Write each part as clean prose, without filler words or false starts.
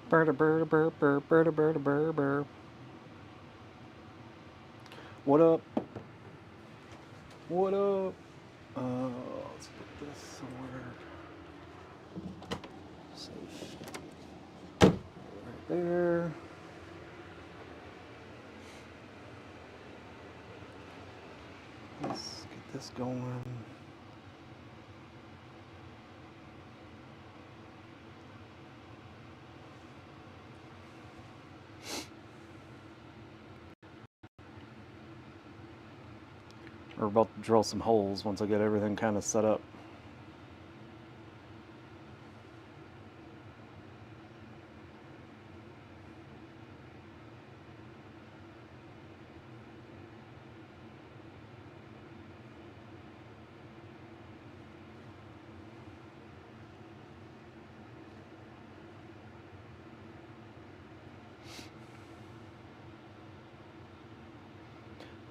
Bird, bird, bird, bird, bird, bird, bird, bird. What up? What up? Let's put this somewhere safe. Right there. Let's get this going. We're about to drill some holes once I get everything kind of set up.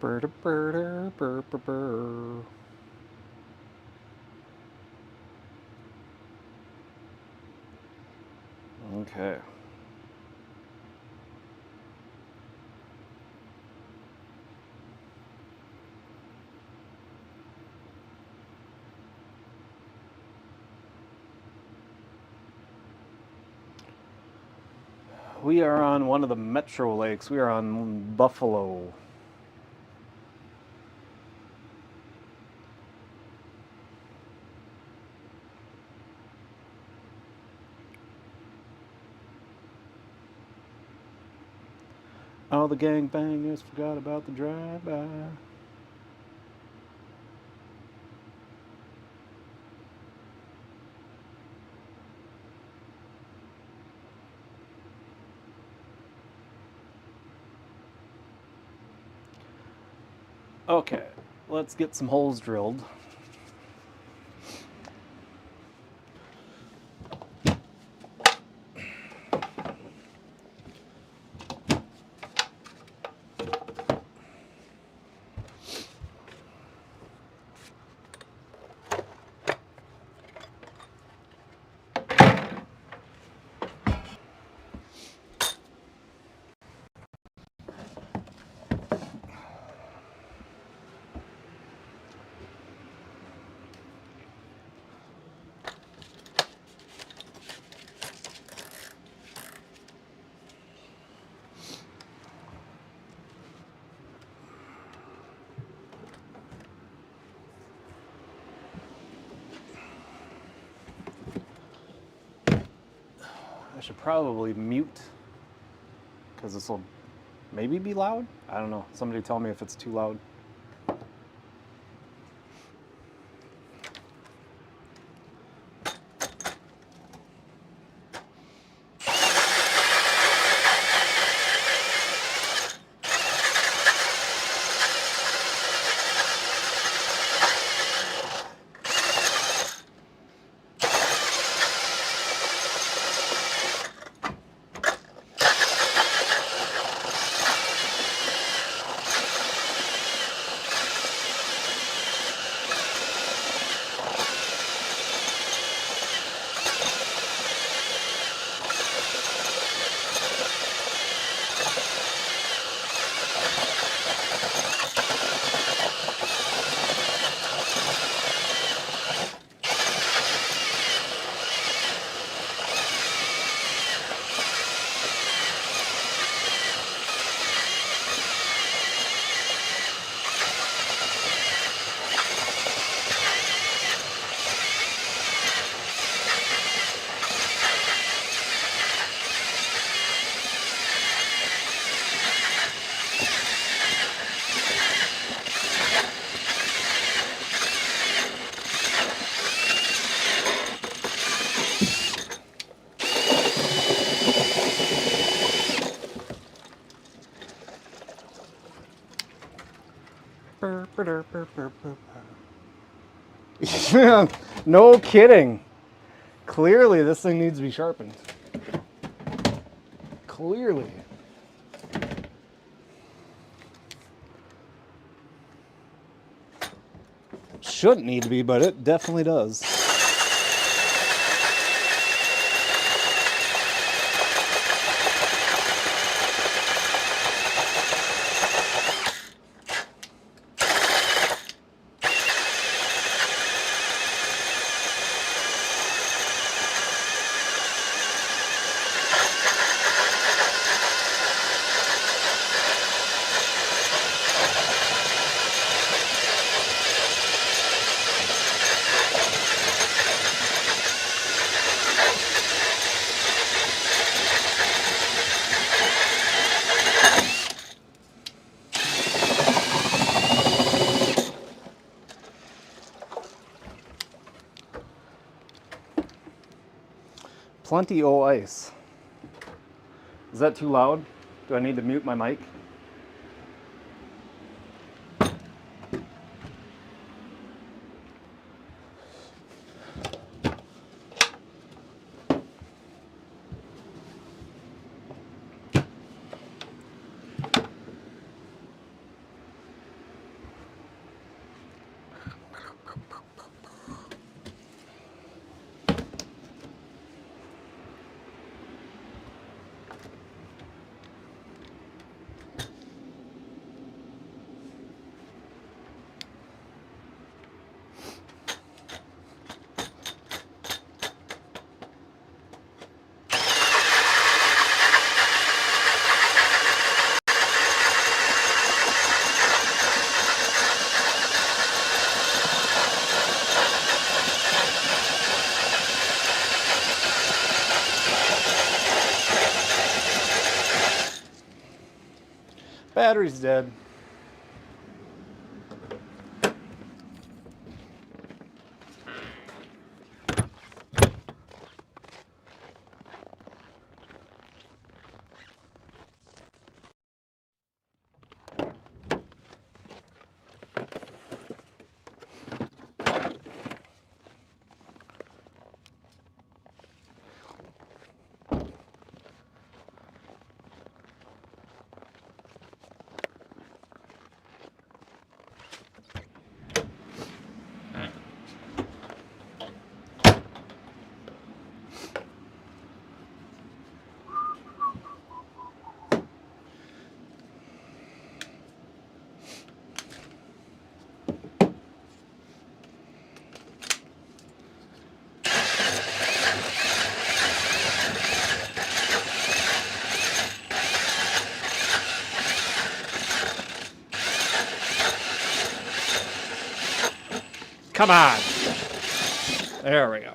Bird, bird, bird, bird, bird. Okay. We are on one of the metro lakes. We are on Buffalo. All the gangbangers forgot about the drive-by. Okay, let's get some holes drilled. I should probably mute because this will maybe be loud. I don't know. Somebody tell me if it's too loud. No kidding. Clearly, this thing needs to be sharpened. Clearly. Shouldn't need to be, but it definitely does. Plenty o ice. Is that too loud? Do I need to mute my mic? Battery's dead. Come on. There we go.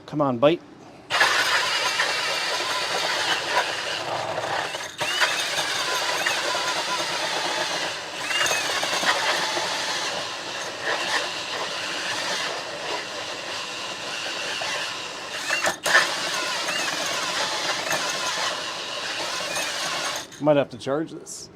Come on, bite. Might have to charge this.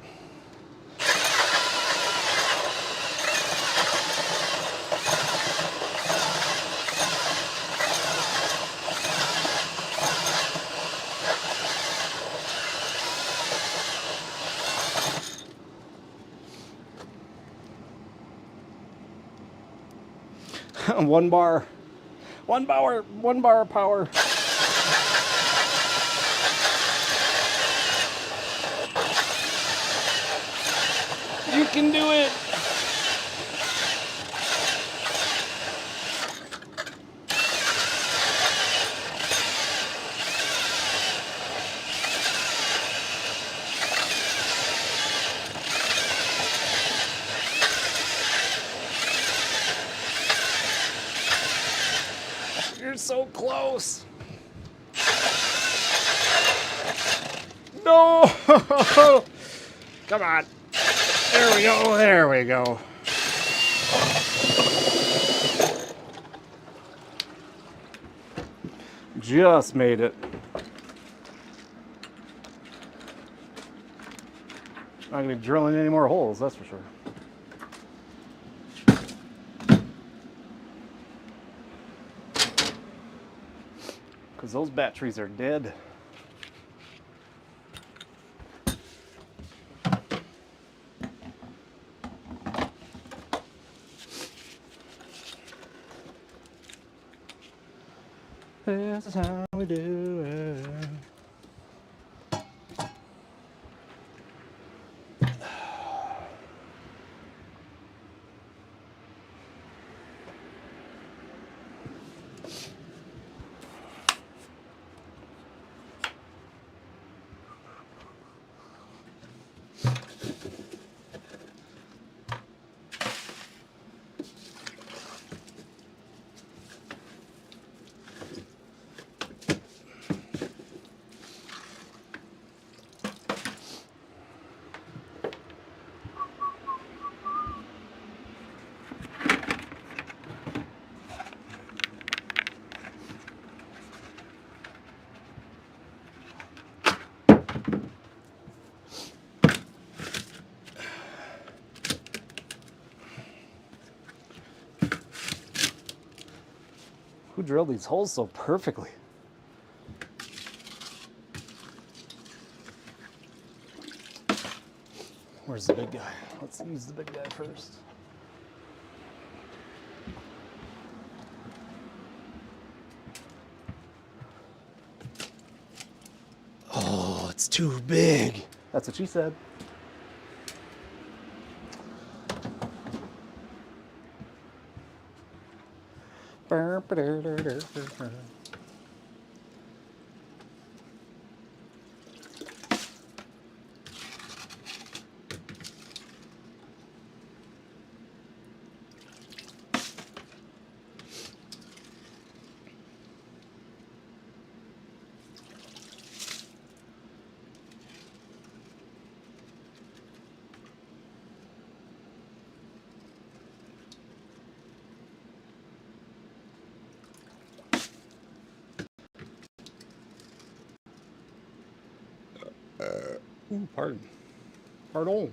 One bar of power. You can do it. You're so close. No! Come on. There we go. There we go. Just made it. Not gonna be drilling any more holes, that's for sure. Because those batteries are dead. This is how we do it. Who drilled these holes so perfectly? Where's the big guy? Let's use the big guy first. Oh, it's too big. That's what she said. Ooh, pardon. Pardon.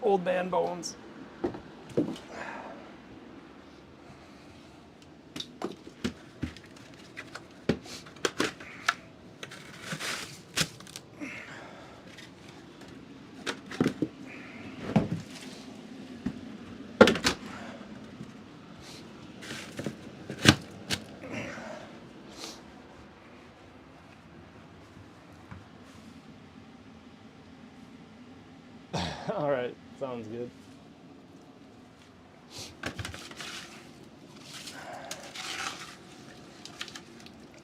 Old man bones. All right, sounds good.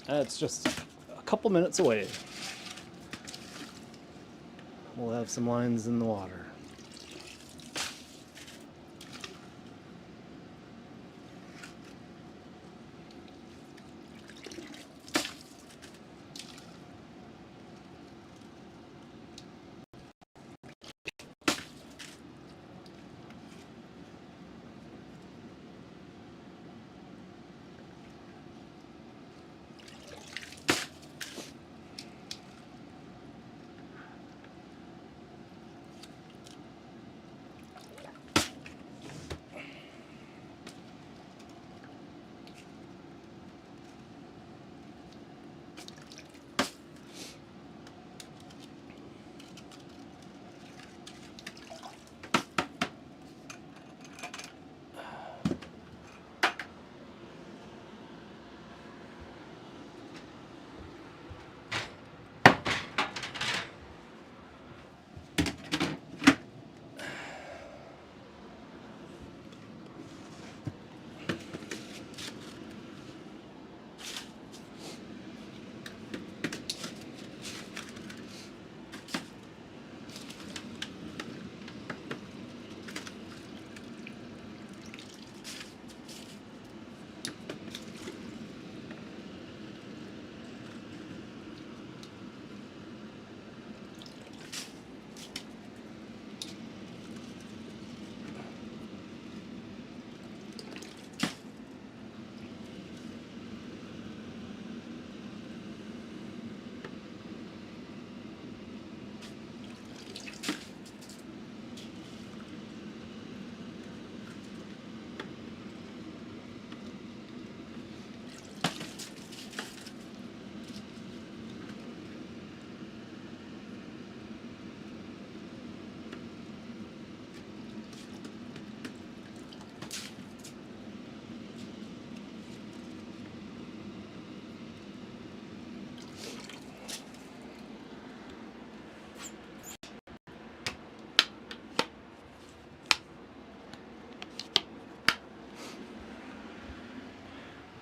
It's just a couple minutes away. We'll have some lines in the water.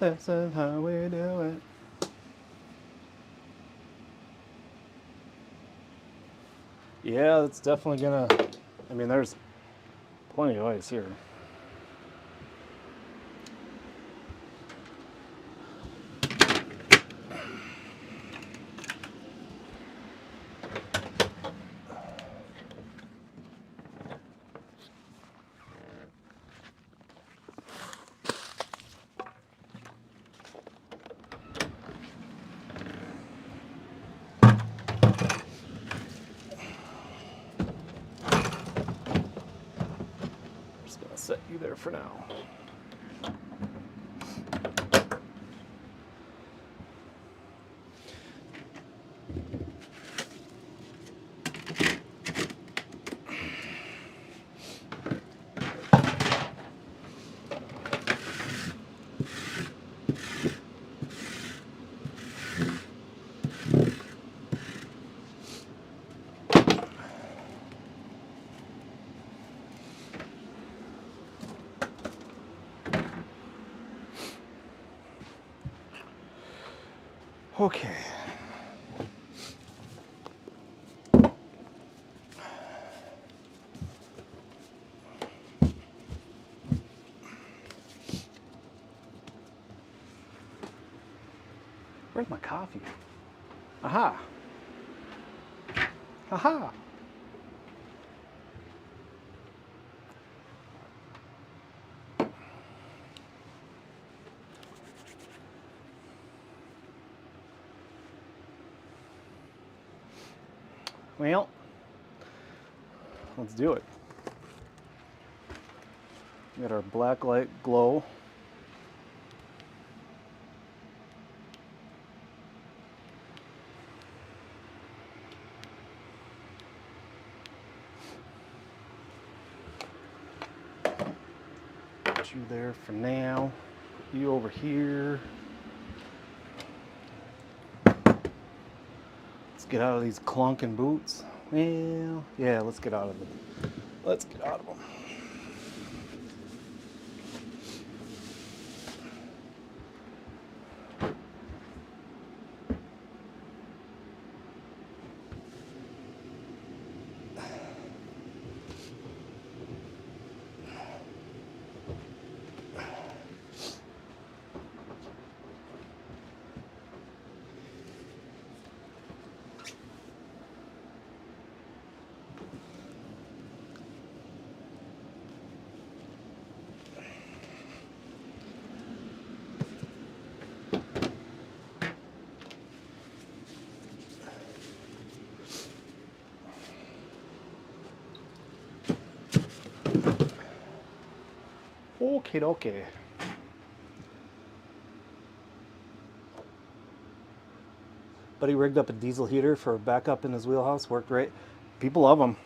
This is how we do it. Yeah, it's definitely gonna. I mean, there's plenty of ice here. Just gonna set you there for now. Okay. Where's my coffee? Aha. Aha. Well, let's do it. We got our black light glow. Put you there for now. Put you over here. Let's get out of these clunking boots. Well, yeah, let's get out of them. Let's get out of them. Okay, okay. Buddy rigged up a diesel heater for backup in his wheelhouse. Worked great. People love them.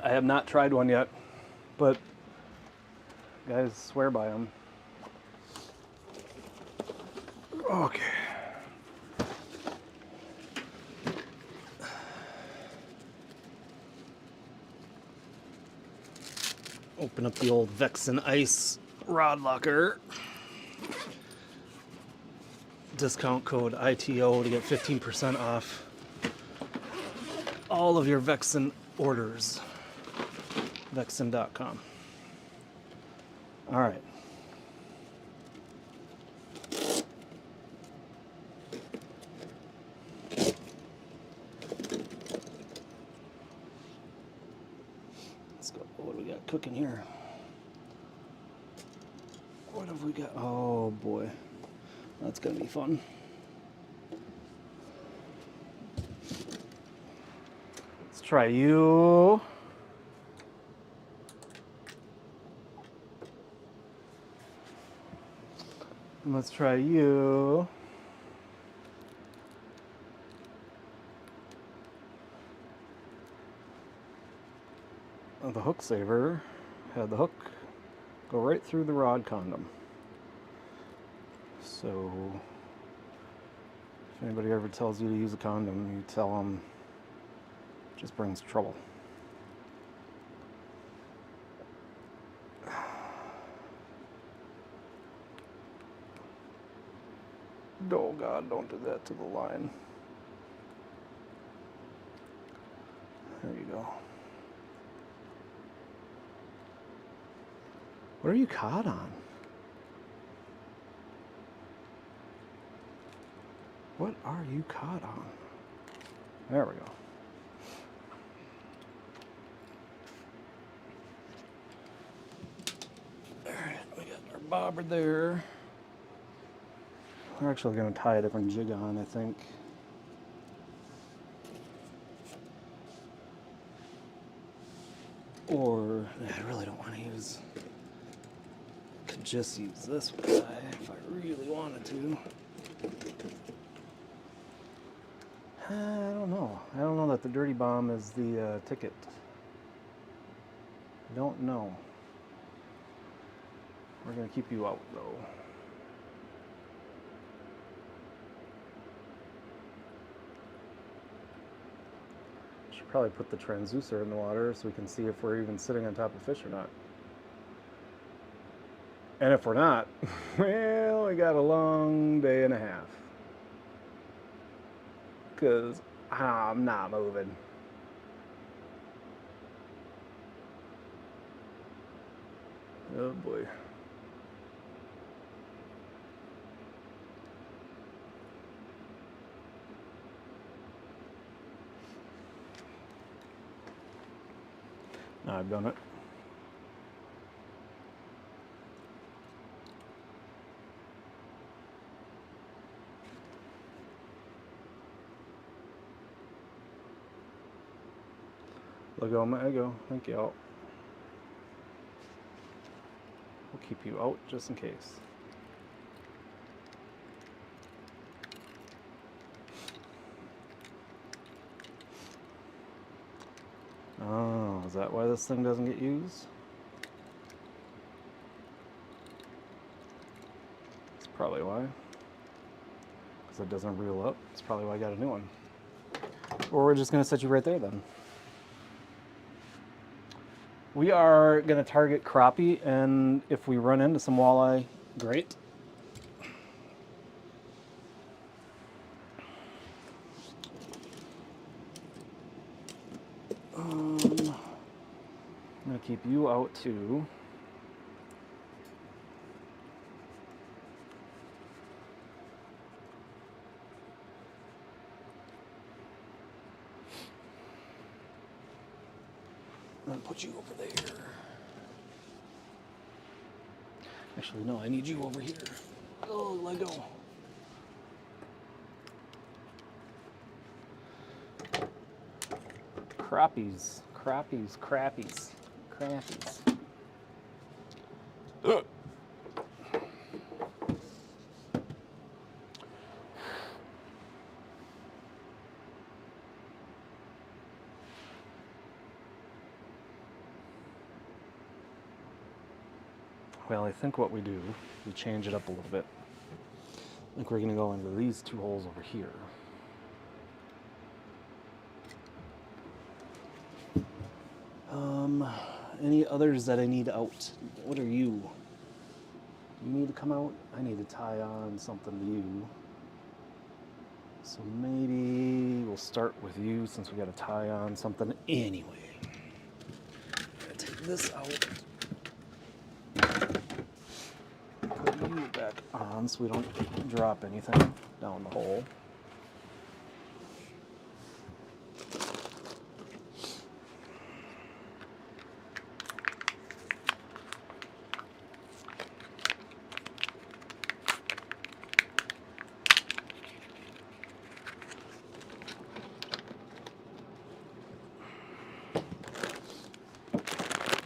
I have not tried one yet, but guys swear by them. Okay. Open up the old Vexen Ice rod locker. Discount code ITO to get 15% off all of your Vexen orders. Vexen.com. All right. Let's go. What do we got cooking here? What have we got? Oh boy. That's gonna be fun. Let's try you. And let's try you. Oh, the hook saver had the hook go right through the rod condom. So if anybody ever tells you to use a condom, you tell them it just brings trouble. Oh God, don't do that to the line. There you go. What are you caught on? What are you caught on? There we go. Alright, we got our bobber there. We're actually going to tie a different jig on, I think. Or, I really don't want to use... Could just use this guy if I really wanted to. I don't know. I don't know that the Dirty Bomb is the ticket. I don't know. We're going to keep you out, though. Should probably put the transducer in the water so we can see if we're even sitting on top of fish or not. And if we're not, well, we got a long day and a half. Because I'm not moving. Oh boy. Now I've done it. Lego my ego. Thank you. We'll keep you out just in case. Oh, is that why this thing doesn't get used? That's probably why. Because it doesn't reel up. That's probably why I got a new one. Or we're just going to set you right there then. We are going to target crappie, and if we run into some walleye, great. I'm going to keep you out too. I'm going to put you over there. Actually, no, I need you over here. Oh, Lego. Crappies. Crappies. Crappies. Crappies. Ugh. Well, I think what we do, we change it up a little bit. I think we're going to go into these two holes over here. Any others that I need out? What are you? You need to come out? I need to tie on something to you. So maybe we'll start with you since we got to tie on something anyway. I'm going to take this out. Put you back on so we don't drop anything down the hole.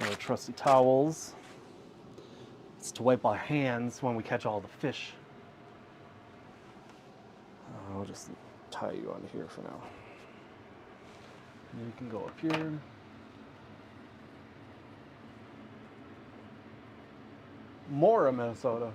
Our trusty towels. It's to wipe our hands when we catch all the fish. I'll just tie you on here for now. And you can go up here. Mora, Minnesota.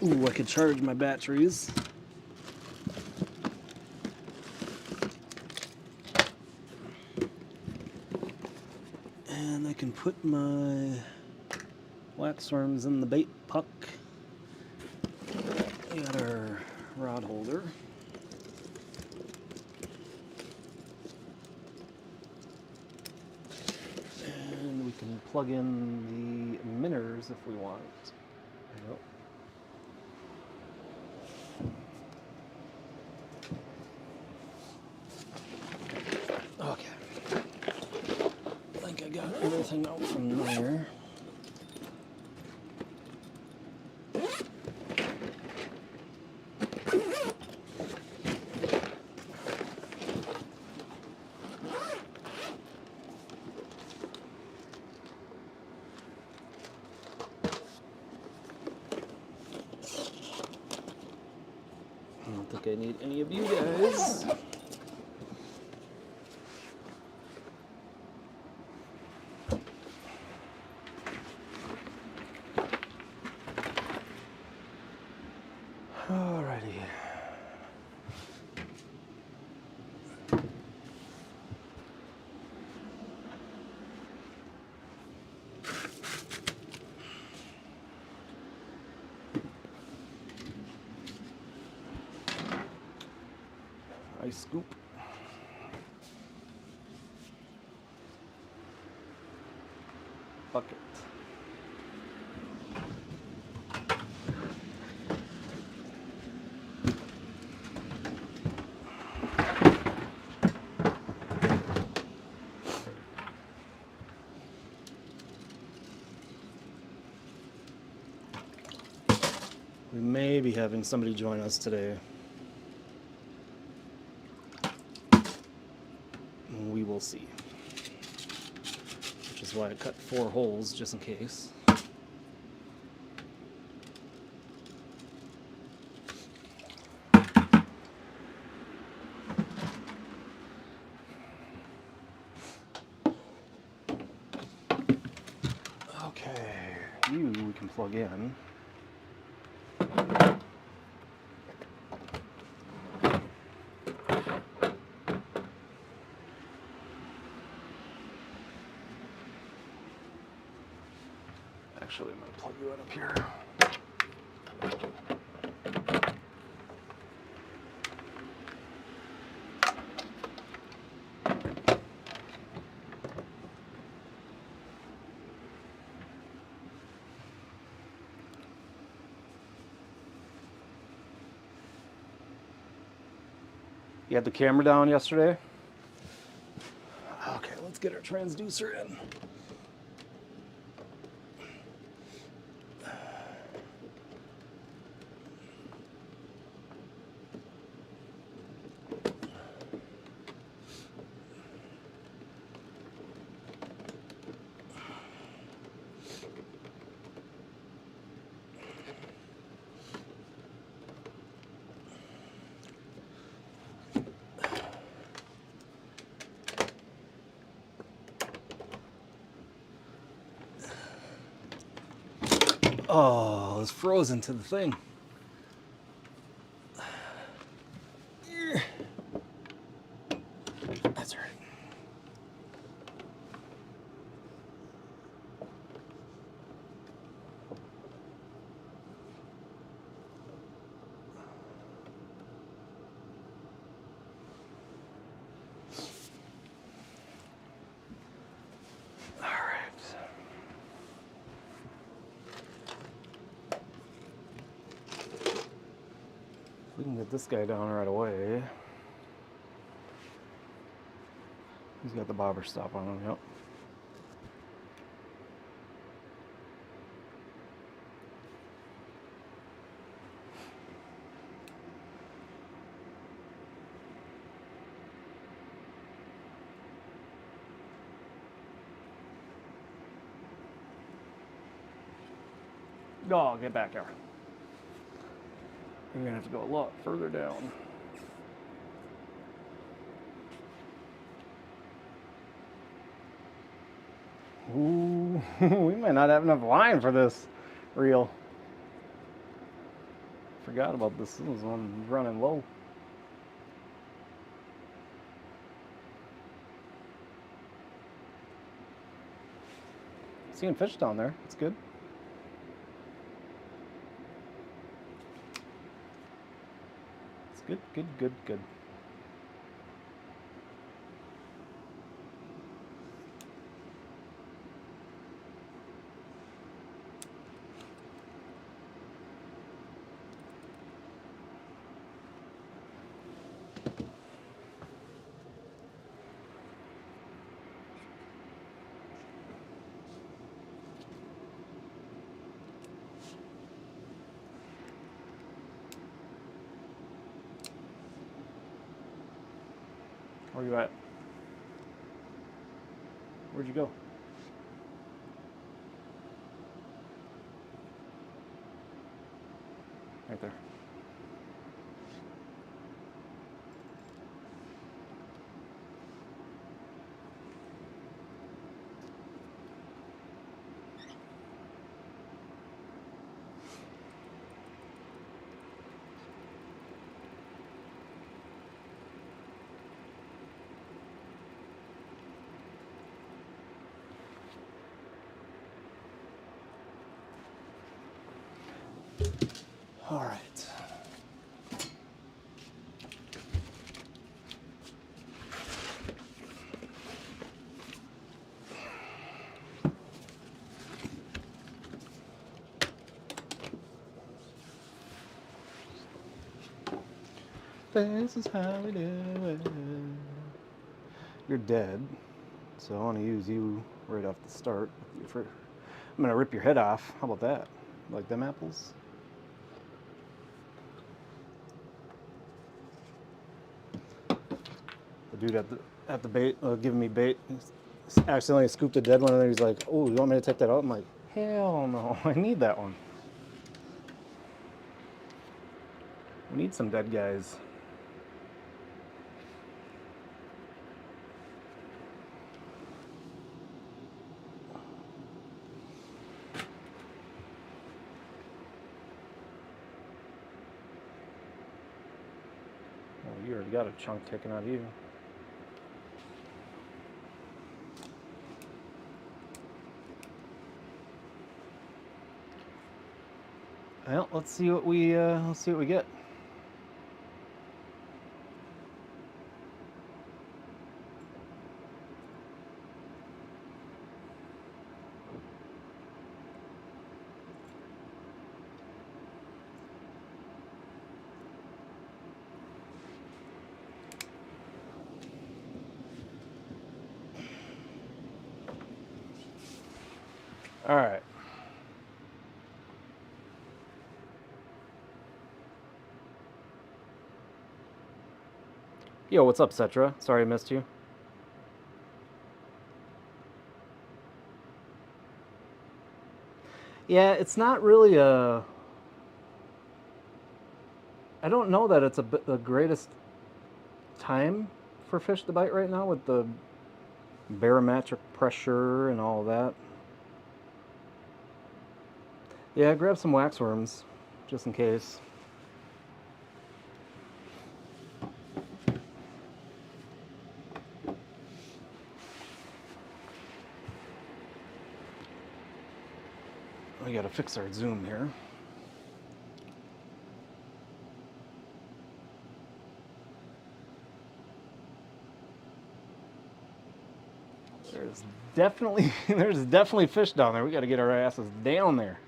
Ooh, I could charge my batteries. And I can put my wax worms in the bait puck. We got our rod holder. And we can plug in the minnows if we want. Yep. Okay. I think I got everything out from there. I don't think I need any of you guys. Alrighty. Ice scoop. Bucket. We may be having somebody join us today. We will see. Which is why I cut 4 holes just in case. Okay, you we can plug in. Actually, I'm going to plug you in up here. You had the camera down yesterday? Okay, let's get our transducer in. Oh, it's frozen to the thing. That's right. All right. We can get this guy down right away. He's got the bobber stop on him, yep. Oh, get back there. You're gonna have to go a lot further down. Ooh, we might not have enough line for this reel. forgot about this. This was one running low. Seeing fish down there. It's good. It's good, good, good, good. Where you at? Where'd you go? Right there. All right. This is how we do it. You're dead, so I want to use you right off the start. I'm gonna rip your head off. How about that? Like them apples? The dude at the bait, giving me bait, accidentally scooped a dead one, and then he's like, "Oh, you want me to take that out?" I'm like, "Hell no, I need that one. We need some dead guys." Well, you already got a chunk taken out of you. Well, let's see what we get. All right. Yo, what's up, Cetra? Sorry I missed you. Yeah, it's not really a... I don't know that it's the greatest time for fish to bite right now with the barometric pressure and all that. Yeah, grab some waxworms, just in case. We gotta fix our zoom here. There's definitely fish down there. We gotta get our asses down there.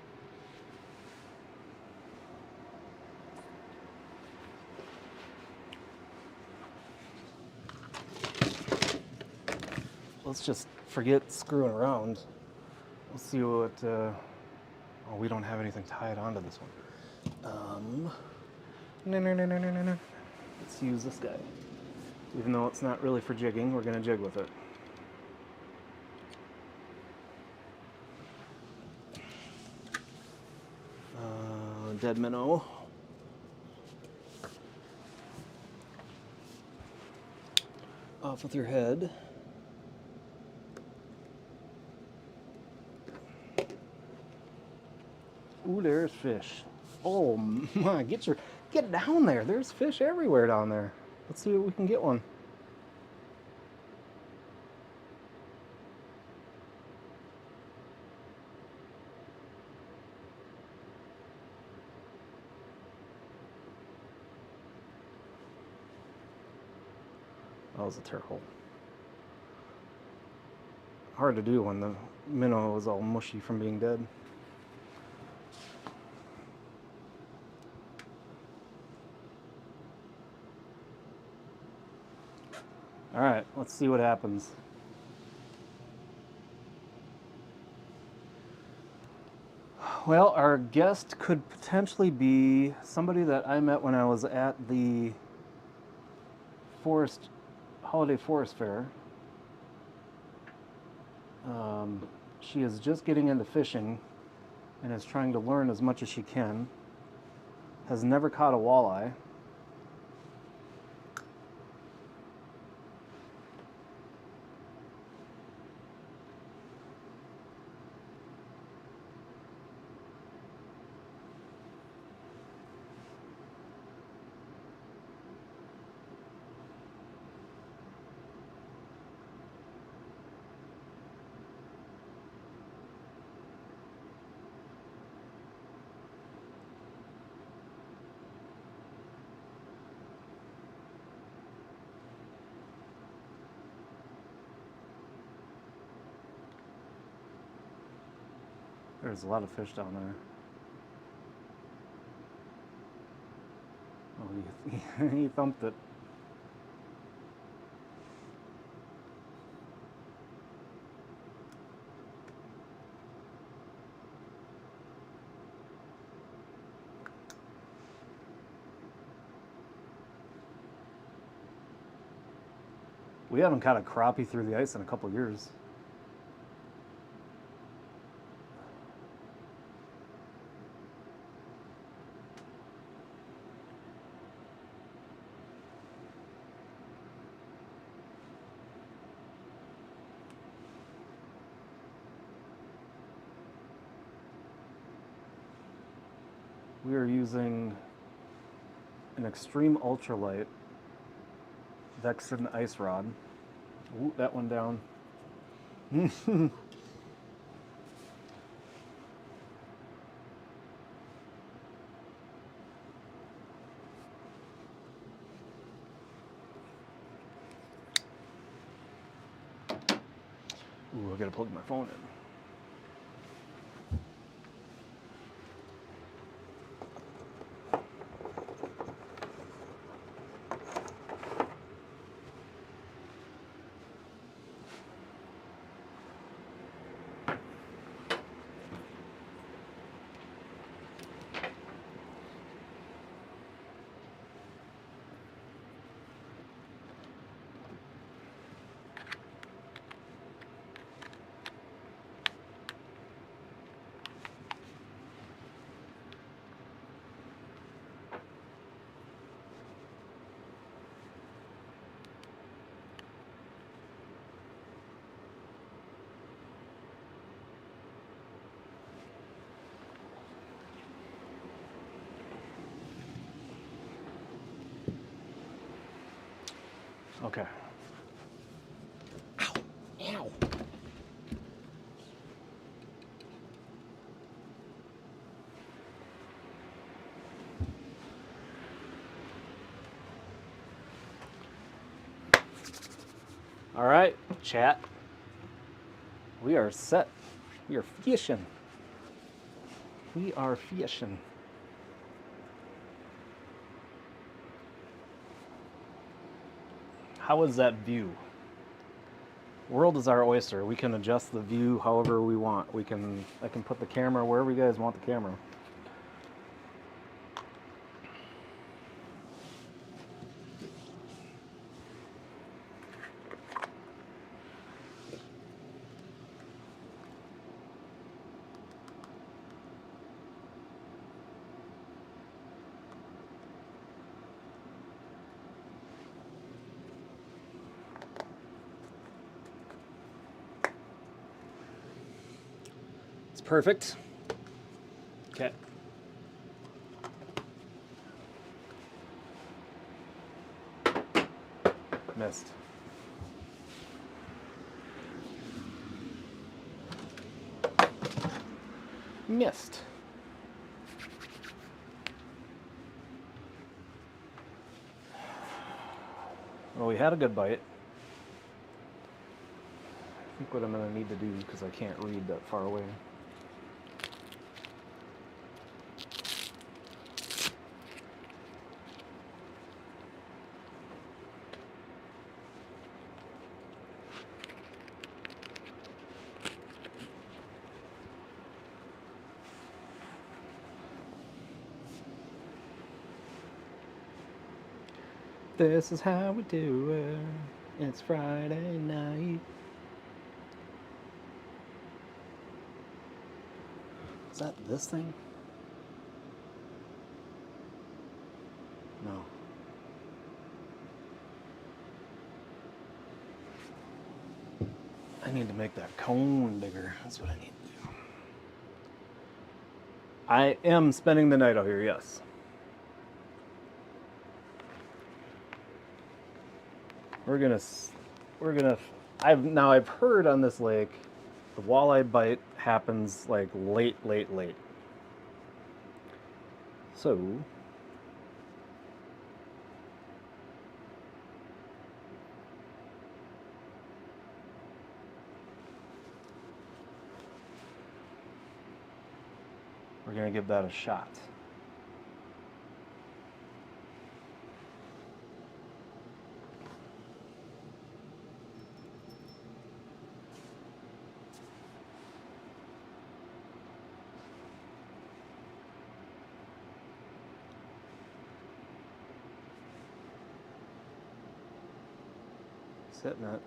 Let's just forget screwing around. Let's see what... oh, we don't have anything tied onto this one. No. Let's use this guy. Even though it's not really for jigging, we're gonna jig with it. Dead minnow. Off with your head. Ooh, there's fish. Oh my, get down there. There's fish everywhere down there. Let's see if we can get one. That was a turtle. Hard to do when the minnow is all mushy from being dead. All right, let's see what happens. Well, our guest could potentially be somebody that I met when I was at the Holiday Forest Fair. She is just getting into fishing and is trying to learn as much as she can. Has never caught a walleye. There's a lot of fish down there. Oh, he thumped it. We haven't caught a crappie through the ice in a couple years. We are using an extreme ultralight Vexen ice rod. Ooh, that one down. Ooh, I gotta plug my phone in. Okay. Ow! Ow! All right, chat. We are set. We are fishing. We are fishing. How is that view? World is our oyster. We can adjust the view however we want. I can put the camera wherever you guys want the camera. It's perfect. Okay. Missed. Missed. Well, we had a good bite. I think what I'm going to need to do, because I can't read that far away. This is how we do it. It's Friday night. Is that this thing? No. I need to make that cone bigger. That's what I need to do. I am spending the night out here, yes. I've heard on this lake, the walleye bite happens like late. So we're gonna give that a shot. Setting it.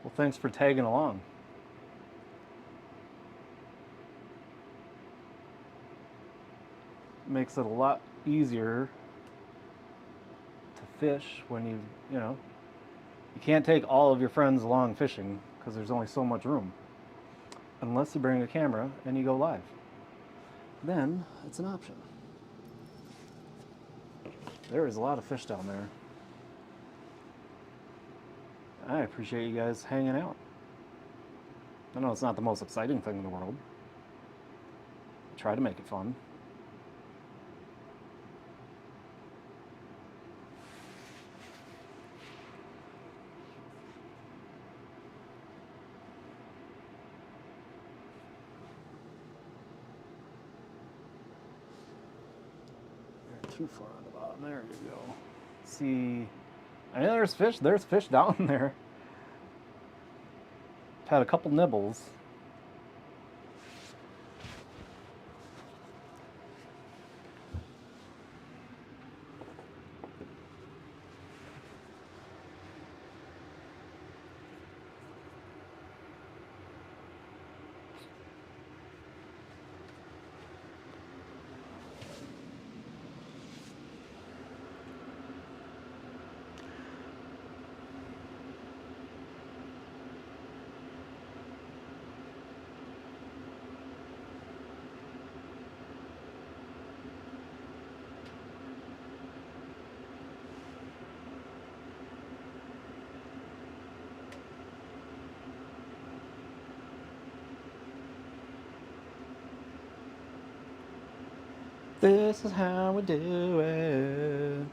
Well, thanks for tagging along. Makes it a lot easier to fish when you know, you can't take all of your friends along fishing because there's only so much room. Unless you bring a camera and you go live. Then it's an option. There is a lot of fish down there. I appreciate you guys hanging out. I know it's not the most exciting thing in the world. Try to make it fun. You're too far on the bottom. There you go. See, I know there's fish. There's fish down there. Had a couple nibbles. This is how we do it.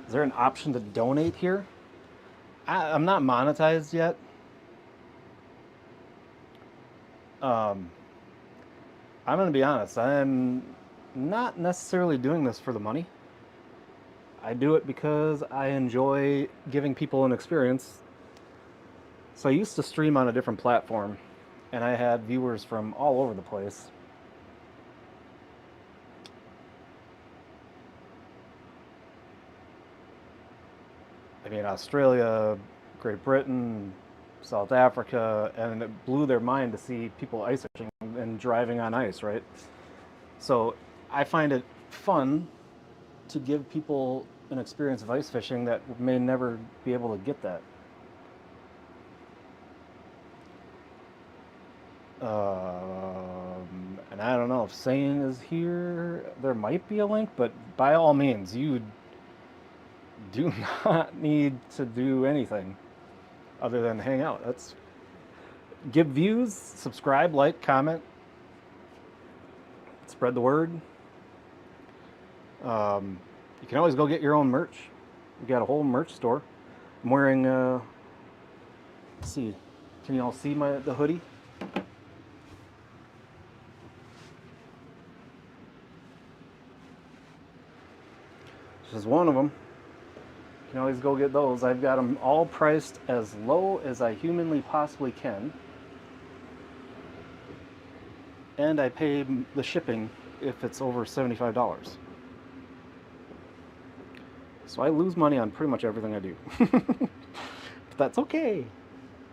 Is there an option to donate here? I'm not monetized yet. I'm going to be honest. I'm not necessarily doing this for the money. I do it because I enjoy giving people an experience. So I used to stream on a different platform, and I had viewers from all over the place. I mean, Australia, Great Britain, South Africa, and it blew their mind to see people ice fishing and driving on ice, right? So I find it fun to give people an experience of ice fishing that may never be able to get that. And I don't know if Sane is here. There might be a link, but by all means, you do not need to do anything other than hang out. That's give views, subscribe, like, comment, spread the word. You can always go get your own merch. We got a whole merch store. I'm wearing. Let's see, can you all see the hoodie? This is one of them. You can always go get those. I've got them all priced as low as I humanly possibly can. And I pay the shipping if it's over $75. So I lose money on pretty much everything I do. But that's okay.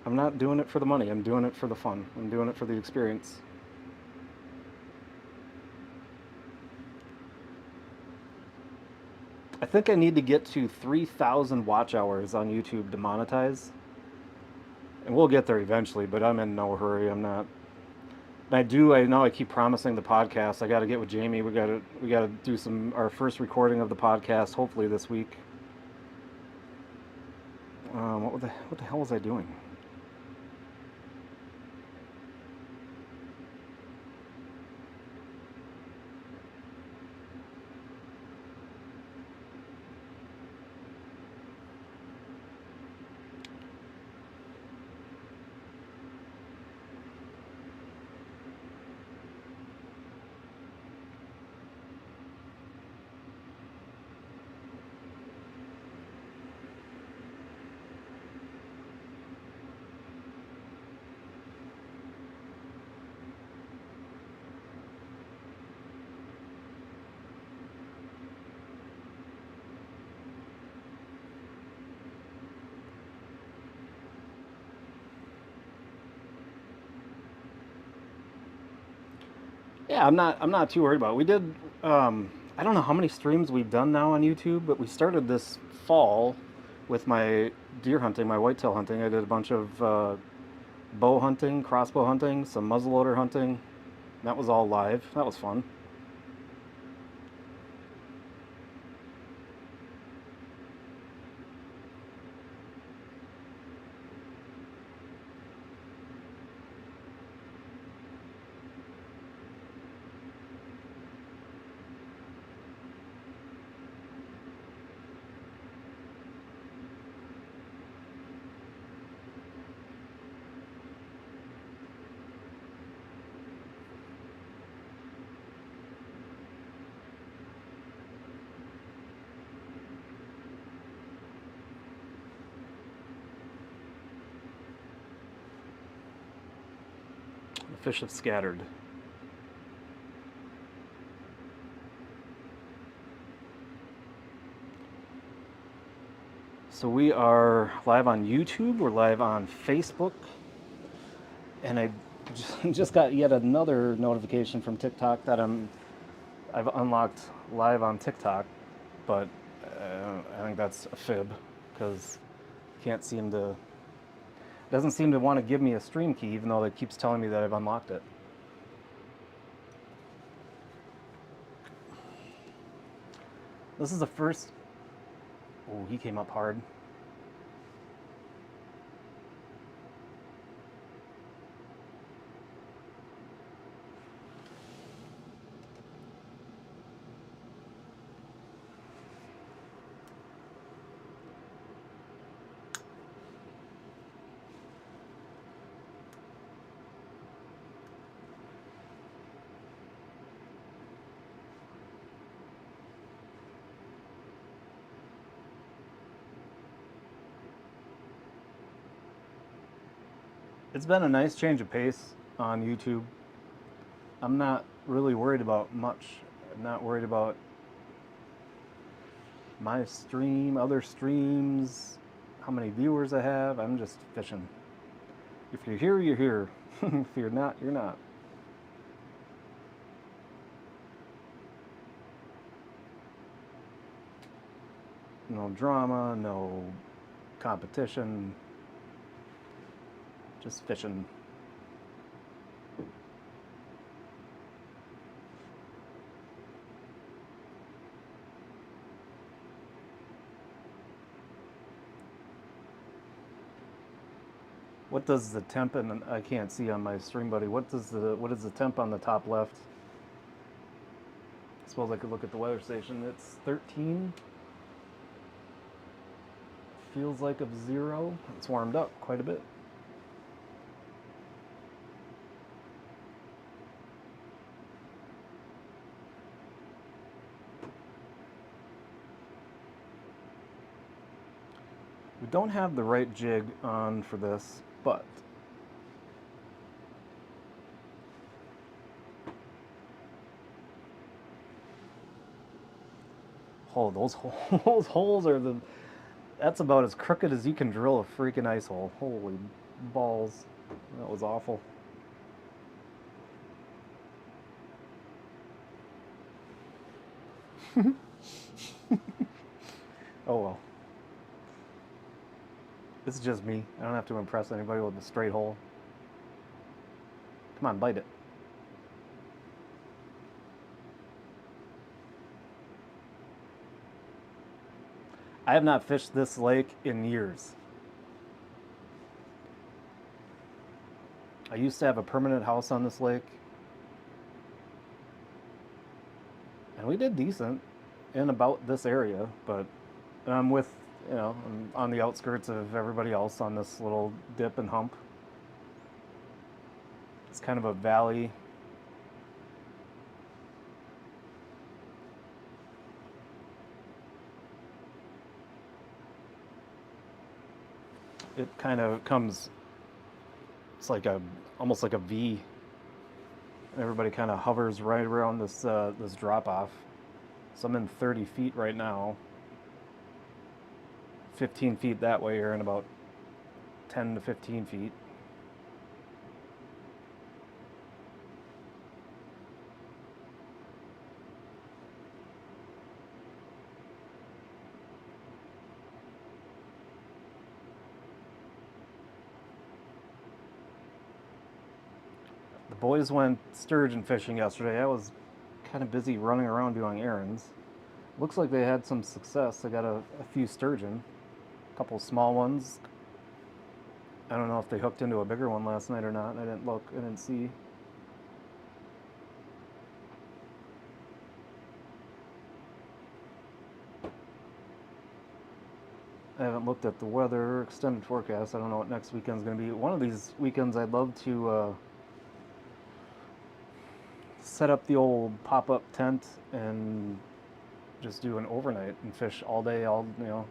I'm not doing it for the money. I'm doing it for the fun. I'm doing it for the experience. I think I need to get to 3,000 watch hours on YouTube to monetize. And we'll get there eventually, but I'm in no hurry. I'm not. I know I keep promising the podcast. I got to get with Jamie. We got to do our first recording of the podcast hopefully this week. What the hell was I doing? Yeah, I'm not too worried about it. We did I don't know how many streams we've done now on YouTube, but we started this fall with my deer hunting, my whitetail hunting. I did a bunch of bow hunting, crossbow hunting, some muzzleloader hunting. That was all live. That was fun. The fish have scattered. So we are live on YouTube, we're live on Facebook, and I just got yet another notification from TikTok that I've unlocked live on TikTok, but I think that's a fib because doesn't seem to want to give me a stream key even though it keeps telling me that I've unlocked it. This is the first. Oh, he came up hard. It's been a nice change of pace on YouTube. I'm not really worried about much. I'm not worried about my stream, other streams, how many viewers I have. I'm just fishing. If you're here, you're here. If you're not, you're not. No drama, no competition, just fishing. What does the temp, and I can't see on my stream, buddy, what is the temp on the top left? I suppose I could look at the weather station. It's 13. Feels like of 0. It's warmed up quite a bit. We don't have the right jig on for this, but oh, those holes are that's about as crooked as you can drill a freaking ice hole. Holy balls. That was awful. Oh well. This is just me. I don't have to impress anybody with a straight hole. Come on, bite it. I have not fished this lake in years. I used to have a permanent house on this lake. And we did decent in about this area, but I'm with, I'm on the outskirts of everybody else on this little dip and hump. It's kind of a valley. It kind of comes, it's like almost like a V. Everybody kind of hovers right around this this drop off. So I'm in 30 feet right now. 15 feet that way, or in about 10 to 15 feet. The boys went sturgeon fishing yesterday. I was kind of busy running around doing errands. Looks like they had some success. They got a few sturgeon, a couple small ones. I don't know if they hooked into a bigger one last night or not. I didn't look. I didn't see. I haven't looked at the weather extended forecast. I don't know what next weekend's going to be. One of these weekends, I'd love to set up the old pop-up tent and just do an overnight and fish all day,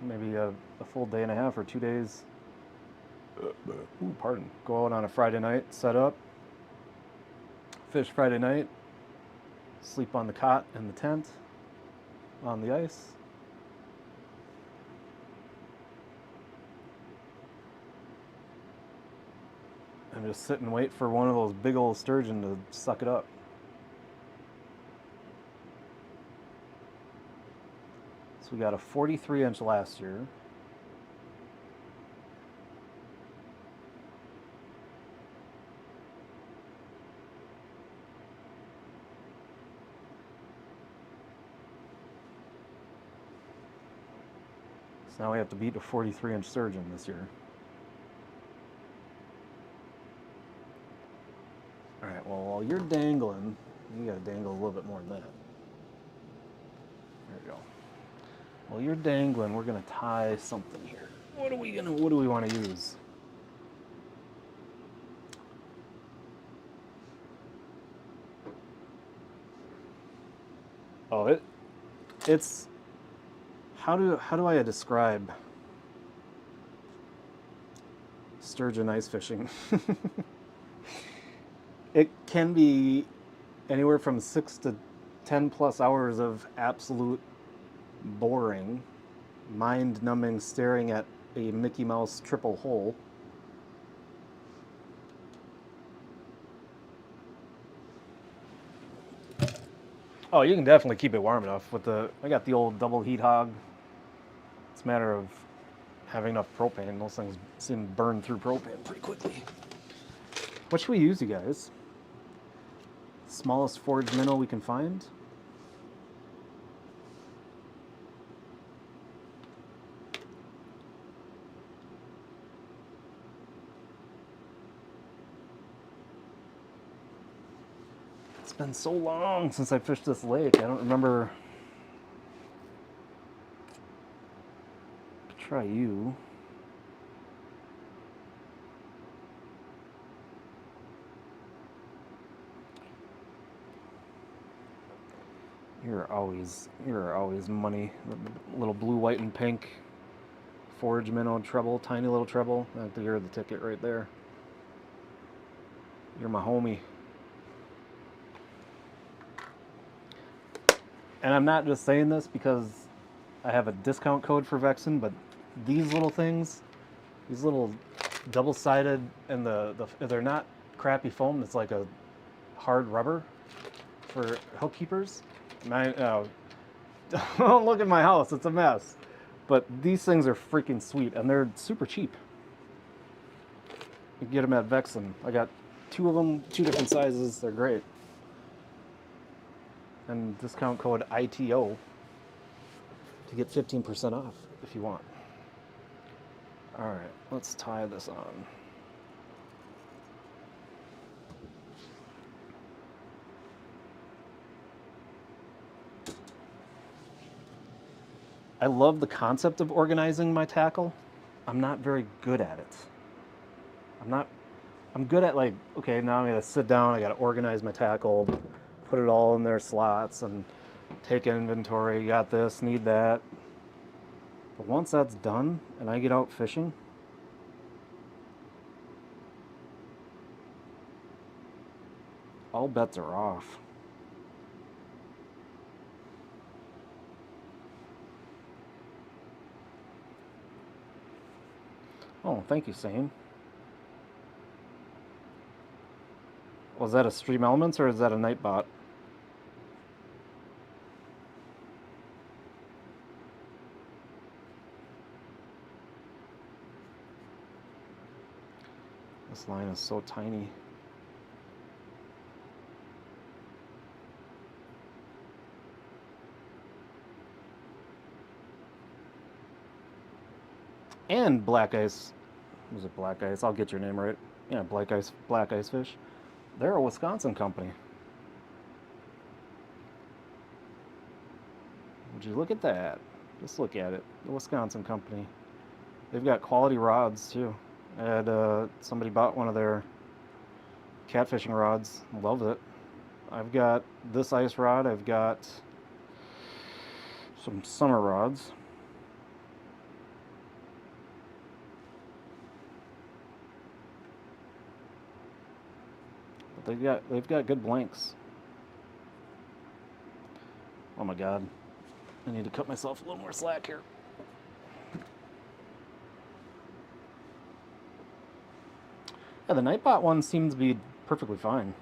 maybe a full day and a half or 2 days. Ooh, pardon. Go out on a Friday night, set up, fish Friday night, sleep on the cot in the tent, on the ice. And just sit and wait for one of those big old sturgeon to suck it up. So we got a 43-inch last year. So now we have to beat a 43-inch sturgeon this year. All right, well, while you're dangling, you gotta dangle a little bit more than that. There we go. While you're dangling, we're gonna tie something here. What do we want to use? Oh, it's how do I describe sturgeon ice fishing? It can be anywhere from 6 to 10 plus hours of absolute boring, mind-numbing staring at a Mickey Mouse triple hole. Oh, you can definitely keep it warm enough with the. I got the old double heat hog. It's a matter of having enough propane. Those things seem to burn through propane pretty quickly. What should we use, you guys? Smallest forged minnow we can find? It's been so long since I fished this lake. I don't remember. Try you. You're always money. Little blue, white, and pink. Forage minnow treble, tiny little treble. I think you're the ticket right there. You're my homie. And I'm not just saying this because I have a discount code for Vexen, but these little things, these little double-sided, and they're not crappy foam. It's like a hard rubber for hook keepers. Don't look at my house; it's a mess. But these things are freaking sweet, and they're super cheap. You can get them at Vexen. I got 2 of them, 2 different sizes. They're great. And discount code ITO to get 15% off if you want. All right, let's tie this on. I love the concept of organizing my tackle. I'm not very good at it. I'm good at, like, okay, now I'm gonna sit down, I gotta organize my tackle, put it all in their slots and take inventory, got this, need that. But once that's done and I get out fishing, all bets are off. Oh, thank you, Sane. Was that a Stream Elements or is that a Nightbot? This line is so tiny. And Black Ice. Was it Black Ice? I'll get your name right. Yeah, Black Ice Fish. They're a Wisconsin company. Would you look at that? Just look at it. The Wisconsin company. They've got quality rods too. I had somebody bought one of their catfishing rods. Loved it. I've got this ice rod. I've got some summer rods. But they've got good blanks. Oh my god. I need to cut myself a little more slack here. Yeah, the Nightbot one seems to be perfectly fine.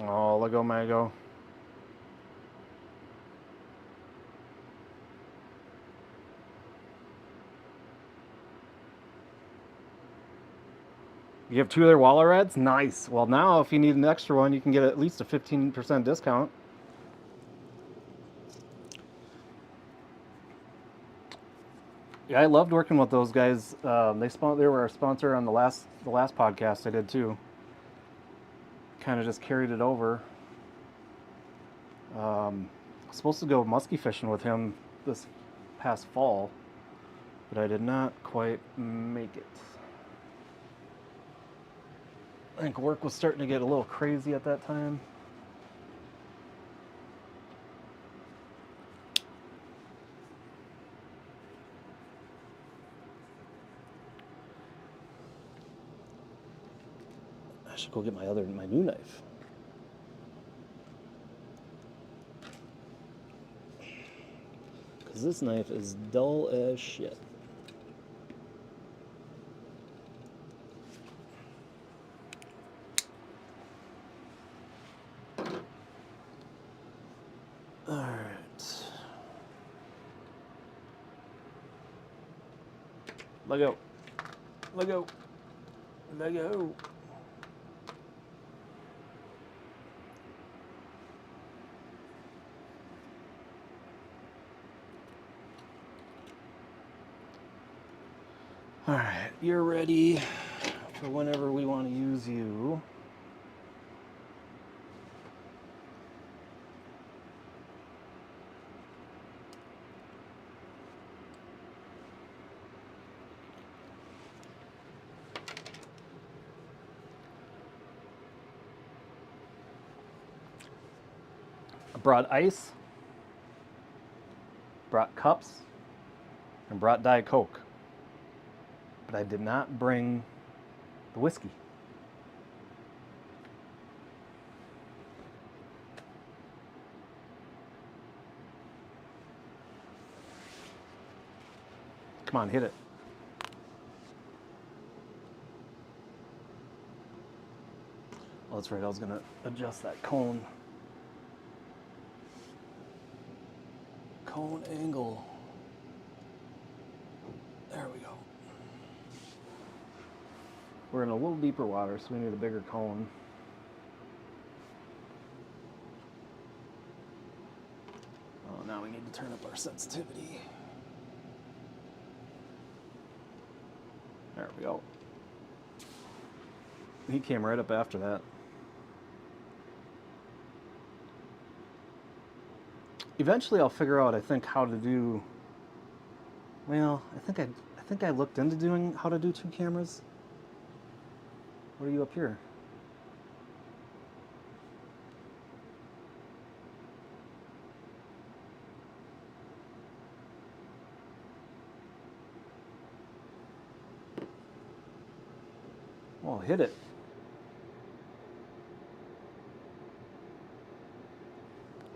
Oh, Lego Mago. You have 2 other Waller Reds? Nice. Well, now if you need an extra one, you can get at least a 15% discount. Yeah, I loved working with those guys. They were our sponsor on the last podcast I did too. Kind of just carried it over. Supposed to go muskie fishing with him this past fall, but I did not quite make it. I think work was starting to get a little crazy at that time. I should go get my new knife. Because this knife is dull as shit. Alright. Let go. Let go. Let go. Alright, you're ready for whenever we want to use you. I brought ice, brought cups, and brought Diet Coke. But I did not bring the whiskey. Come on, hit it. Oh, that's right, I was gonna adjust that cone. Cone angle. There we go. We're in a little deeper water, so we need a bigger cone. Oh, now we need to turn up our sensitivity. There we go. He came right up after that. Eventually I'll figure out, I think, how to do... Well, I think I looked into doing how to do 2 cameras. What are you up here? Well, hit it.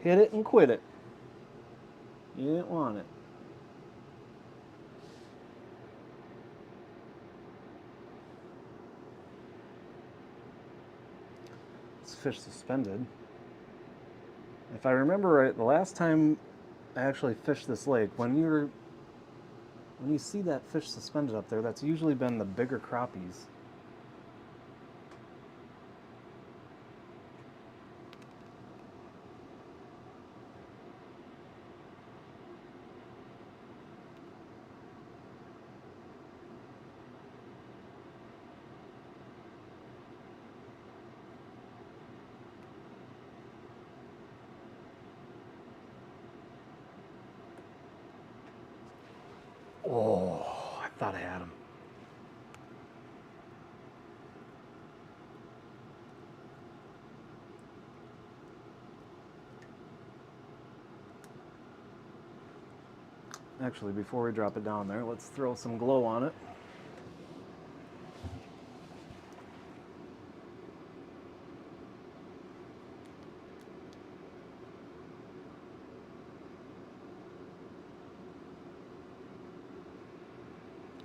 Hit it and quit it. You didn't want it. It's fish suspended. If I remember right, the last time I actually fished this lake, when you see that fish suspended up there, that's usually been the bigger crappies. Oh, I thought I had him. Actually, before we drop it down there, let's throw some glow on it.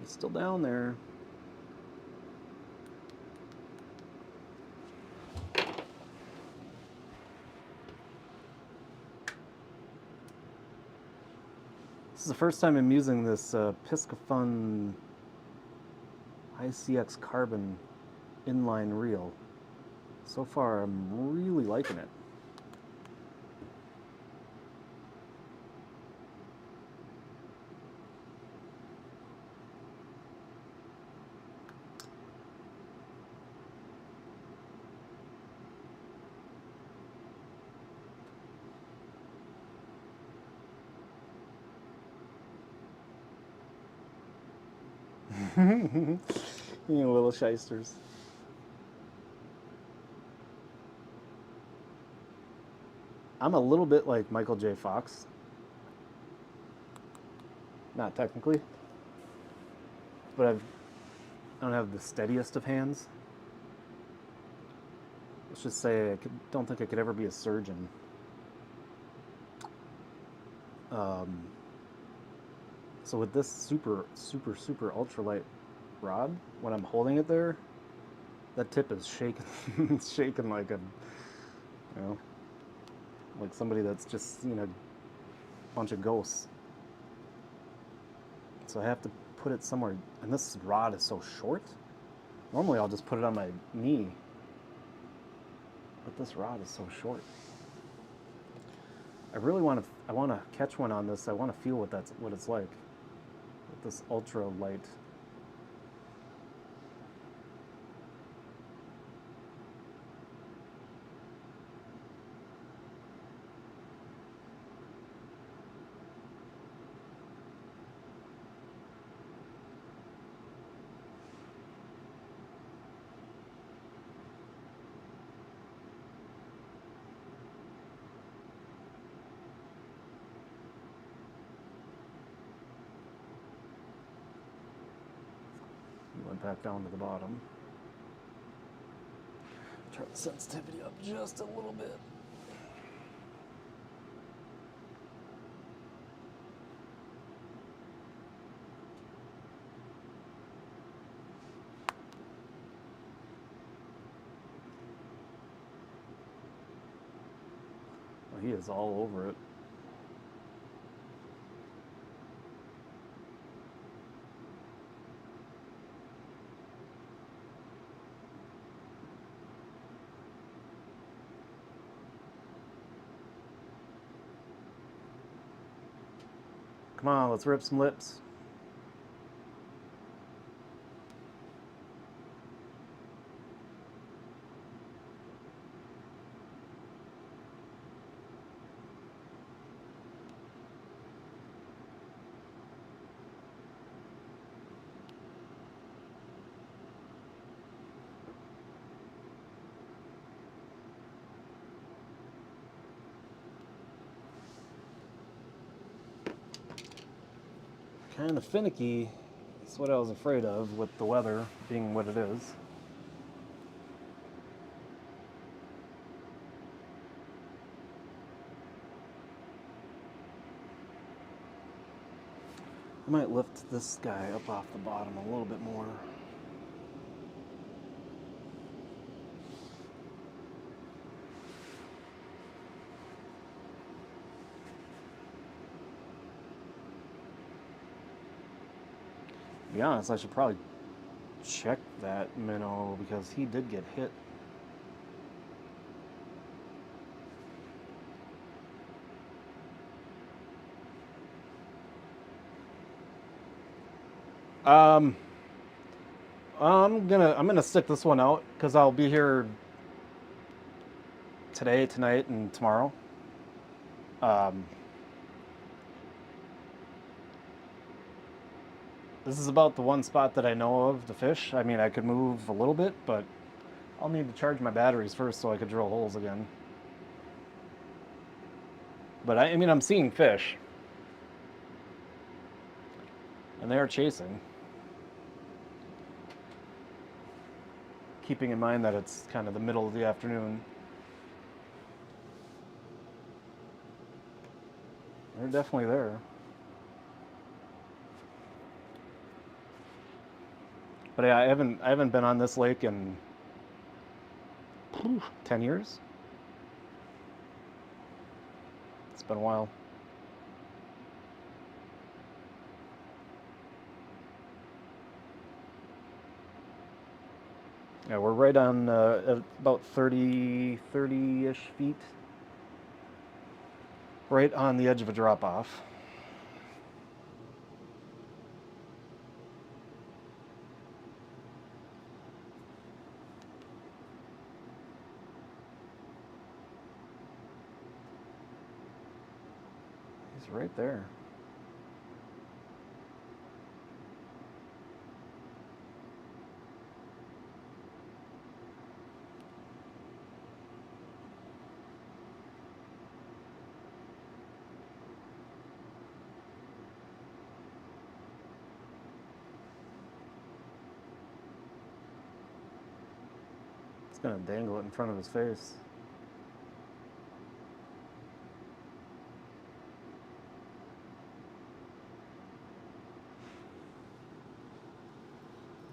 It's still down there. This is the first time I'm using this Piscifun ICX Carbon inline reel. So far, I'm really liking it. You little shysters. I'm a little bit like Michael J. Fox. Not technically, but I don't have the steadiest of hands. Let's just say don't think I could ever be a surgeon. So with this super ultralight rod, when I'm holding it there, that tip is shaking. It's shaking like like somebody that's just seen a bunch of ghosts. So I have to put it somewhere, and this rod is so short. Normally I'll just put it on my knee, but this rod is so short. I really want to catch one on this. I want to feel what it's like with this ultra light. Went back down to the bottom. Turn the sensitivity up just a little bit. Oh, he is all over it. Come on, let's rip some lips. Kind of finicky. That's what I was afraid of with the weather being what it is. I might lift this guy up off the bottom a little bit more. To be honest, I should probably check that minnow because he did get hit. I'm gonna stick this one out because I'll be here today, tonight, and tomorrow. This is about the one spot that I know of to fish. I mean, I could move a little bit, but I'll need to charge my batteries first so I could drill holes again. But I mean, I'm seeing fish. And they are chasing. Keeping in mind that it's kind of the middle of the afternoon. They're definitely there. But yeah, I haven't been on this lake in 10 years. It's been a while. Yeah, we're right on about 30-ish feet. Right on the edge of a drop-off. He's right there. gonna dangle it in front of his face.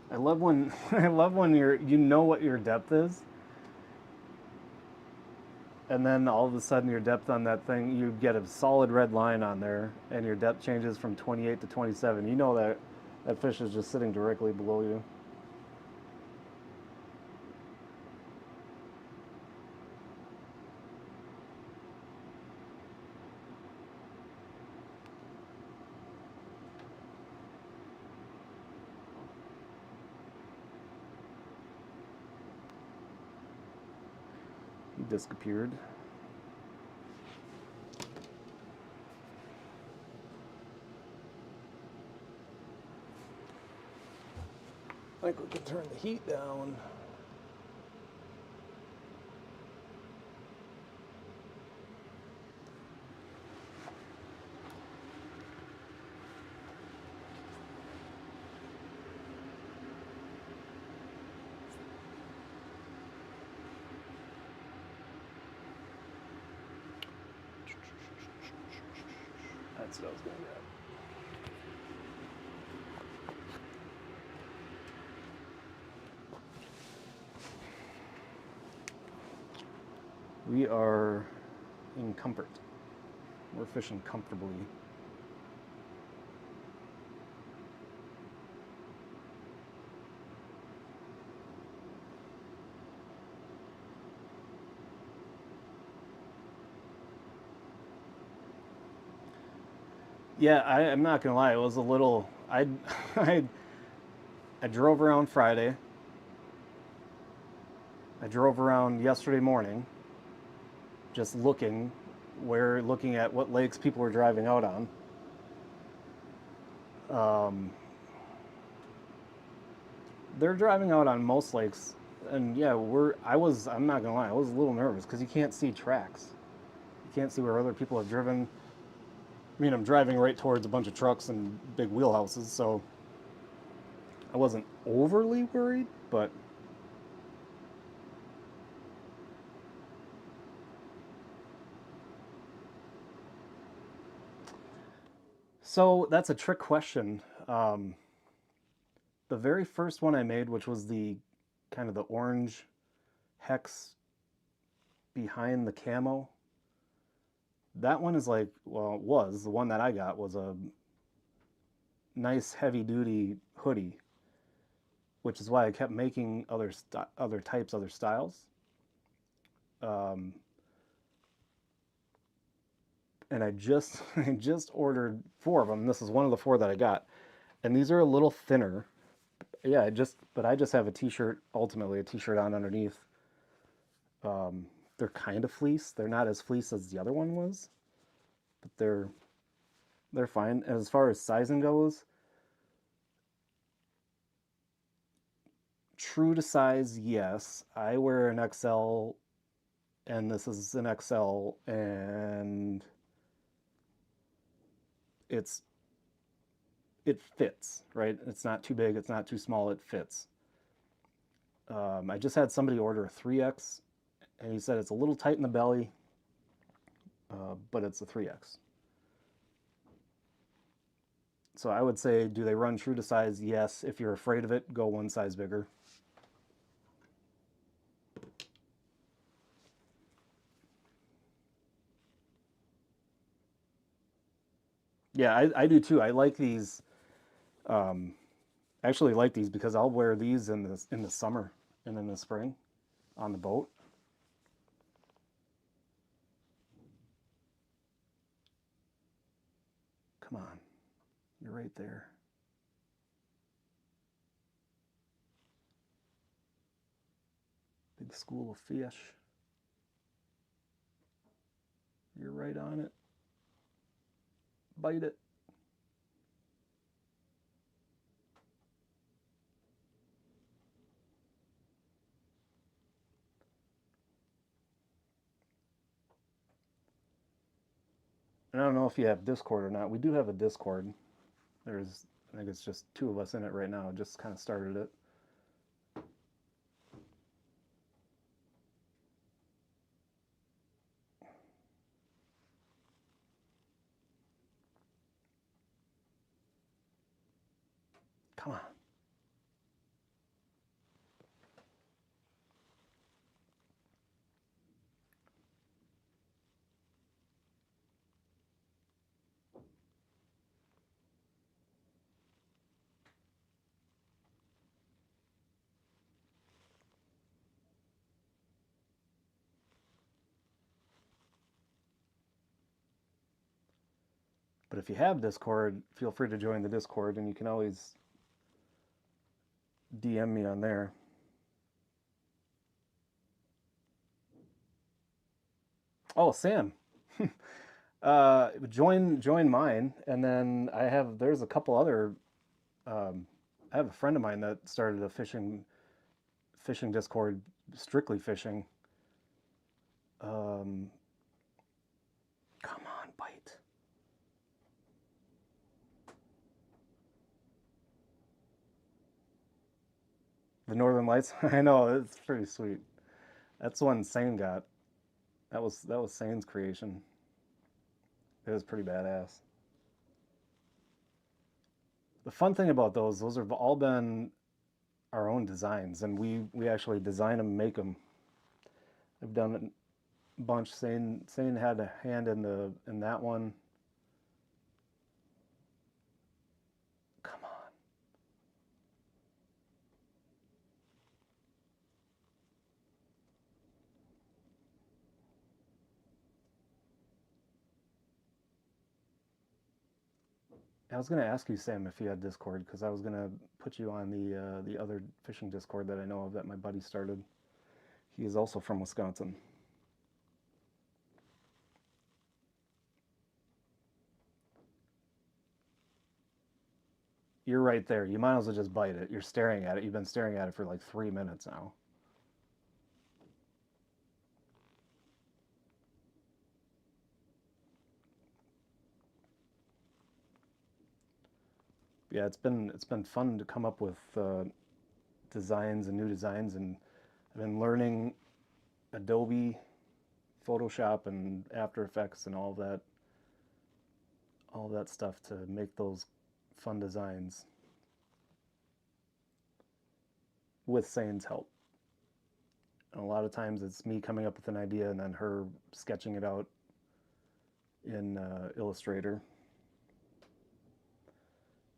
I love when I love when you know what your depth is, and then all of a sudden your depth on that thing, you get a solid red line on there, and your depth changes from 28 to 27. You know that that fish is just sitting directly below you. He disappeared. I think we can turn the heat down. That's what I was going to get. We are in comfort. We're fishing comfortably. Yeah, I'm not gonna lie. It was a little. I I drove around Friday. I drove around yesterday morning, just looking at what lakes people were driving out on. Um, they're driving out on most lakes, and yeah, I'm not gonna lie. I was a little nervous because you can't see tracks. You can't see where other people have driven. I mean, I'm driving right towards a bunch of trucks and big wheelhouses, so I wasn't overly worried, but so that's a trick question. Um, the very first one I made, which was the kind of the orange hex behind the camo, that one is like, well, it was the one that I got was a nice heavy duty hoodie, which is why I kept making other types, other styles. Um, and I just I just ordered 4 of them. This is one of the 4 that I got, and these are a little thinner. Yeah, I just have a t-shirt, ultimately a t-shirt on underneath. Um, they're kind of fleece. They're not as fleece as the other one was, but they're fine. As far as sizing goes, true to size, yes. I wear an XL, and this is an XL, and it's it fits, right? It's not too big, it's not too small, it fits. I just had somebody order a 3X, and he said it's a little tight in the belly, but it's a 3X. So I would say, do they run true to size? Yes. If you're afraid of it, go one size bigger. Yeah, I do too. I like these. Um, I actually like these because I'll wear these in the summer and in the spring on the boat. Come on, you're right there. Big school of fish. You're right on it. Bite it. And I don't know if you have Discord or not. We do have a Discord. I think it's just 2 of us in it right now. Just kind of started it. Come on. But if you have Discord, feel free to join the Discord, and you can always DM me on there. Oh, Sam. Join mine, and then there's a couple other. I have a friend of mine that started a fishing Discord, strictly fishing. Come on, bite. The Northern Lights. I know, it's pretty sweet. That's one Sane got. That was Sane's creation. It was pretty badass. The fun thing about those have all been our own designs, and we actually design them, make them. I've done a bunch. Sane had a hand in that one. Come on. I was gonna ask you, Sam, if you had Discord, because I was gonna put you on the other fishing Discord that I know of that my buddy started. He is also from Wisconsin. You're right there. You might as well just bite it. You're staring at it. You've been staring at it for like 3 minutes now. Yeah, it's been fun to come up with designs and new designs, and I've been learning Adobe Photoshop and After Effects and all that stuff to make those fun designs with Sane's help. And a lot of times it's me coming up with an idea and then her sketching it out in Illustrator.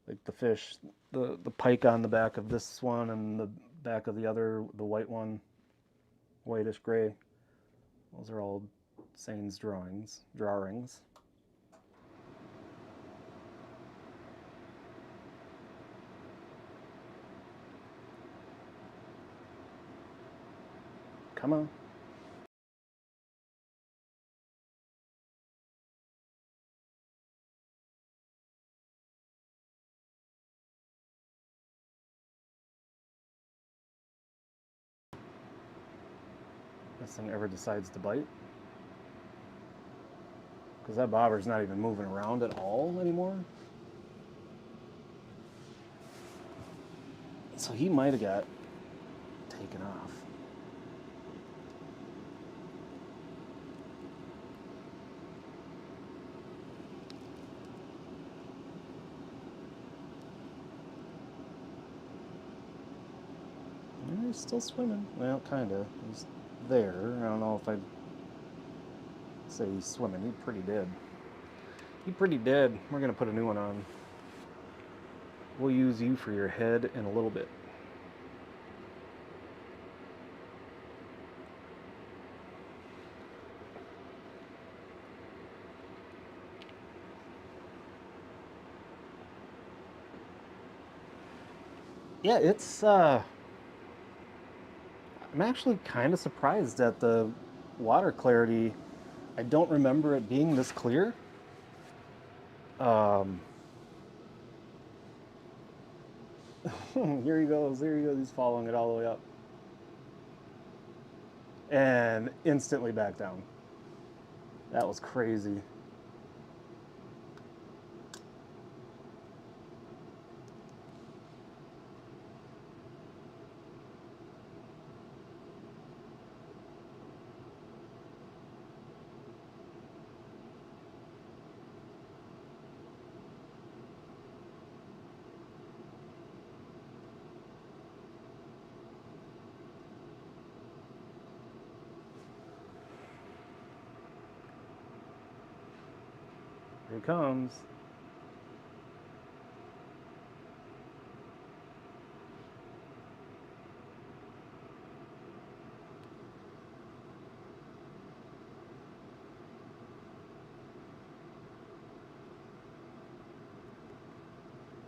Like the fish, the pike on the back of this one and the back of the other, the white one, whitish gray. Those are all Sane's drawings. Come on. This thing ever decides to bite. Because that bobber's not even moving around at all anymore. So he might have got taken off. He's still swimming. Well, kind of. He's there. I don't know if I'd say he's swimming. He's pretty dead. We're going to put a new one on. We'll use you for your head in a little bit. Yeah, it's I'm actually kind of surprised at the water clarity. I don't remember it being this clear. Here he goes. He's following it all the way up. And instantly back down. That was crazy. Here he comes.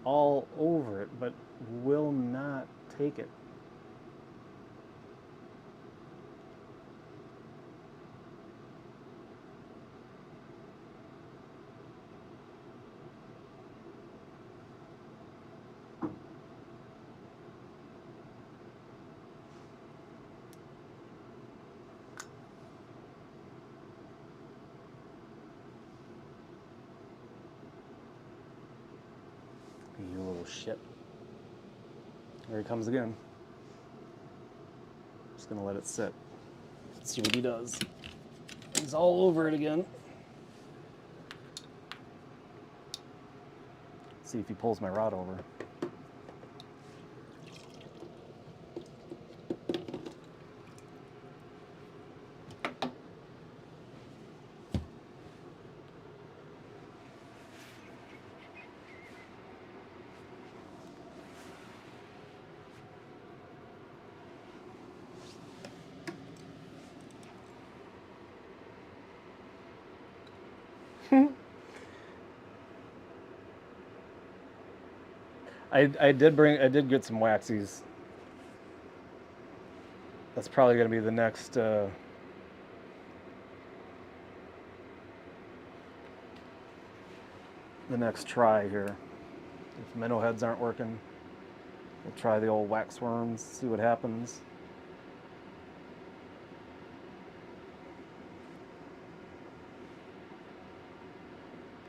All over it, but will not take it. You little shit. Here he comes again. Just gonna let it sit. See what he does. He's all over it again. See if he pulls my rod over. I did get some waxies. That's probably gonna be the next try here. If minnow heads aren't working, we'll try the old wax worms, see what happens.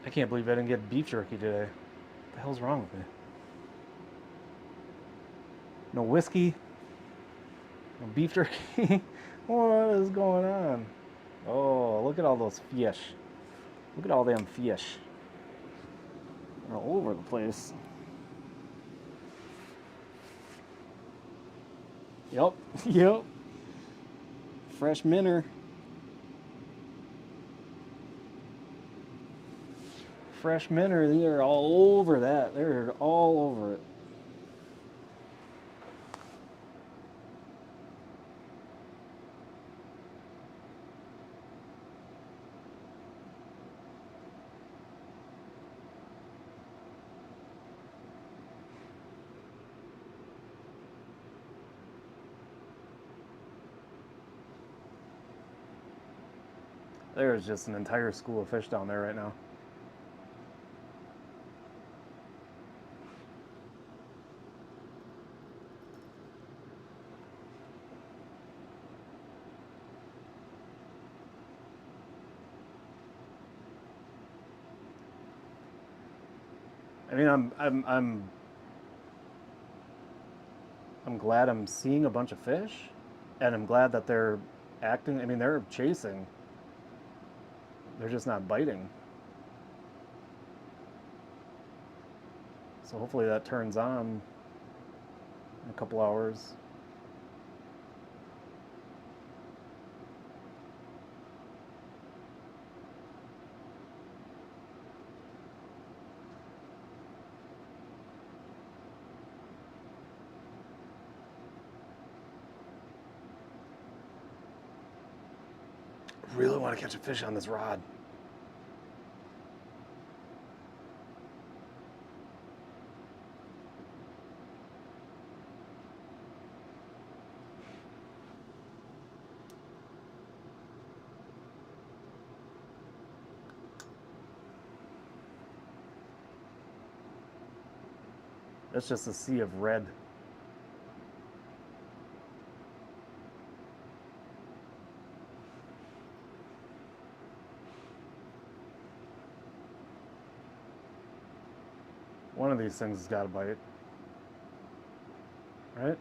I can't believe I didn't get beef jerky today. What the hell's wrong with me? No whiskey? No beef jerky? What is going on? Oh, look at all those fish. Look at all them fish. They're all over the place. Yep, yep. Fresh minnow. Fresh minnow, they're all over that. They're all over it. There's just an entire school of fish down there right now. I mean, I'm glad I'm seeing a bunch of fish, and I'm glad that they're acting. I mean, they're chasing. They're just not biting. So hopefully that turns on in a couple hours. I really want to catch a fish on this rod. That's just a sea of red. One of these things has got to bite. Right?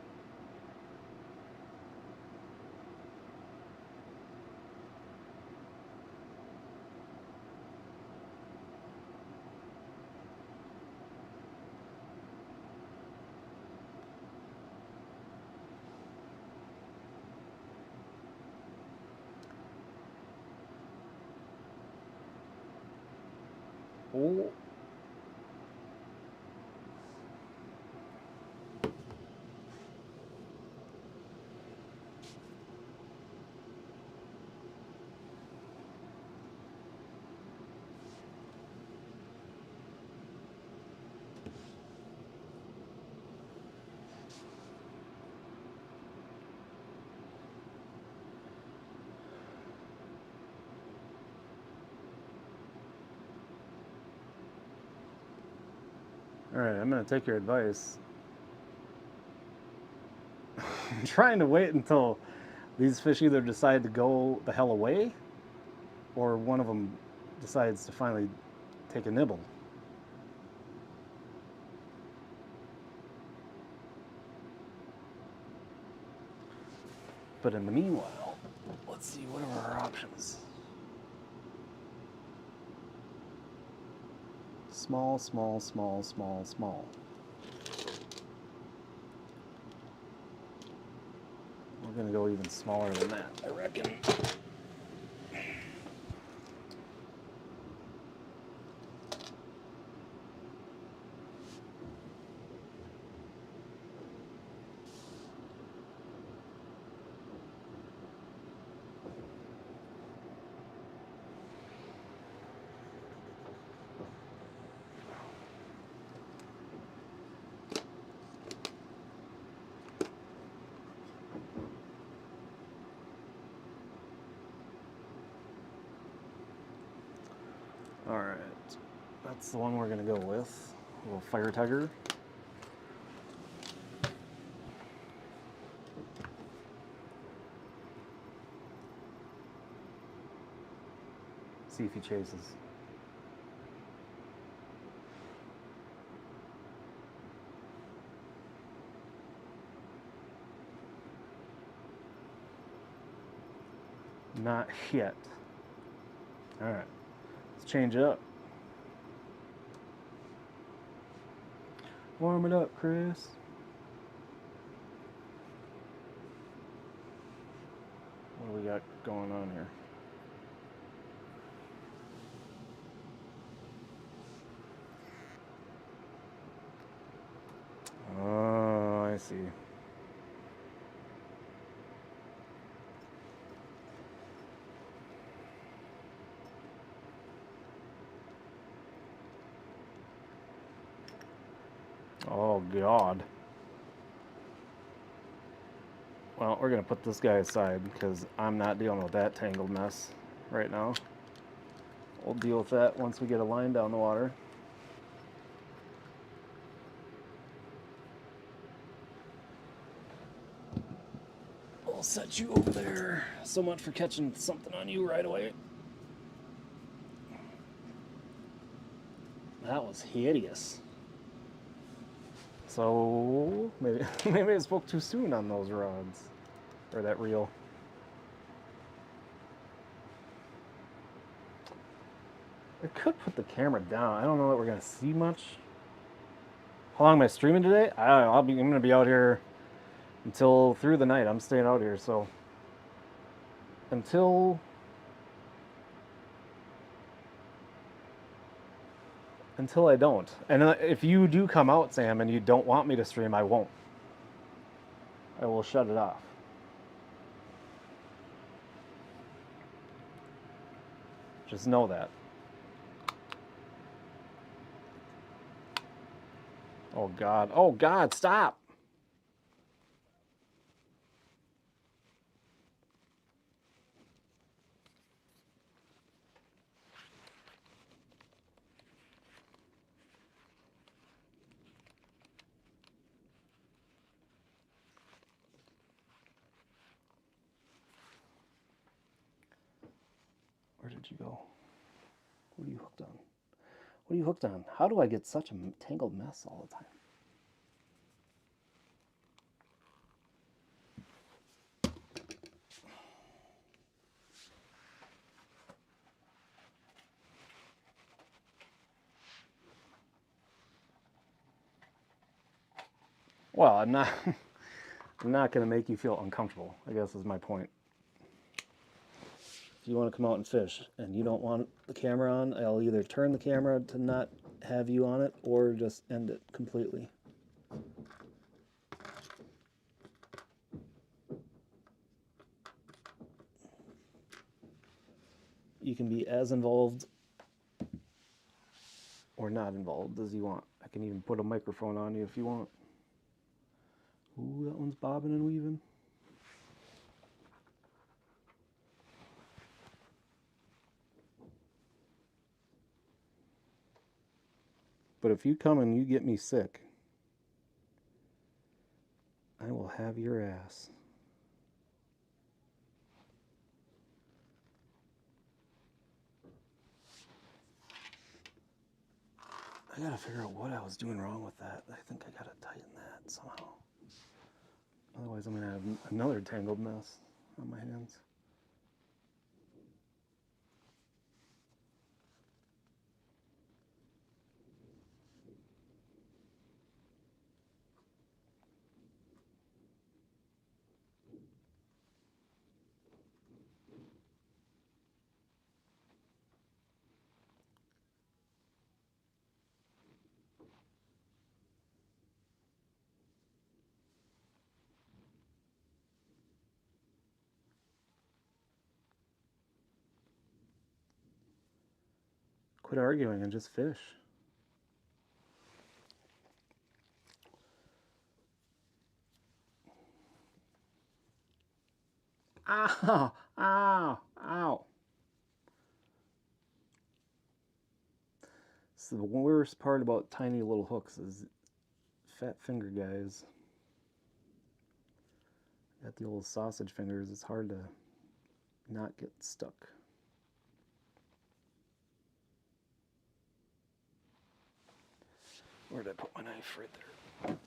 Oh. All right, I'm going to take your advice. I'm trying to wait until these fish either decide to go the hell away or one of them decides to finally take a nibble. But in the meanwhile, let's see, what are our options? Small, small, small, small, small. We're going to go even smaller than that, I reckon. All right, that's the one we're going to go with. A little fire tiger. See if he chases. Not yet. All right, let's change it up. Warm it up, Chris. What do we got going on here? Oh, I see. Oh, God. Well, we're going to put this guy aside because I'm not dealing with that tangled mess right now. We'll deal with that once we get a line down the water. I'll set you over there. So much for catching something on you right away. That was hideous. So maybe I spoke too soon on those rods or that reel. I could put the camera down. I don't know that we're gonna see much. How long am I streaming today? I don't know. I'm gonna be out here until through the night. I'm staying out here, so until I don't. And if you do come out, Sam, and you don't want me to stream, I won't. I will shut it off. Just know that. Oh, God. Oh, God, stop. Where did you go? What are you hooked on? What are you hooked on? How do I get such a tangled mess all the time? Well, I'm not I'm not going to make you feel uncomfortable, I guess is my point. if you want to come out and fish and you don't want the camera on, I'll either turn the camera to not have you on it or just end it completely. You can be as involved or not involved as you want. I can even put a microphone on you if you want. Ooh, that one's bobbing and weaving. But if you come and you get me sick, I will have your ass. I gotta figure out what I was doing wrong with that. I think I gotta tighten that somehow. Otherwise, I'm gonna have another tangled mess on my hands. Quit arguing and just fish. Ow! Ow! Ow! So the worst part about tiny little hooks is fat finger guys. Got the old sausage fingers. It's hard to not get stuck. Where did I put my knife? Right there.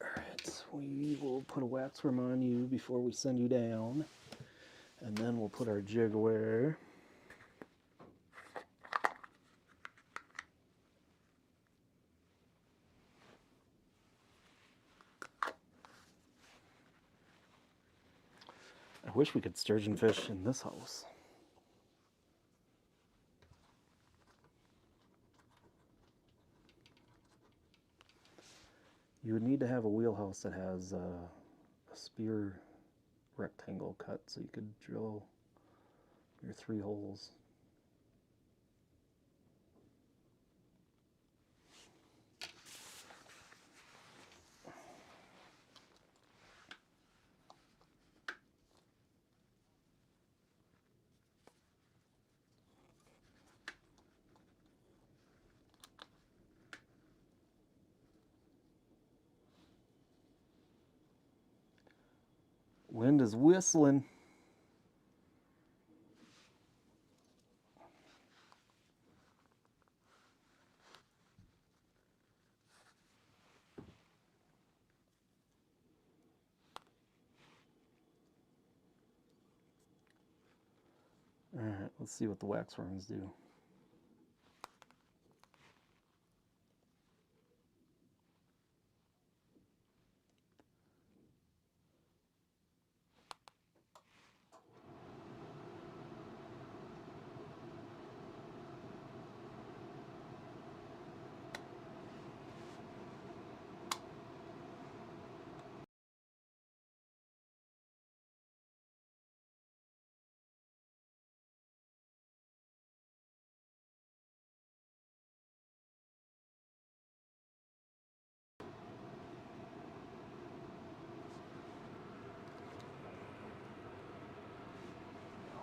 Alright, we will put a wax worm on you before we send you down. And then we'll put our jig away. I wish we could sturgeon fish in this house. You would need to have a wheelhouse that has a spear rectangle cut so you could drill your 3 holes. Wind is whistling. Alright, let's see what the wax worms do.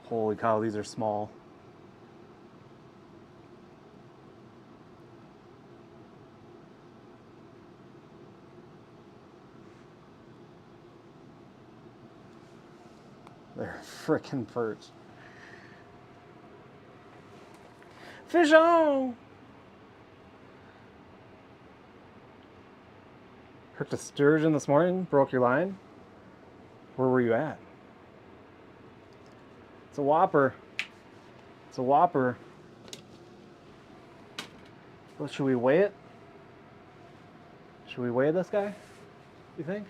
Holy cow, these are small. They're frickin' perch. Fish on! Hooked a sturgeon this morning, broke your line? Where were you at? It's a whopper. It's a whopper. Well, should we weigh it? Should we weigh this guy? You think?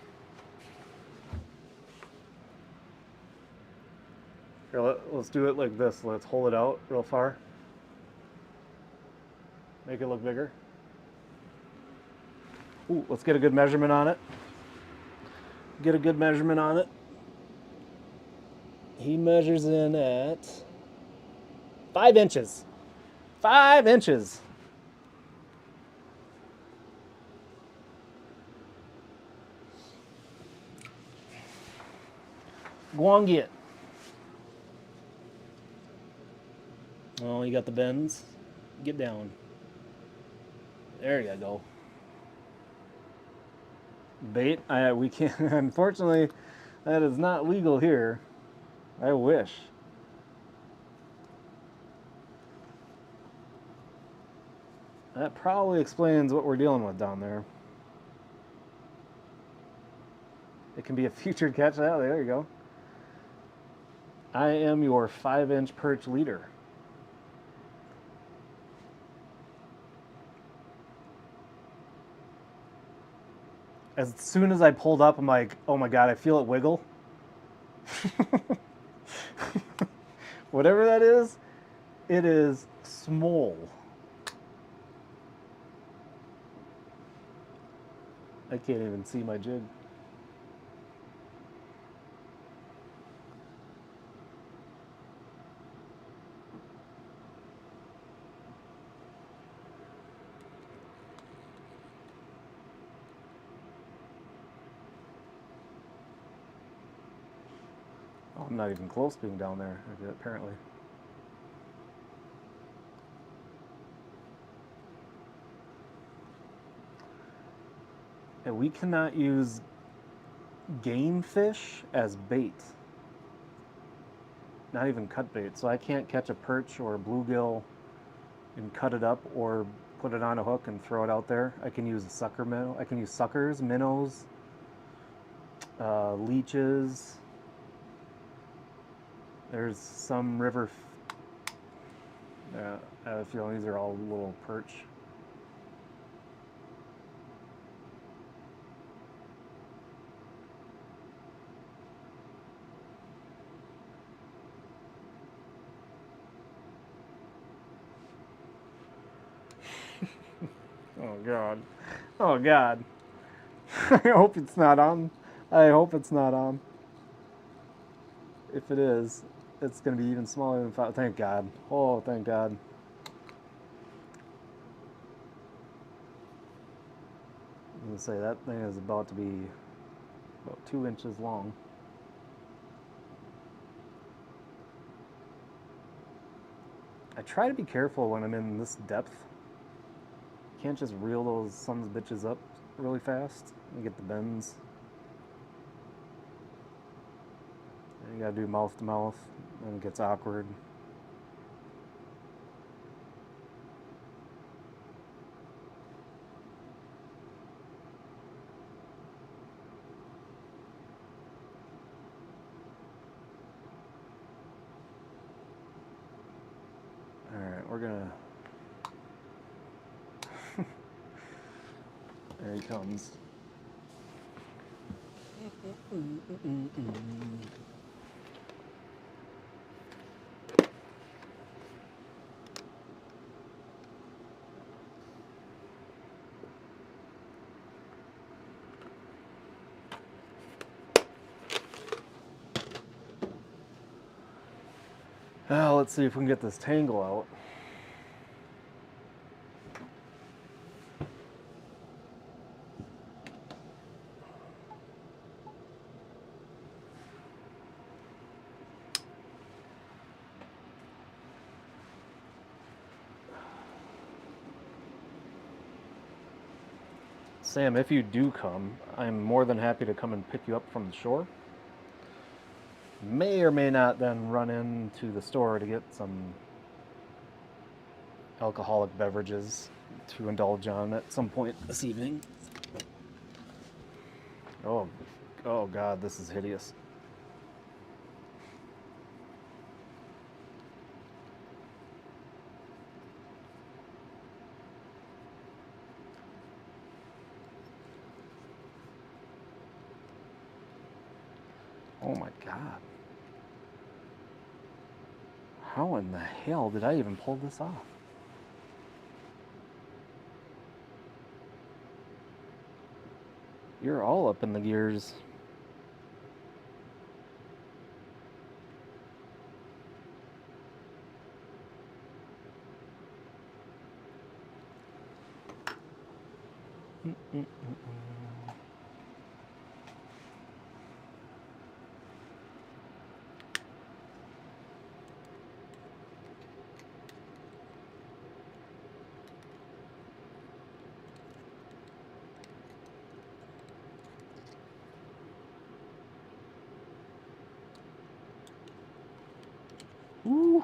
Here, let's do it like this. Let's hold it out real far. Make it look bigger. Ooh, let's get a good measurement on it. Get a good measurement on it. He measures in at 5 inches. 5 inches. Go on, get. Oh, you got the bends. Get down. There you go. Bait? We can't. Unfortunately, that is not legal here. I wish. That probably explains what we're dealing with down there. It can be a featured catch. Oh, there you go. I am your 5-inch perch leader. As soon as I pulled up, I'm like, oh my God, I feel it wiggle. Whatever that is, it is small. I can't even see my jig. Oh, I'm not even close to being down there, apparently. And we cannot use game fish as bait. Not even cut bait. So I can't catch a perch or a bluegill and cut it up or put it on a hook and throw it out there. I can use a sucker minnow. I can use suckers, minnows, leeches. There's some river. I have a feeling these are all little perch. Oh God. Oh God. I hope it's not on. I hope it's not on. If it is, it's going to be even smaller than 5. Thank God. Oh, thank God. I'm going to say that thing is about to be about 2 inches long. I try to be careful when I'm in this depth. Can't just reel those sons of bitches up really fast and get the bends. You gotta do mouth to mouth, and it gets awkward. Alright, we're gonna... There he comes. Now let's see if we can get this tangle out. Sam, if you do come, I'm more than happy to come and pick you up from the shore. May or may not then run into the store to get some alcoholic beverages to indulge on at some point this evening. Oh God, this is hideous. God. How in the hell did I even pull this off? You're all up in the gears. Ooh.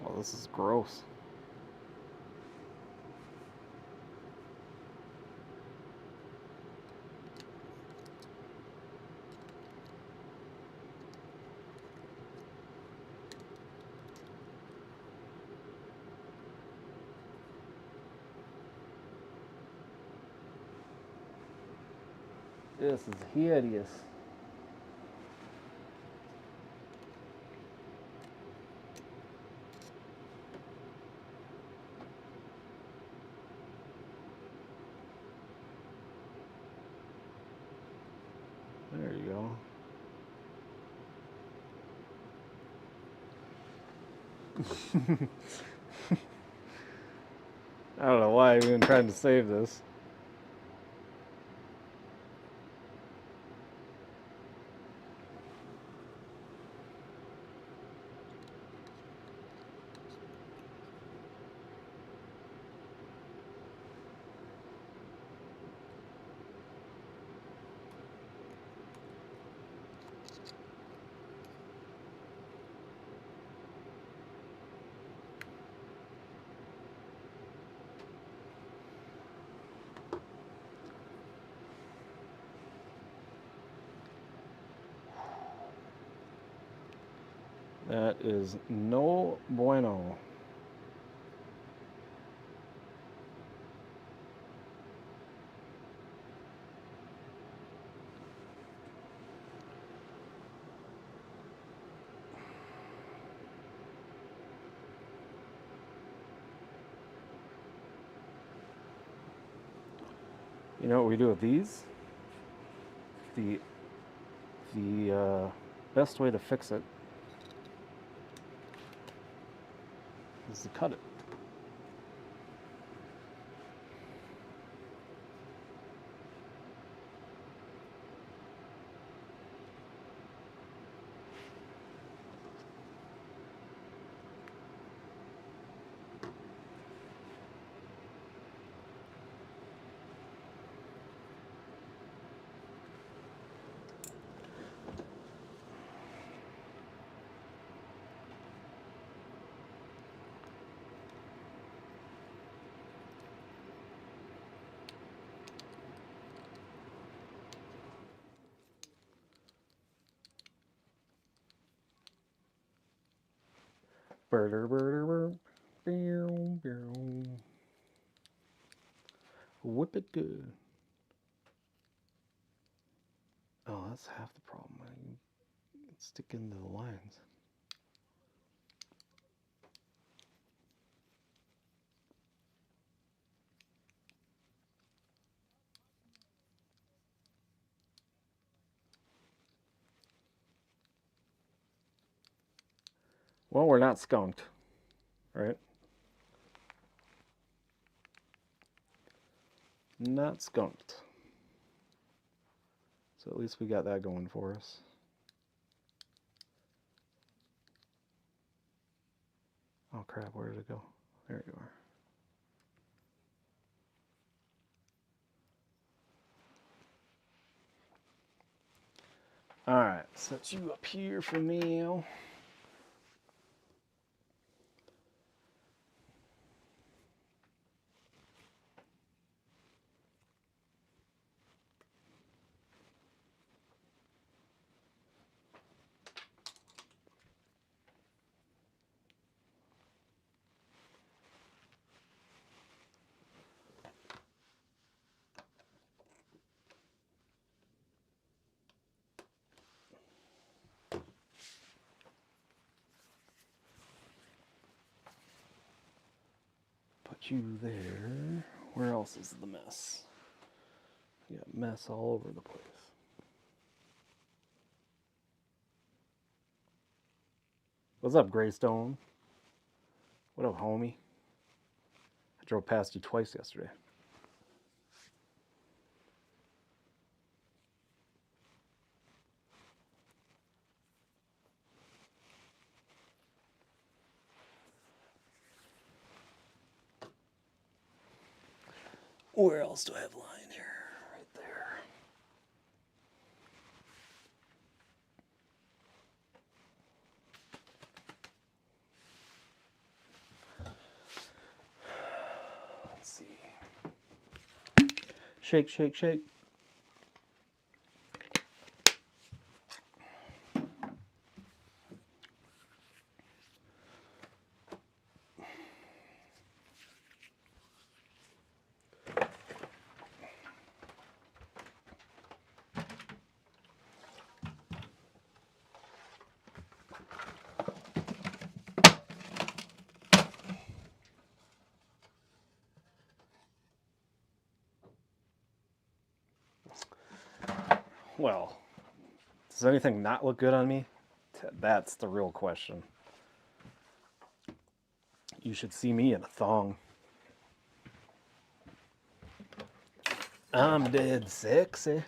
Oh, this is gross. This is hideous. There you go. I don't know why I've been trying to save this. That is no bueno. You know what we do with these? The best way to fix it is to cut it. Burder, burder, burder. Bow, bow. Whip it good. Oh, that's half the problem. I stick into the lines. Well, we're not skunked, right? Not skunked. So at least we got that going for us. Oh crap, where did it go? There you are. Alright, set you up here for meal. Put you there. Where else is the mess? You got mess all over the place. What's up, Greystone? What up, homie? I drove past you twice yesterday. Where else do I have line here? Right there. Let's see. Shake, shake, shake. Well, does anything not look good on me? That's the real question. You should see me in a thong. I'm dead sexy.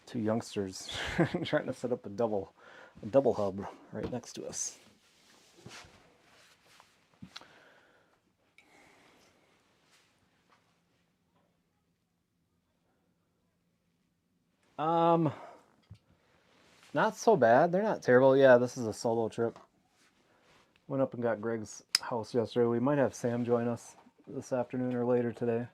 Two youngsters trying to set up a double hub right next to us. Not so bad. They're not terrible. Yeah, this is a solo trip. Went up and got Greg's house yesterday. We might have Sam join us this afternoon or later today.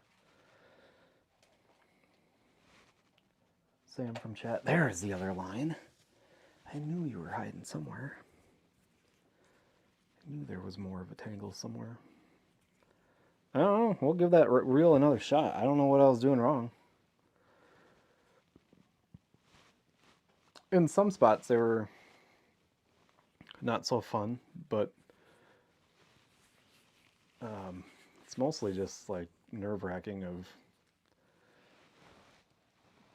Sam from chat. There's the other line. I knew you were hiding somewhere. I knew there was more of a tangle somewhere. I don't know. We'll give that reel another shot. I don't know what I was doing wrong. In some spots, they were not so fun, but it's mostly just like nerve-wracking of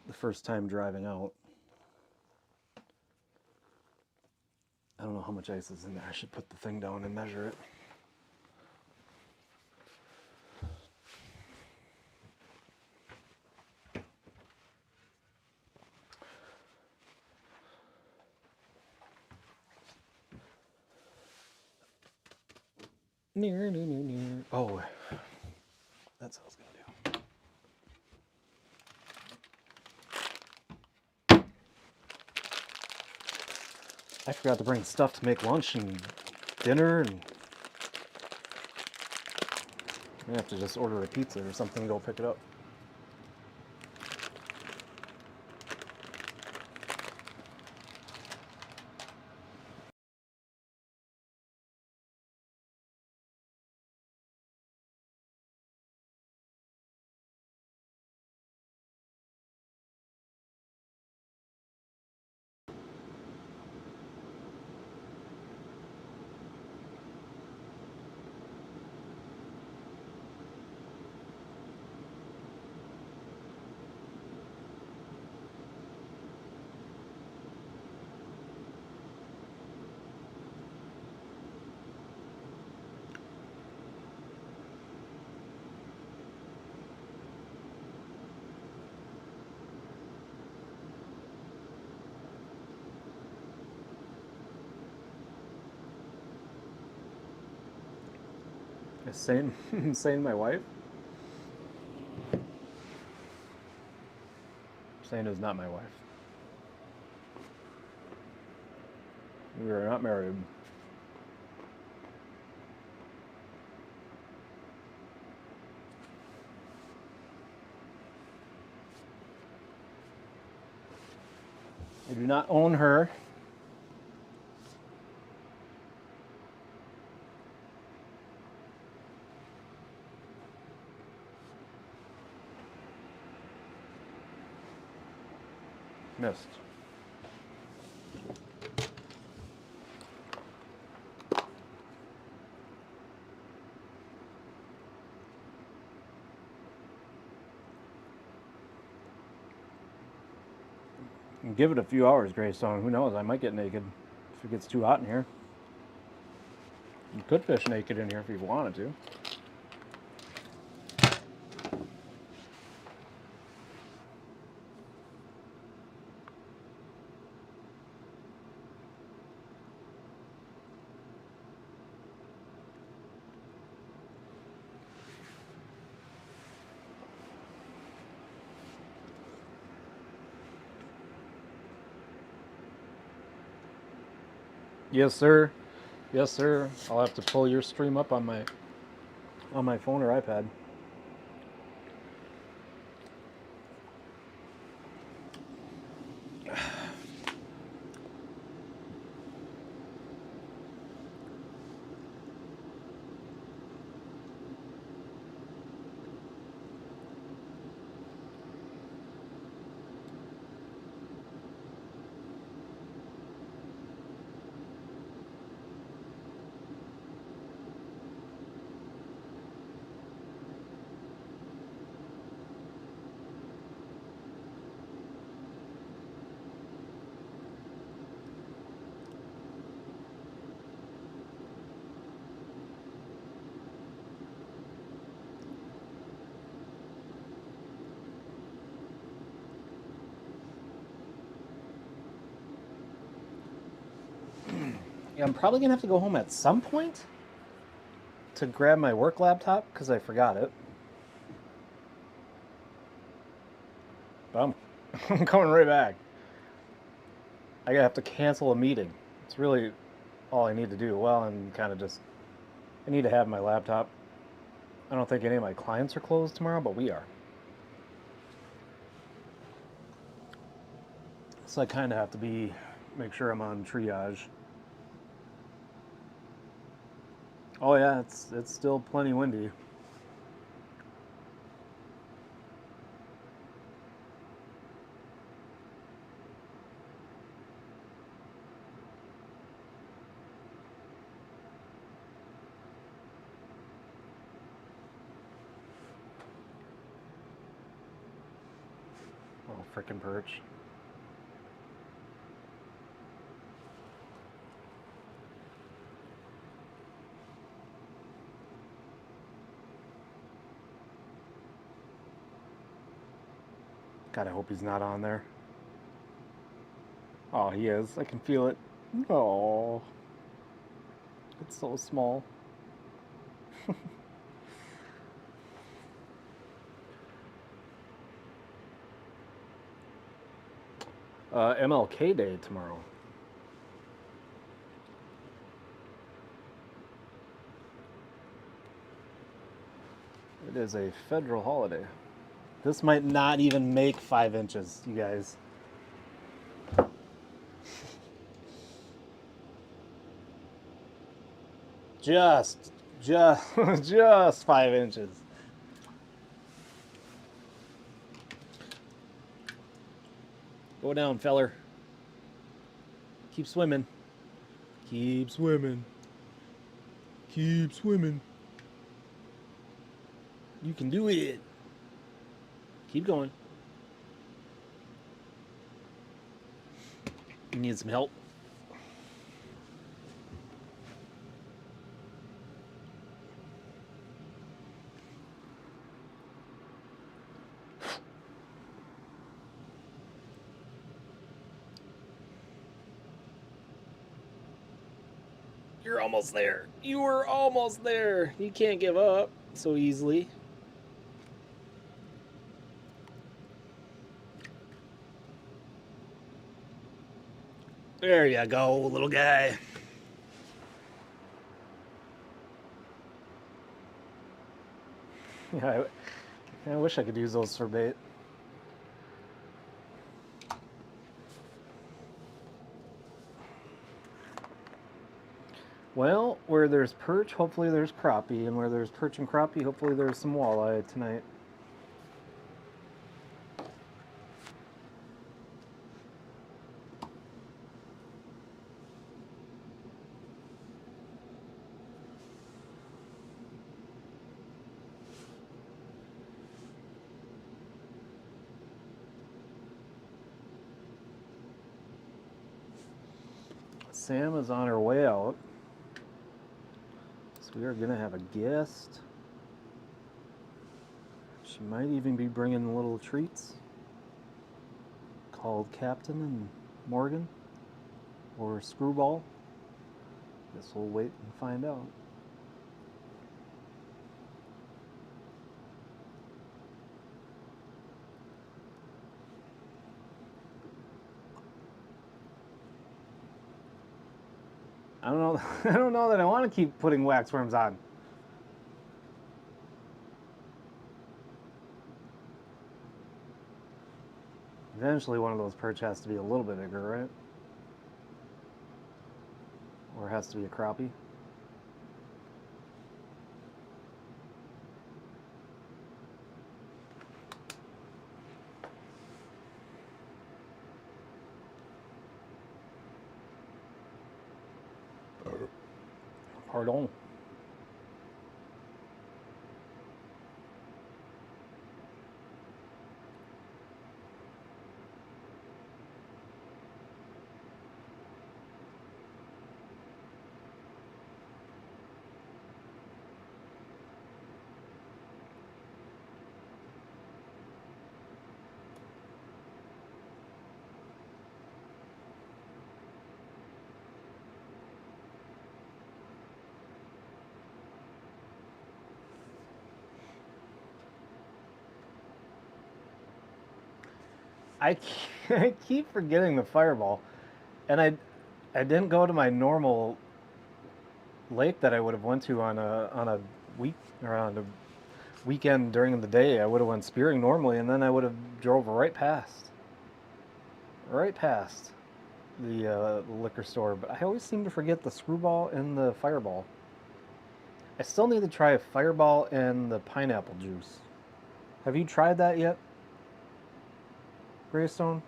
the first time driving out. I don't know how much ice is in there. I should put the thing down and measure it. Near. Oh, that's what I was gonna do. I forgot to bring stuff to make lunch and dinner, and I have to just order a pizza or something and go pick it up. Saying, saying my wife? Saying is not my wife. We are not married. I do not own her. Missed. Give it a few hours, Greystone. Who knows? I might get naked if it gets too hot in here. You could fish naked in here if you wanted to. Yes, sir. Yes, sir. I'll have to pull your stream up on my phone or iPad. Yeah, I'm probably gonna have to go home at some point to grab my work laptop because I forgot it. But I'm coming right back. I gotta have to cancel a meeting. It's really all I need to do. Well, and kind of just I need to have my laptop. I don't think any of my clients are closed tomorrow, but we are. So I kind of have to make sure I'm on triage. Oh yeah, it's still plenty windy. Oh, frickin' perch. God, I hope he's not on there. Oh, he is. I can feel it. Oh, it's so small. MLK Day tomorrow. It is a federal holiday. This might not even make 5 inches, you guys. Just, just 5 inches. Go down, feller. Keep swimming. Keep swimming. Keep swimming. You can do it. Keep going. You need some help? You're almost there. You were almost there. You can't give up so easily. There you go, little guy. Yeah, I wish I could use those for bait. Well, where there's perch, hopefully there's crappie, and where there's perch and crappie, hopefully there's some walleye tonight. Sam is on her way out, so we are gonna have a guest. She might even be bringing little treats called Captain and Morgan or Screwball. Guess we'll wait and find out. I don't know. I don't know that I want to keep putting wax worms on. Eventually, one of those perch has to be a little bit bigger, right? Or it has to be a crappie. Pardon. I keep forgetting the fireball, and I didn't go to my normal lake that I would have went to on a week or on a weekend during the day. I would have went spearing normally, and then I would have drove right past the liquor store. But I always seem to forget the screwball and the fireball. I still need to try a fireball and the pineapple juice. Have you tried that yet, Greystone?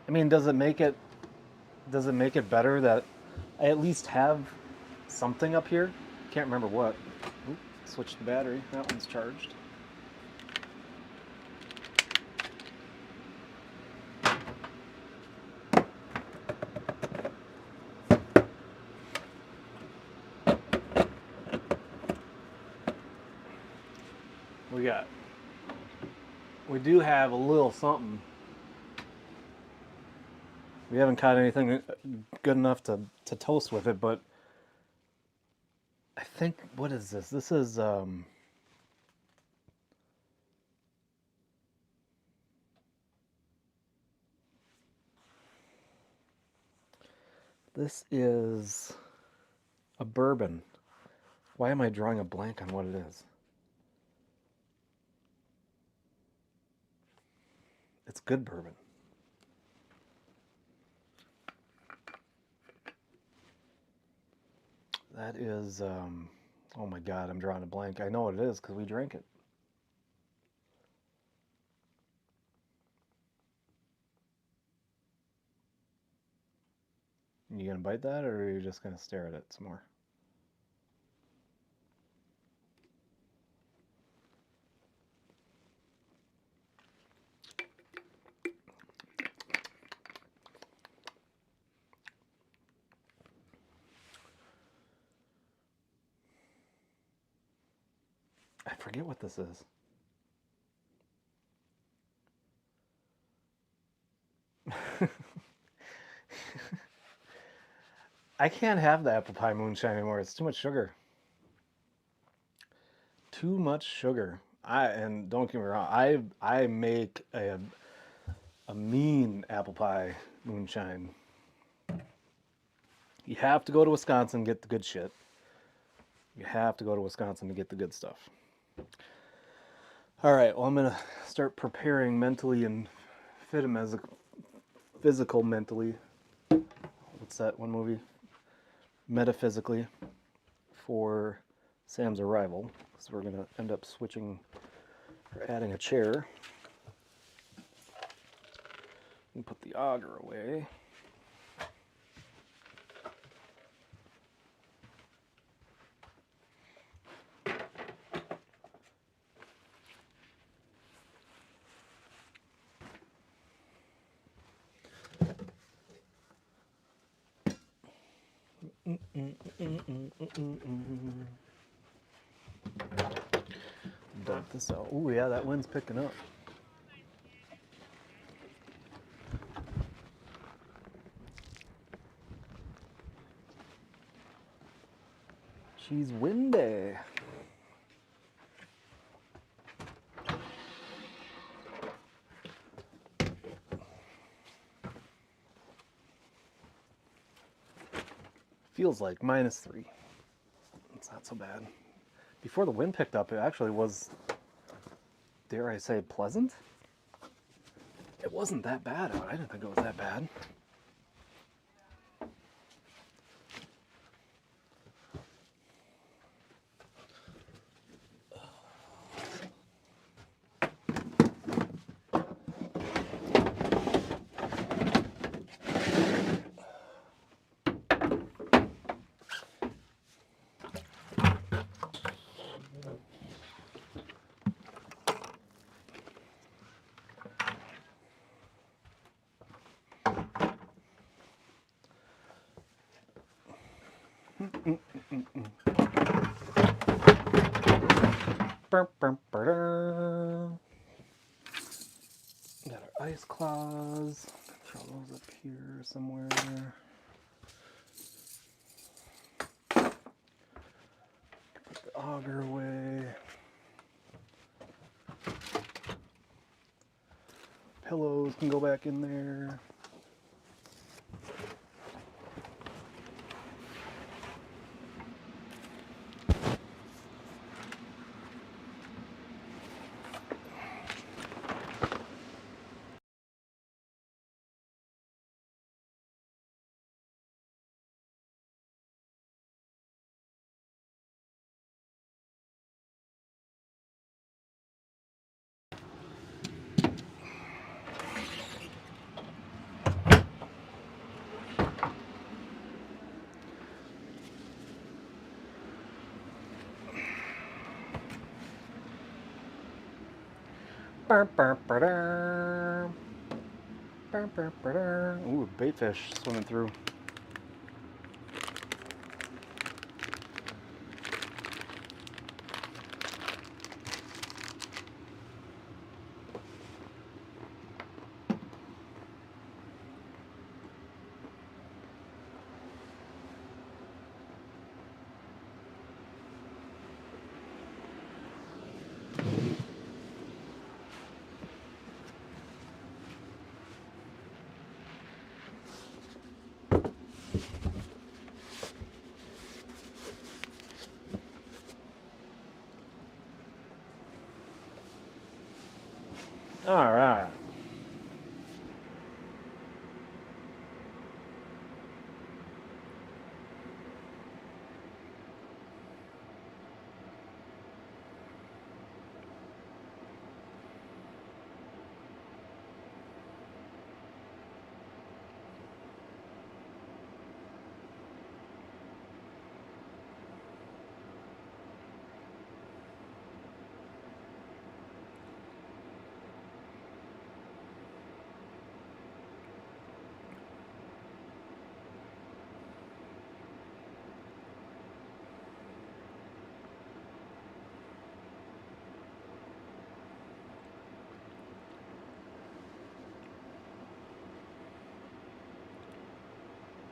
I mean, does it make it better that I at least have something up here? Can't remember what. Oop, switched the battery. That one's charged. We do have a little something. We haven't caught anything good enough to toast with it, but I think, what is this? This is a bourbon. Why am I drawing a blank on what it is? It's good bourbon. That is, oh my God, I'm drawing a blank. I know what it is because we drank it. You gonna bite that, or are you just gonna stare at it some more? forget what this is. I can't have the apple pie moonshine anymore. It's too much sugar. Too much sugar. And don't get me wrong, I make a mean apple pie moonshine. You have to go to Wisconsin to get the good shit. You have to go to Wisconsin to get the good stuff. All right, well, I'm going to start preparing mentally and physical mentally. What's that one movie? Metaphysically for Sam's arrival. So we're going to end up switching or adding a chair. And put the auger away. Dump this out. Oh yeah, that wind's picking up. She's windy. Feels like -3. It's not so bad. Before the wind picked up, it actually was, dare I say, pleasant. It wasn't that bad out. I didn't think it was that bad. Got our ice claws. Throw those up here somewhere. Put the auger away. Pillows can go back in there. Ooh, bait fish swimming through. All right.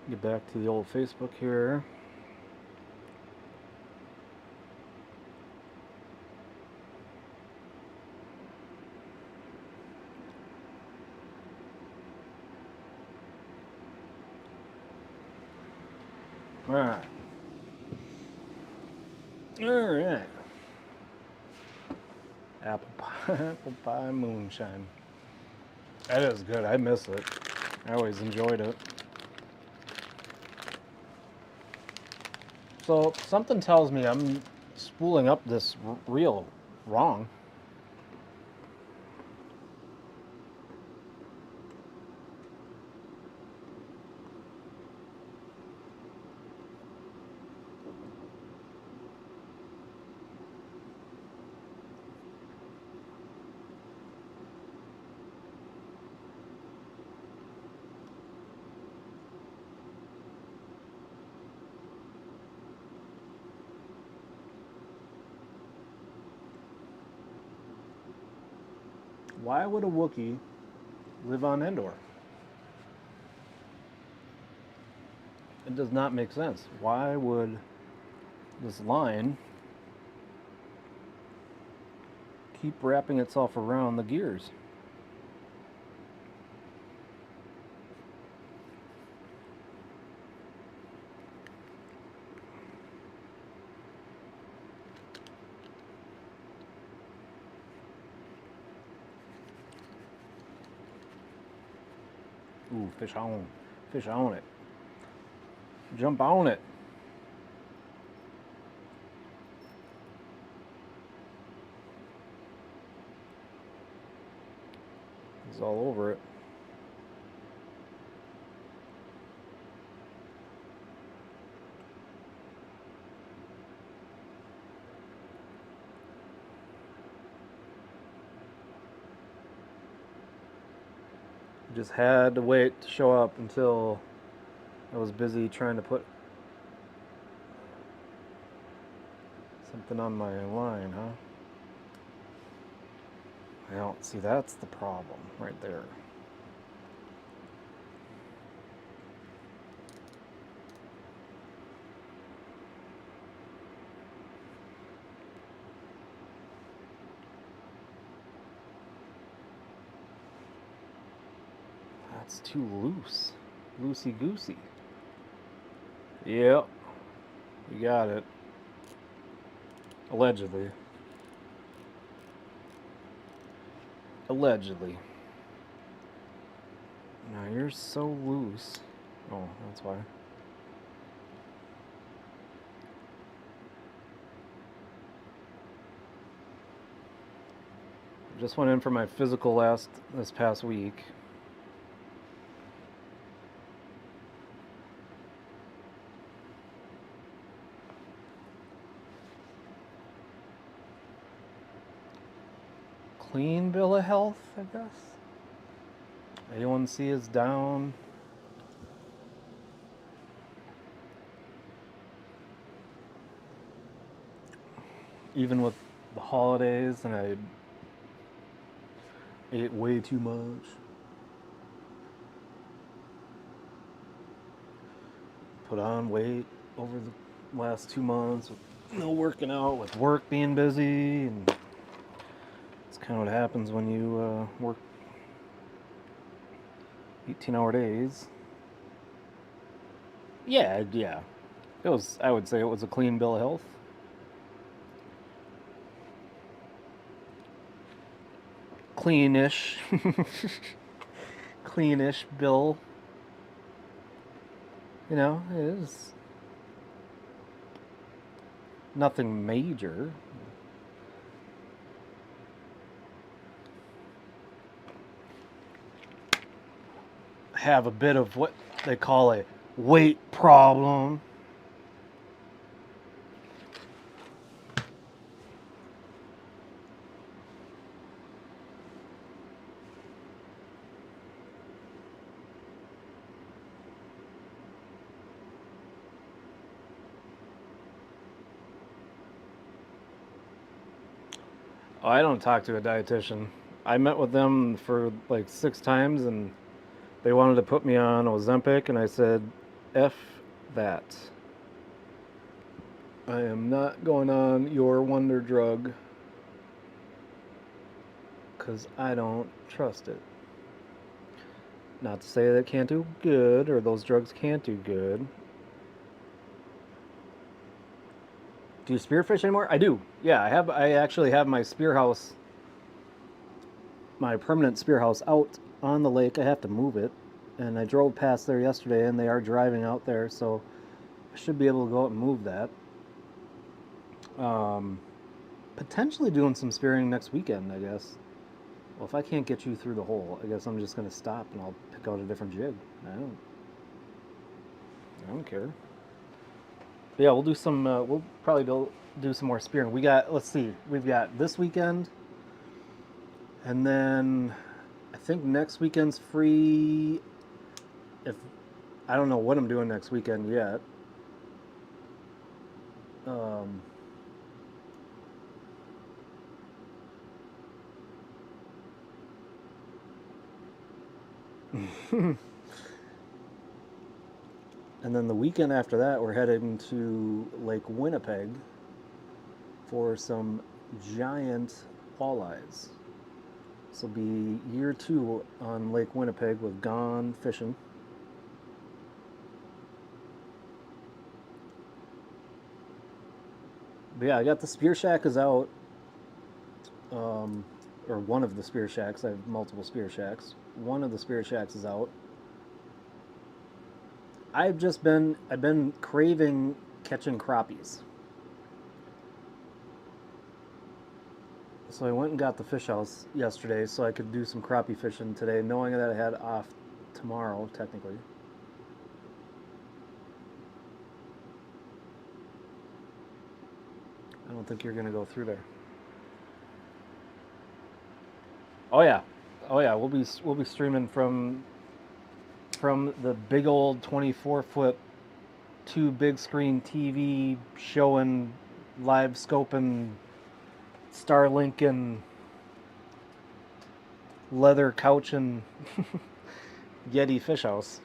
Get back to the old Facebook here. Alright. Alright. Apple pie moonshine. That is good. I miss it. I always enjoyed it. So something tells me I'm spooling up this reel wrong. Why would a Wookiee live on Endor? It does not make sense. Why would this line keep wrapping itself around the gears? Ooh, fish on. Fish on it. Jump on it. It's all over it. Just had to wait to show up until I was busy trying to put something on my line, huh? Well, see, that's the problem right there. That's too loose. Loosey-goosey. Yep. You got it. Allegedly. Allegedly. Now you're so loose. Oh, that's why. Just went in for my physical this past week. Clean bill of health, I guess. A1C is down. Even with the holidays, and I ate way too much. Put on weight over the last 2 months with no working out, with work being busy, and it's kind of what happens when you work 18-hour days. Yeah. It was. I would say it was a clean bill of health. Cleanish. Cleanish bill. You know, it is nothing major. Have a bit of what they call a weight problem. Oh, I don't talk to a dietitian. I met with them for like 6 times, and they wanted to put me on Ozempic, and I said, F that. I am not going on your wonder drug because I don't trust it. Not to say that it can't do good or those drugs can't do good. Do you spearfish anymore? I do. Yeah, I actually have my spear house, my permanent spear house out on the lake. I have to move it. And I drove past there yesterday and they are driving out there, so I should be able to go out and move that. Potentially doing some spearing next weekend, I guess. Well, if I can't get you through the hole, I guess I'm just going to stop and I'll pick out a different jig. I don't care. But yeah, we'll do some. We'll probably do some more spearing. We got. Let's see. We've got this weekend, and then I think next weekend's free. If I don't know what I'm doing next weekend yet. Um, and then the weekend after that, we're heading to Lake Winnipeg for some giant walleyes. This will be year 2 on Lake Winnipeg with Gone Fishing. But yeah, I got the Spear Shack is out. Or one of the Spear Shacks. I have multiple Spear Shacks. One of the Spear Shacks is out. I've been craving catching crappies. So I went and got the fish house yesterday so I could do some crappie fishing today, knowing that I had off tomorrow, technically. I don't think you're gonna go through there. Oh yeah, oh yeah. We'll be streaming from the big old 24-foot 2 big screen TV showing live scoping Starlink and leather couch and Yeti fish house.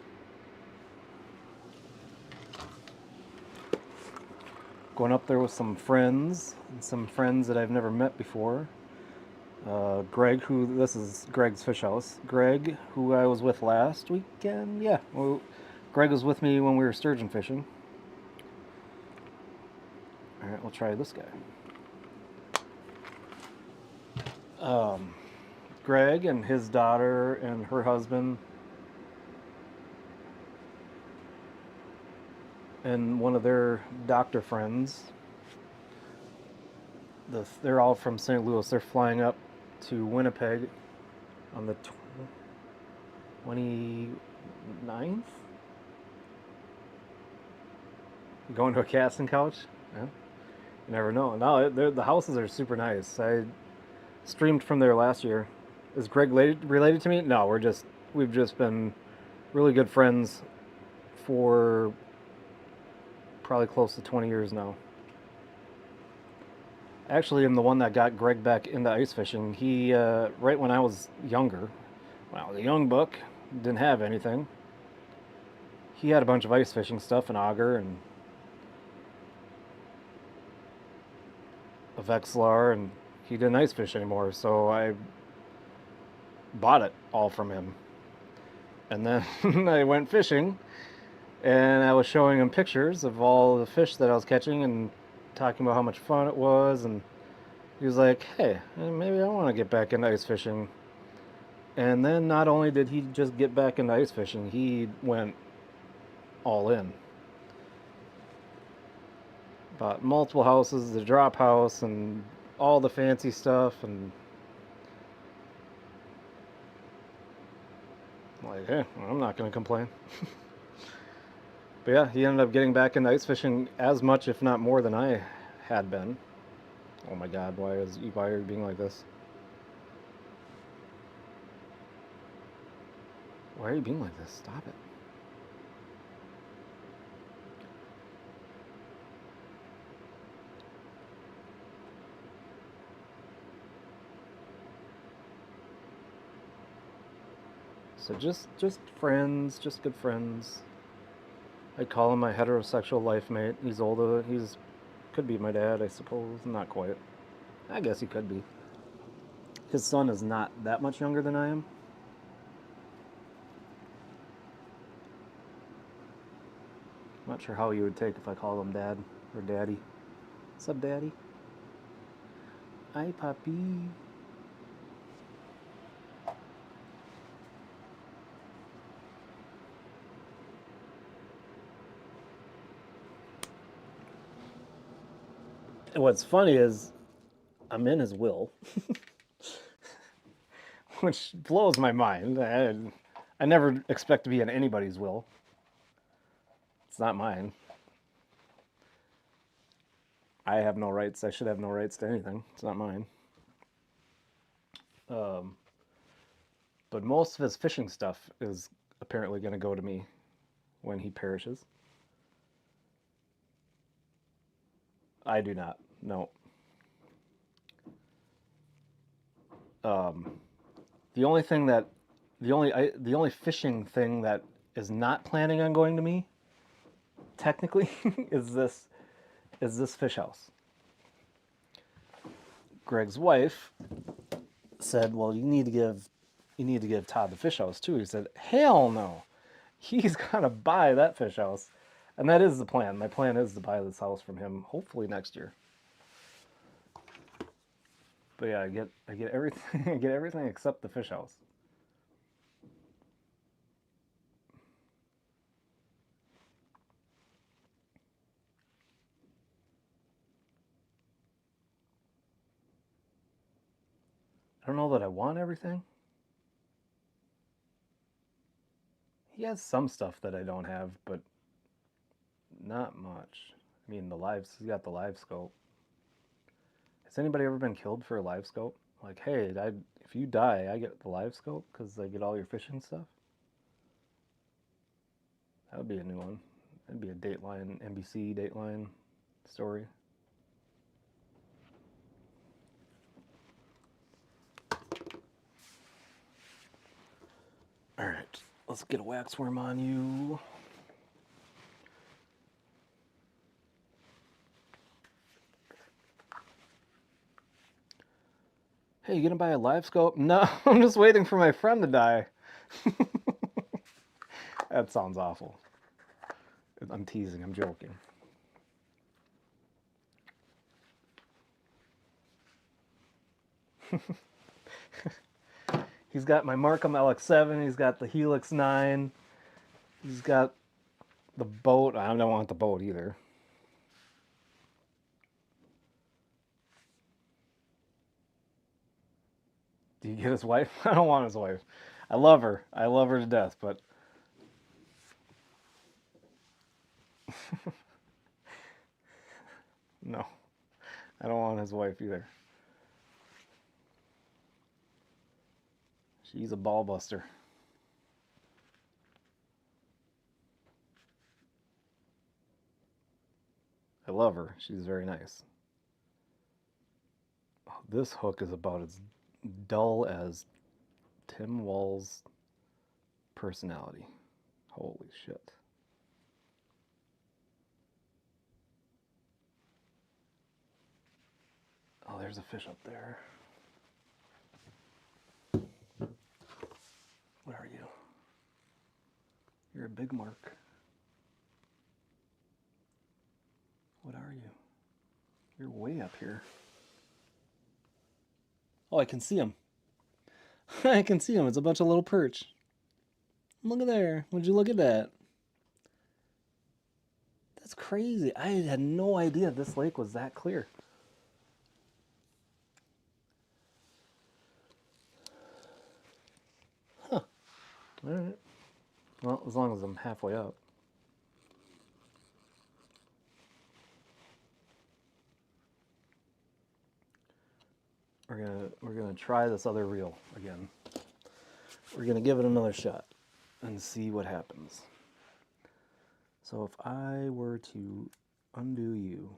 Going up there with some friends that I've never met before. Greg, this is Greg's fish house. Greg, who I was with last weekend. Yeah, well, Greg was with me when we were sturgeon fishing. All right, we'll try this guy. Greg and his daughter and her husband and one of their doctor friends. They're all from St. Louis. They're flying up to Winnipeg on the 29th. Going to a casting couch? Yeah. You never know. No, the houses are super nice. I streamed from there last year. Is Greg related to me? No, we've just been really good friends for probably close to 20 years now. Actually, I'm the one that got Greg back into ice fishing. He right when I was younger, when I was a young buck, didn't have anything. He had a bunch of ice fishing stuff, an auger and a Vexilar, and he didn't ice fish anymore, so I bought it all from him. And then I went fishing, and I was showing him pictures of all the fish that I was catching and talking about how much fun it was, and he was like, hey, maybe I want to get back into ice fishing. And then not only did he just get back into ice fishing, he went all in. Bought multiple houses, the drop house, and all the fancy stuff, and like, hey, I'm not going to complain. But yeah, he ended up getting back into ice fishing as much, if not more, than I had been. Oh my God, why are you being like this? Why are you being like this? Stop it. So just friends, just good friends. I call him my heterosexual life mate. He's older. Could be my dad, I suppose. Not quite. I guess he could be. His son is not that much younger than I am. I'm not sure how he would take if I called him dad or daddy. What's up, daddy? Hi, puppy. And what's funny is I'm in his will, which blows my mind. I never expect to be in anybody's will. It's not mine. I have no rights. I should have no rights to anything. It's not mine. But most of his fishing stuff is apparently going to go to me when he perishes. I do not. No. The only thing that the only fishing thing that is not planning on going to me, technically, is this fish house. Greg's wife said, "Well, you need to give Todd the fish house too." He said, "Hell no, he's gotta buy that fish house," and that is the plan. My plan is to buy this house from him, hopefully next year. But yeah, I get everything. I get everything except the fish house. I don't know that I want everything. He has some stuff that I don't have, but not much. I mean, he's got the live scope. Has anybody ever been killed for a live scope? Like, hey, if you die, I get the live scope because I get all your fishing stuff? That would be a new one. That'd be a Dateline, NBC Dateline story. All right, let's get a waxworm on you. Hey, you gonna buy a live scope? No, I'm just waiting for my friend to die. That sounds awful. I'm teasing, I'm joking. He's got my Markham LX7, he's got the Helix 9, he's got the boat. I don't want the boat either. Do you get his wife? I don't want his wife. I love her. I love her to death, but no, I don't want his wife either. She's a ball buster. I love her. She's very nice. Oh, this hook is about as dull as Tim Wall's personality. Holy shit. Oh, there's a fish up there. What are you? You're a big mark. What are you? You're way up here. Oh, I can see him. I can see him. It's a bunch of little perch. Look at there. Would you look at that? That's crazy. I had no idea this lake was that clear. Huh. All right. Well, as long as I'm halfway up. We're gonna try this other reel again. We're gonna give it another shot and see what happens. So if I were to undo you,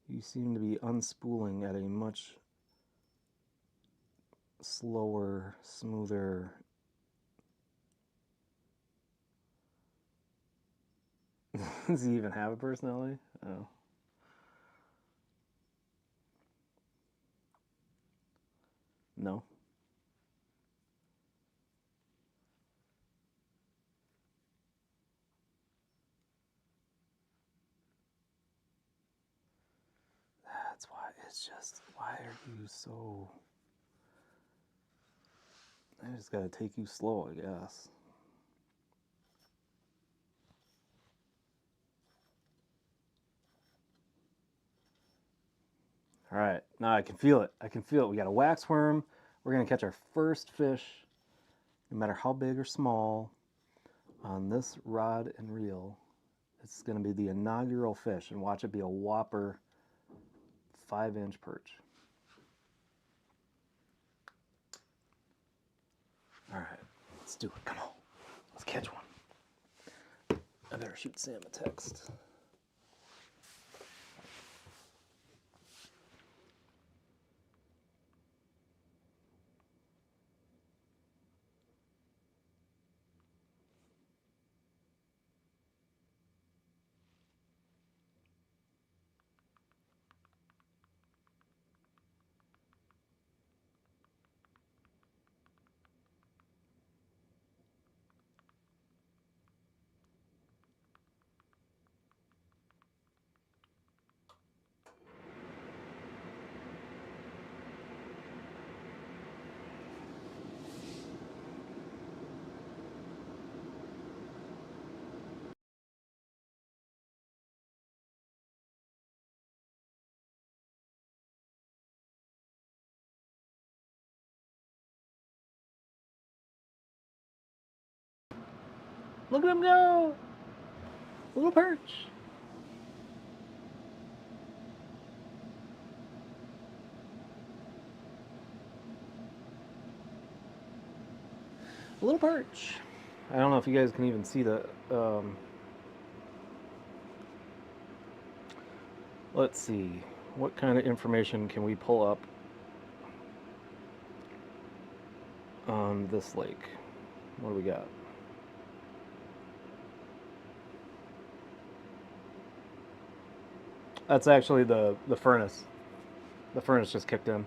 you seem to be unspooling at a much slower, smoother Does he even have a personality? Oh. No. That's why it's just, why are you so... I just gotta take you slow, I guess. All right, now I can feel it. I can feel it. We got a wax worm. We're gonna catch our first fish, no matter how big or small, on this rod and reel. It's gonna be the inaugural fish, and watch it be a whopper 5-inch perch. All right, let's do it. Come on, let's catch one. I better shoot Sam a text. Look at him go! Little perch. A little perch. I don't know if you guys can even see the. Let's see. What kind of information can we pull up on this lake? What do we got? That's actually the furnace. The furnace just kicked in.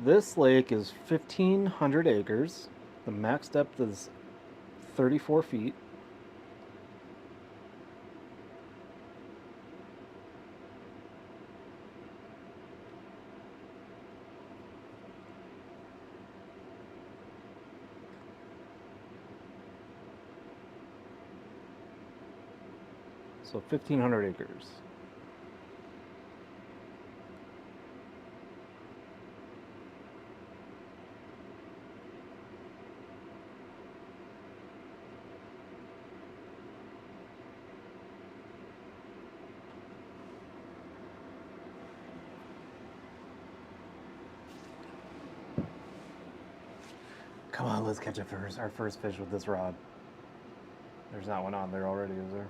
This lake is 1,500 acres. The max depth is 34 feet. So 1,500 acres. Come on, let's catch our first fish with this rod. There's not one on there already, is there?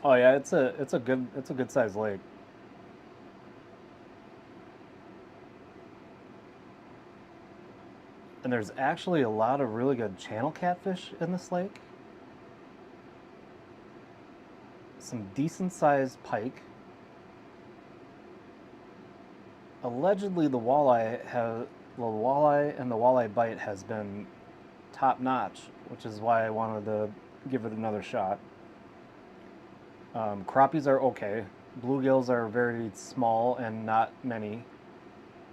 Oh yeah, it's a good sized lake. And there's actually a lot of really good channel catfish in this lake. Some decent sized pike. Allegedly the walleye and the walleye bite has been top notch, which is why I wanted to give it another shot. Crappies are okay. Bluegills are very small and not many.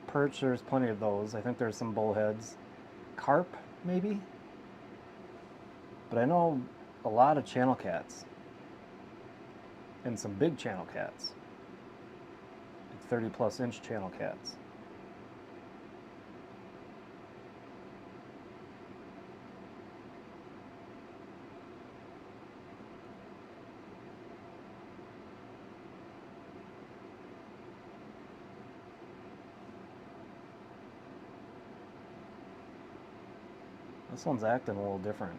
Perch, there's plenty of those. I think there's some bullheads. Carp, maybe? But I know a lot of channel cats. And some big channel cats. Like 30 plus inch channel cats. This one's acting a little different.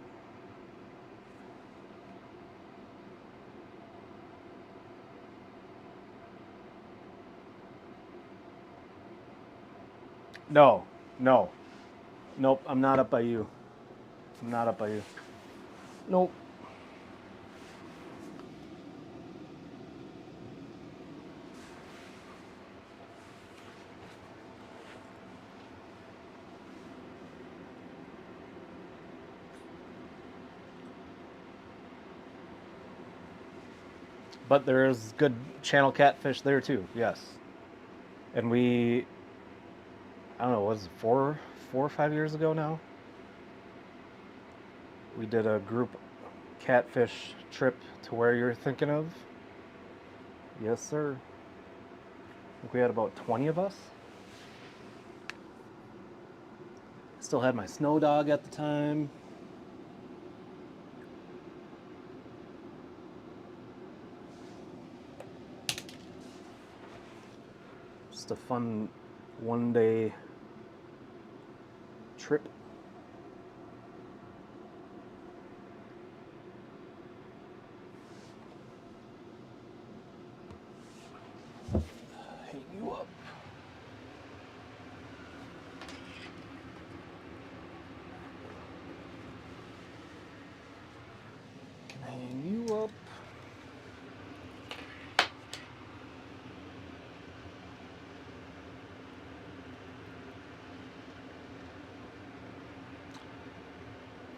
No, no, nope, I'm not up by you. I'm not up by you. Nope. But there's good channel catfish there too, yes. And we, I don't know, was it 4 or 5 years ago now? We did a group catfish trip to where you're thinking of. Yes, sir. I think we had about 20 of us. Still had my snow dog at the time. Just a fun one-day trip. Hang you up. Can I hang you up?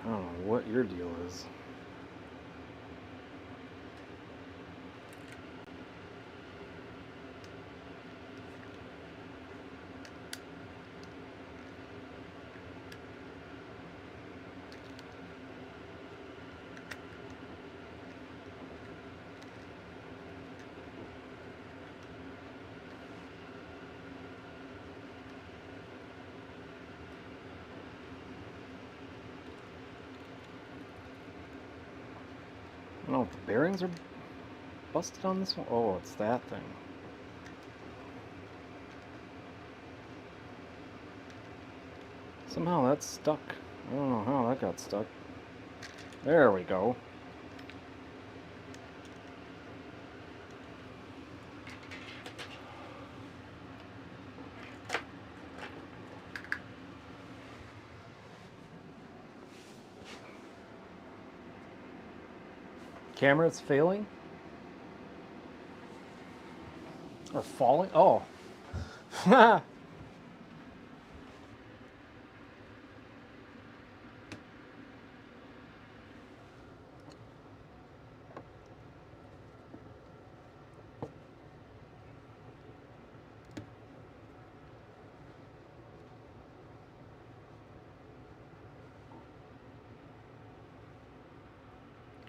I don't know what your deal is. I don't know if the bearings are busted on this one. Oh, it's that thing. Somehow that's stuck. I don't know how that got stuck. There we go. Camera's failing? Or falling? Oh.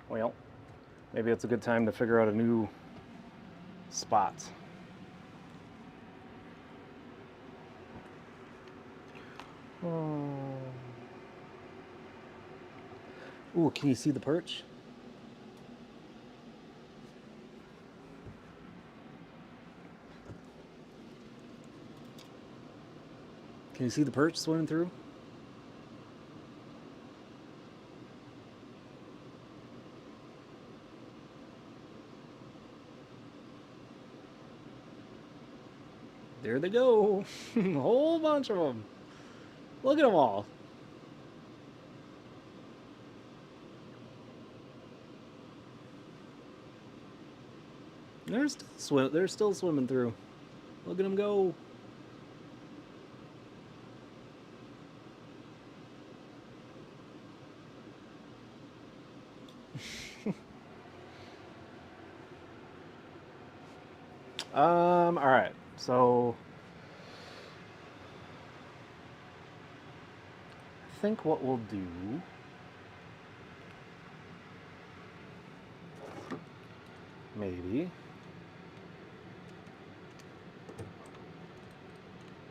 Well, maybe it's a good time to figure out a new spot. Oh. Ooh, can you see the perch? Can you see the perch swimming through? There they go. A whole bunch of them. Look at them all. They're still swimming through. Look at them go. All right. So I think what we'll do, maybe,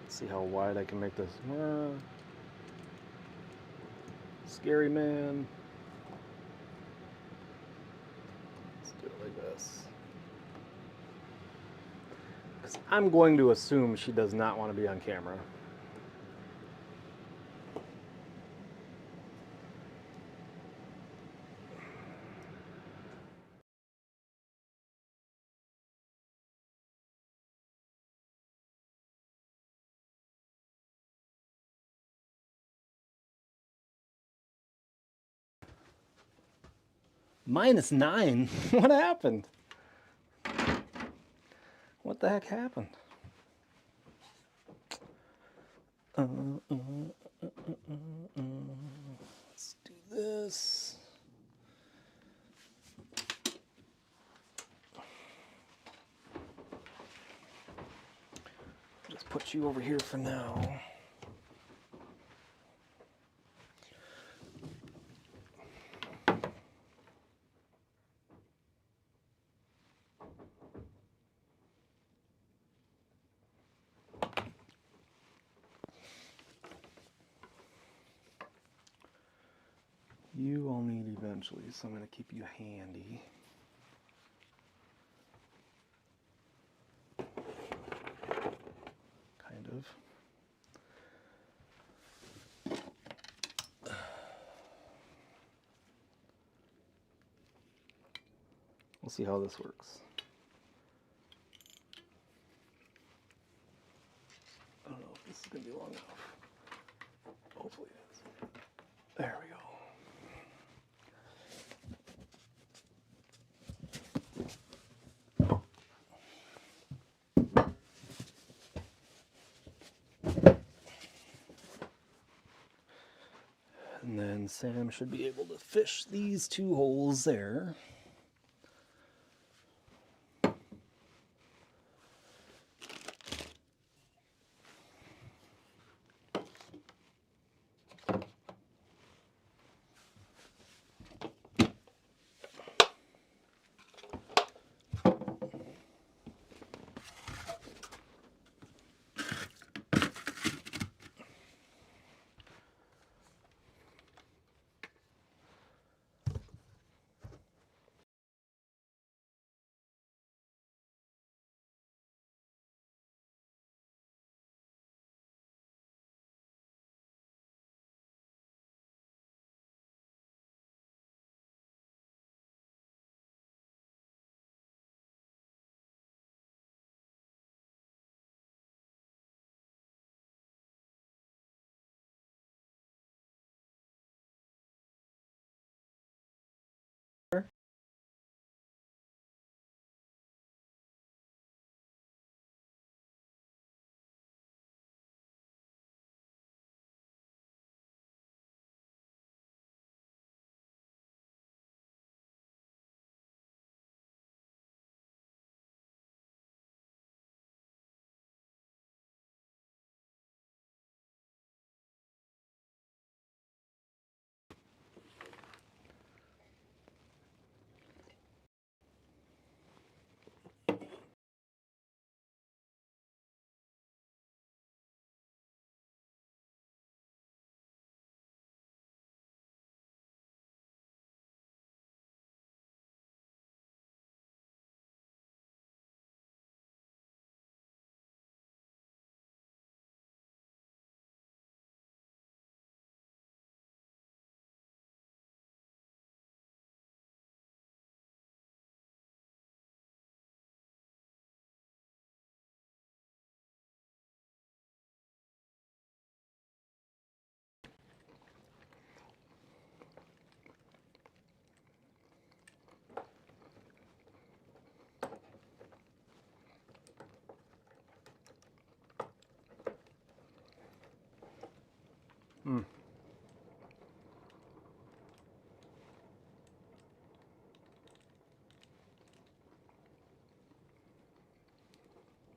let's see how wide I can make this. Scary man. Let's do it like this. Because I'm going to assume she does not want to be on camera. -9. What happened? What the heck happened? Let's do this. Just put you over here for now. You will need eventually, so I'm going to keep you handy. Kind of. We'll see how this works. I don't know if this is going to be long enough. Hopefully it is. There we go. And then Sam should be able to fish these 2 holes there.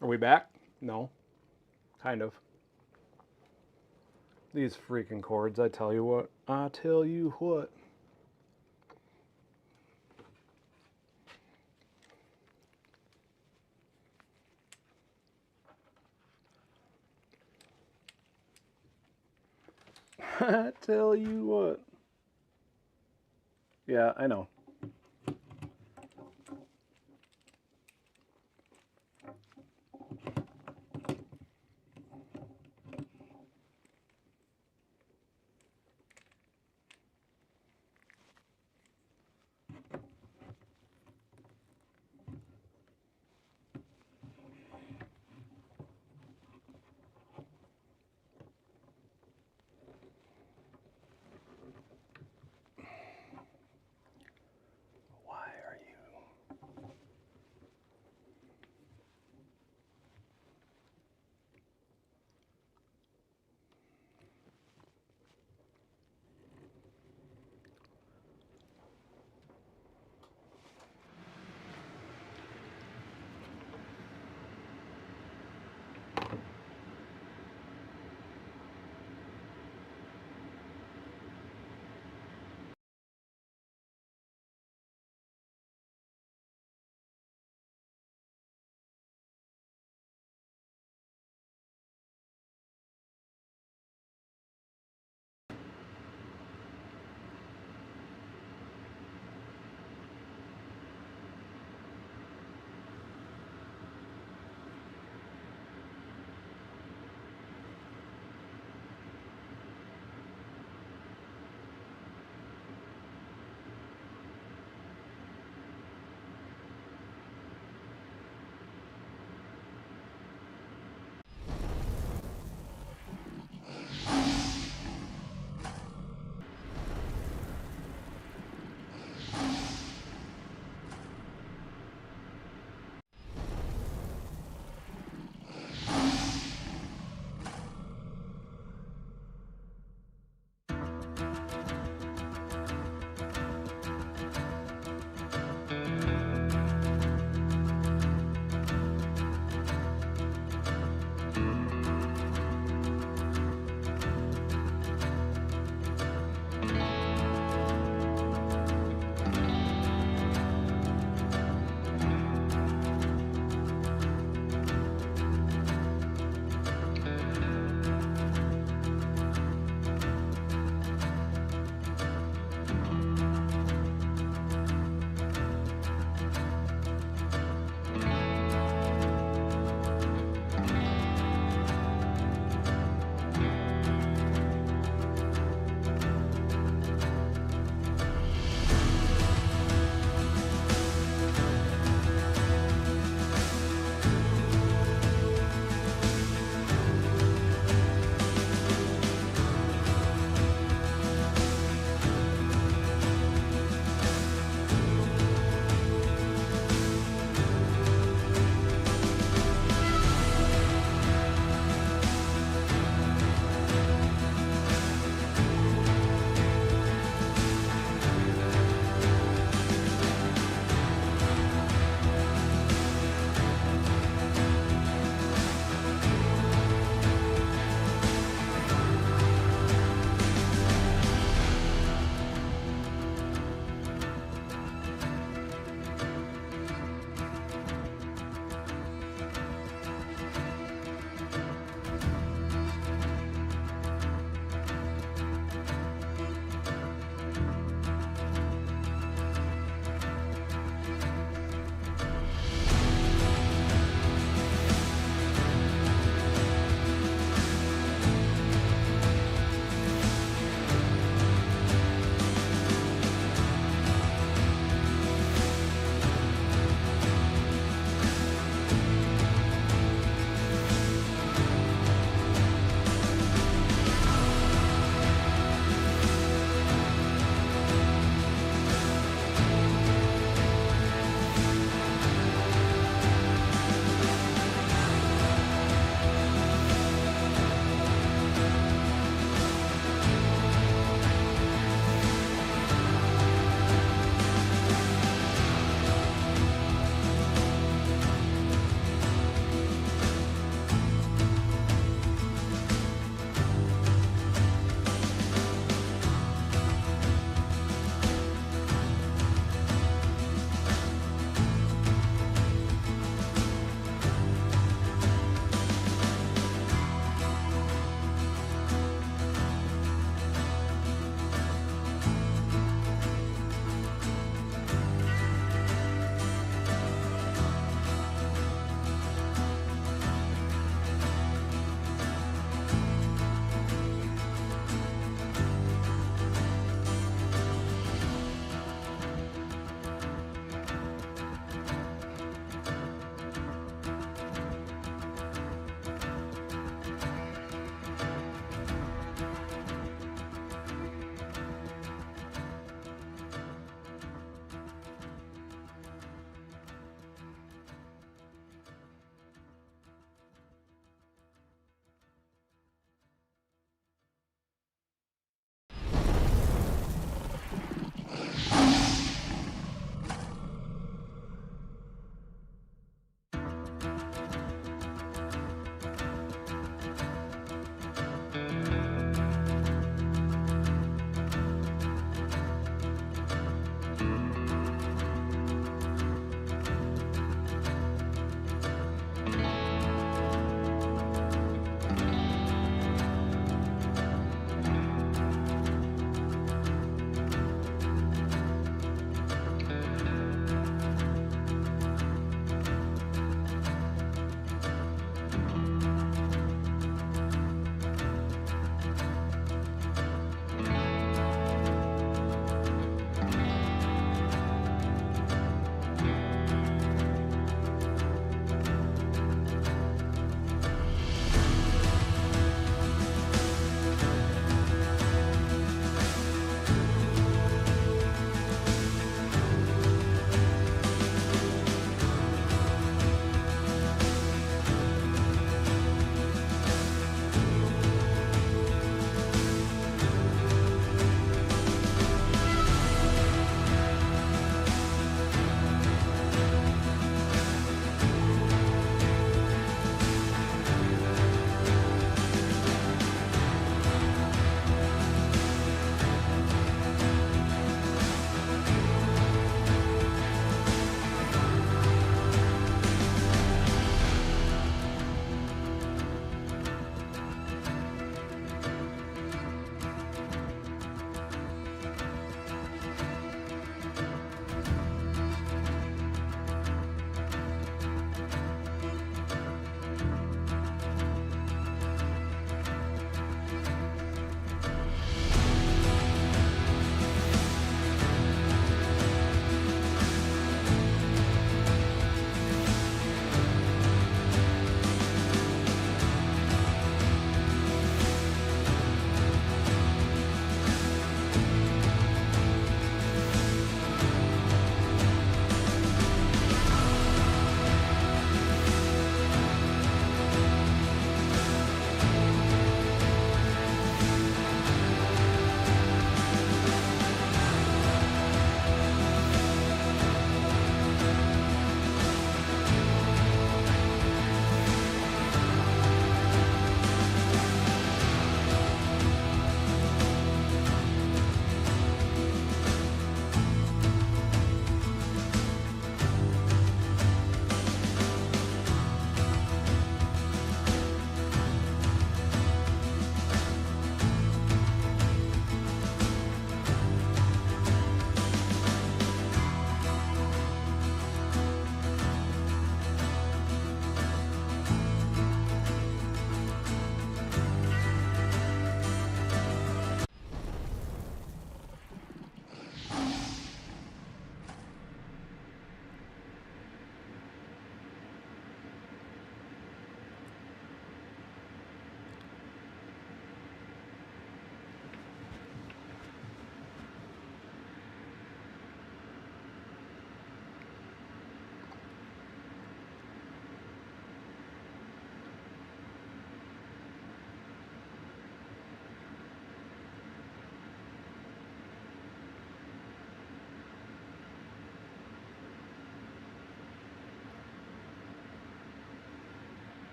Are we back? No. Kind of. These freaking cords, I tell you what. I tell you what. I tell you what. Yeah, I know.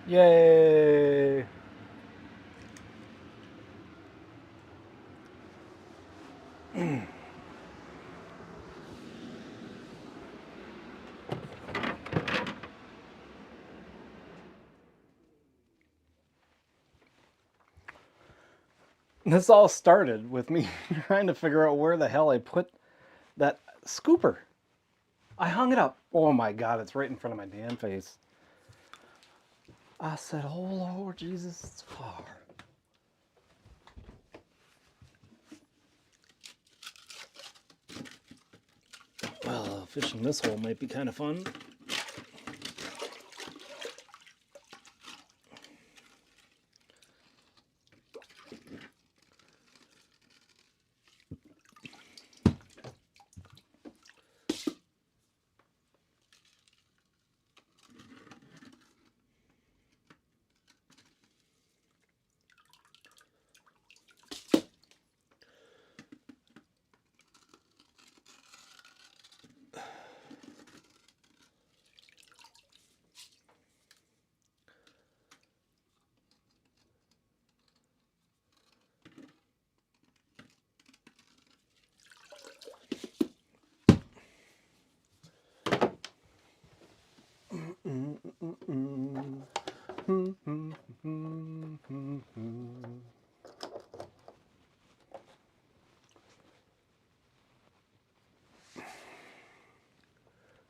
Yay! This all started with me trying to figure out where the hell I put that scooper. I hung it up. Oh my God, it's right in front of my damn face. I said, oh Lord Jesus, it's far. Well, fishing this hole might be kind of fun.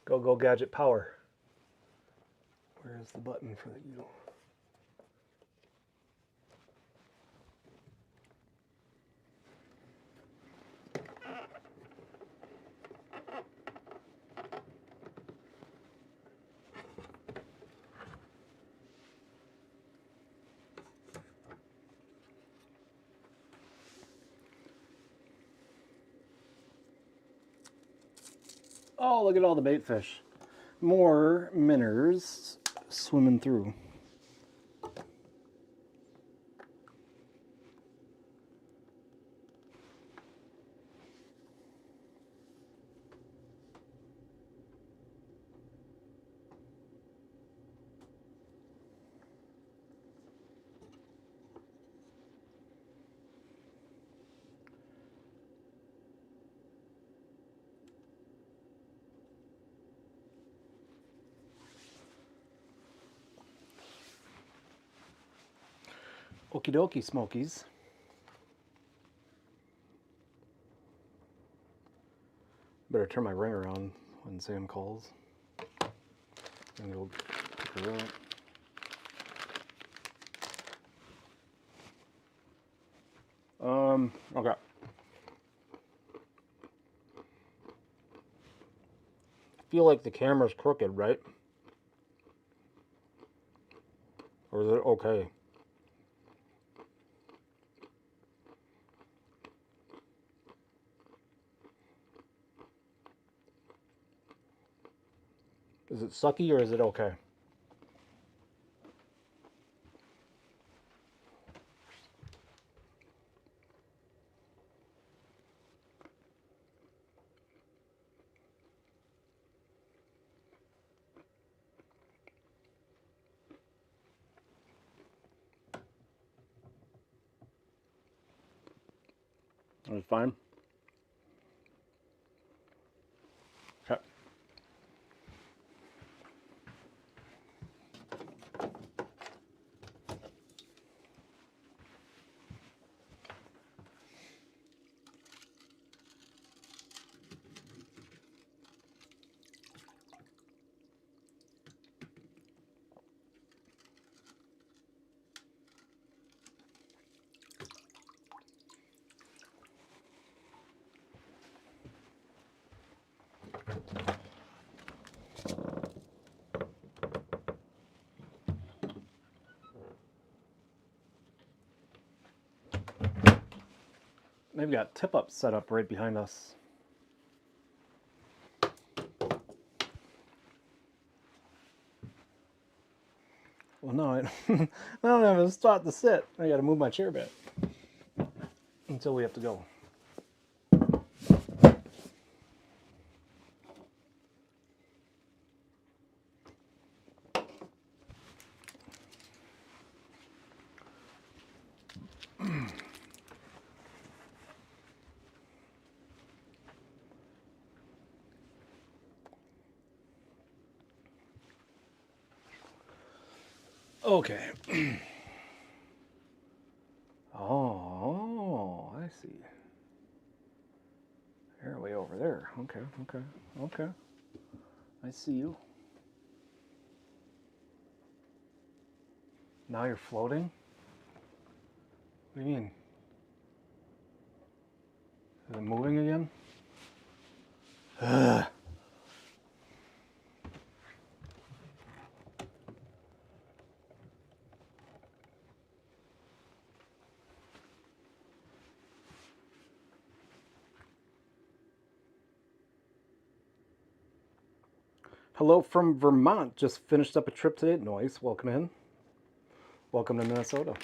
Go, go, gadget power. Where's the button for the U? Oh, look at all the bait fish. More minnows swimming through. Okie dokie, Smokies. Better turn my ring around when Sam calls. And he'll pick her up. Okay. I feel like the camera's crooked, right? Or is it okay? Is it sucky or is it okay? That's fine. Okay. They've got tip-ups set up right behind us. Well, no, I don't have a spot to sit. I gotta move my chair back until we have to go. Okay. Oh, I see. You're way over there. Okay, okay, okay. I see you. Now you're floating? What do you mean? Is it moving again? Ugh. Hello from Vermont. Just finished up a trip today. Noise, welcome in. Welcome to Minnesota.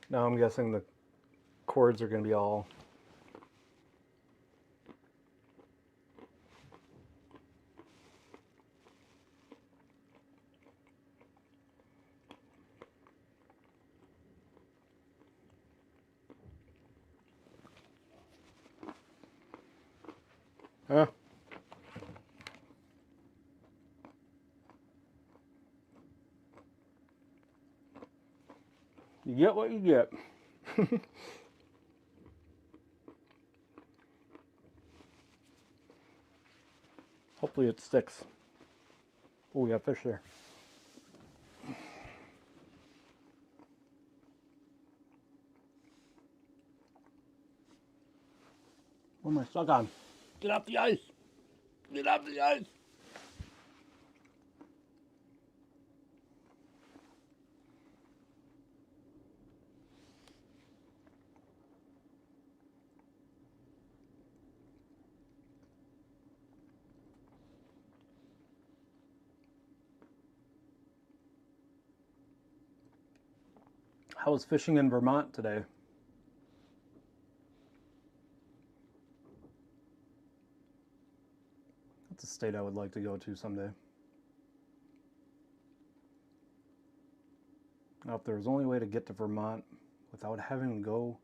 Now I'm guessing the chords are going to be all... Huh? You get what you get. Hopefully it sticks. Oh, we got fish there. What am I stuck on? Get off the ice! Get off the ice! How was fishing in Vermont today? That's a state I would like to go to someday. Now, if there was only a way to get to Vermont without having to go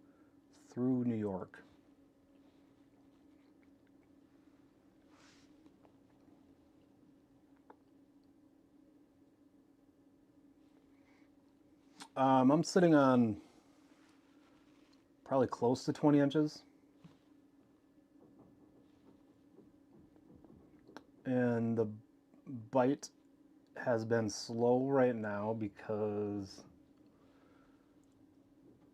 through New York. I'm sitting on probably close to 20 inches. And the bite has been slow right now because,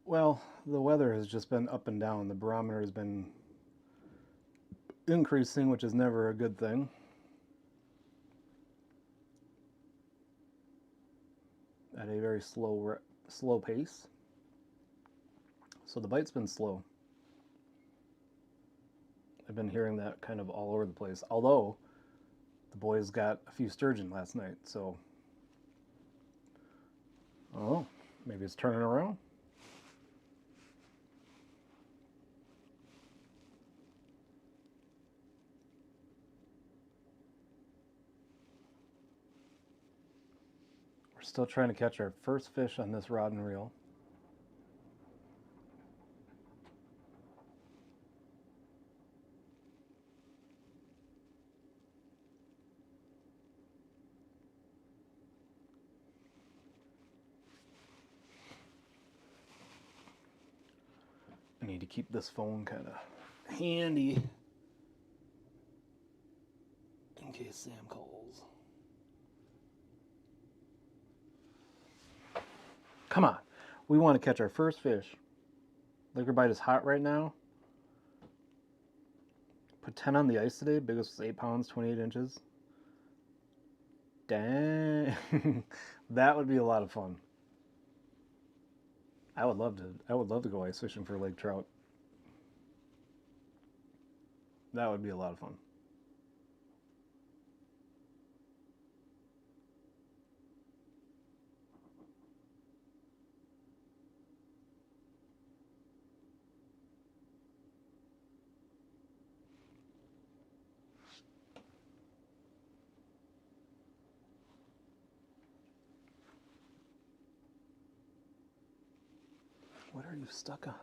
well, the weather has just been up and down. The barometer has been increasing, which is never a good thing. At a very slow pace. So the bite's been slow. I've been hearing that kind of all over the place. Although the boys got a few sturgeon last night, so oh, maybe it's turning around. We're still trying to catch our first fish on this rod and reel. I need to keep this phone kind of handy in case Sam calls. Come on. We want to catch our first fish. Liquor bite is hot right now. Put 10 on the ice today. Biggest was 8 pounds, 28 inches. Dang. That would be a lot of fun. I would love to go ice fishing for lake trout. That would be a lot of fun. What are you stuck on?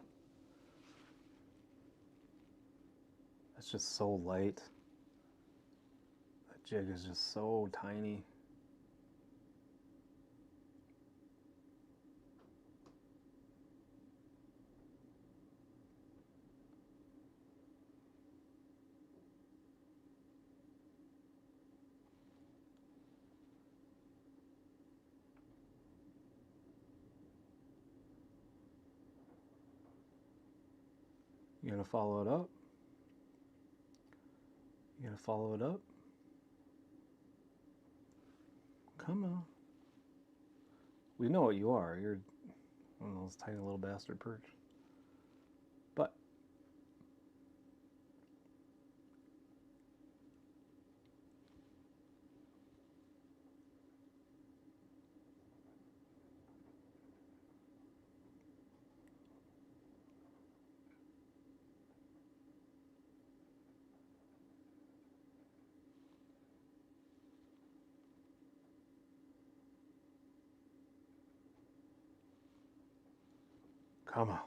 That's just so light. That jig is just so tiny. You gonna follow it up? You gonna follow it up? Come on. We know what you are. You're one of those tiny little bastard perch. But come on.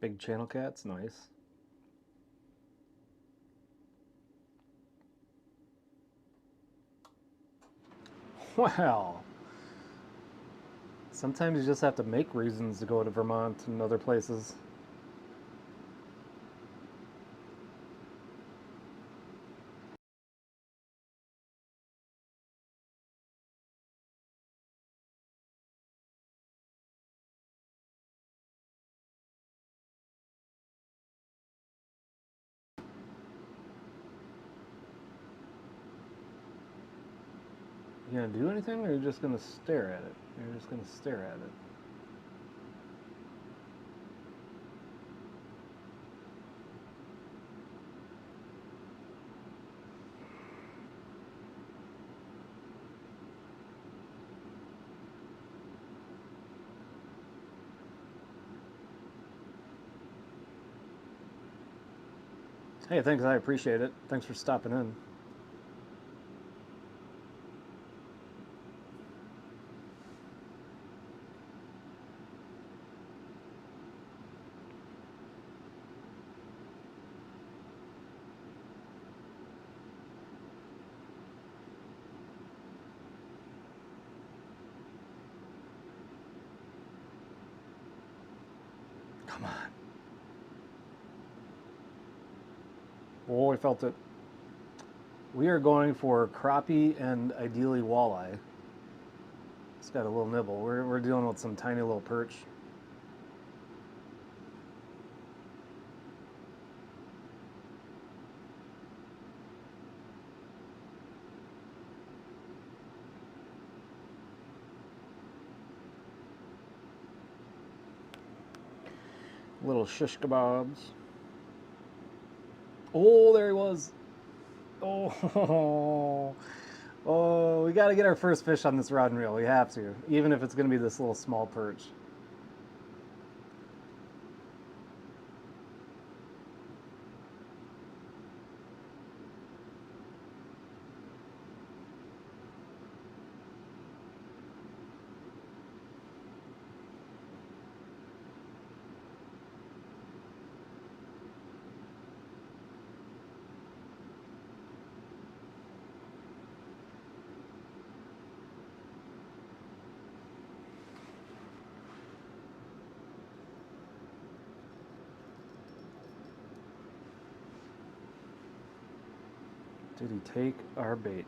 Big channel cats, nice. Wow. Sometimes you just have to make reasons to go to Vermont and other places. You gonna do anything, or you're just gonna stare at it? You're just gonna stare at it. Hey, thanks. I appreciate it. Thanks for stopping in. Come on. Oh, I felt it. We are going for crappie and ideally walleye. It's got a little nibble. We're dealing with some tiny little perch. Little shish kebabs. Oh, there he was. Oh, oh, we got to get our first fish on this rod and reel. We have to, even if it's going to be this little small perch. Did he take our bait?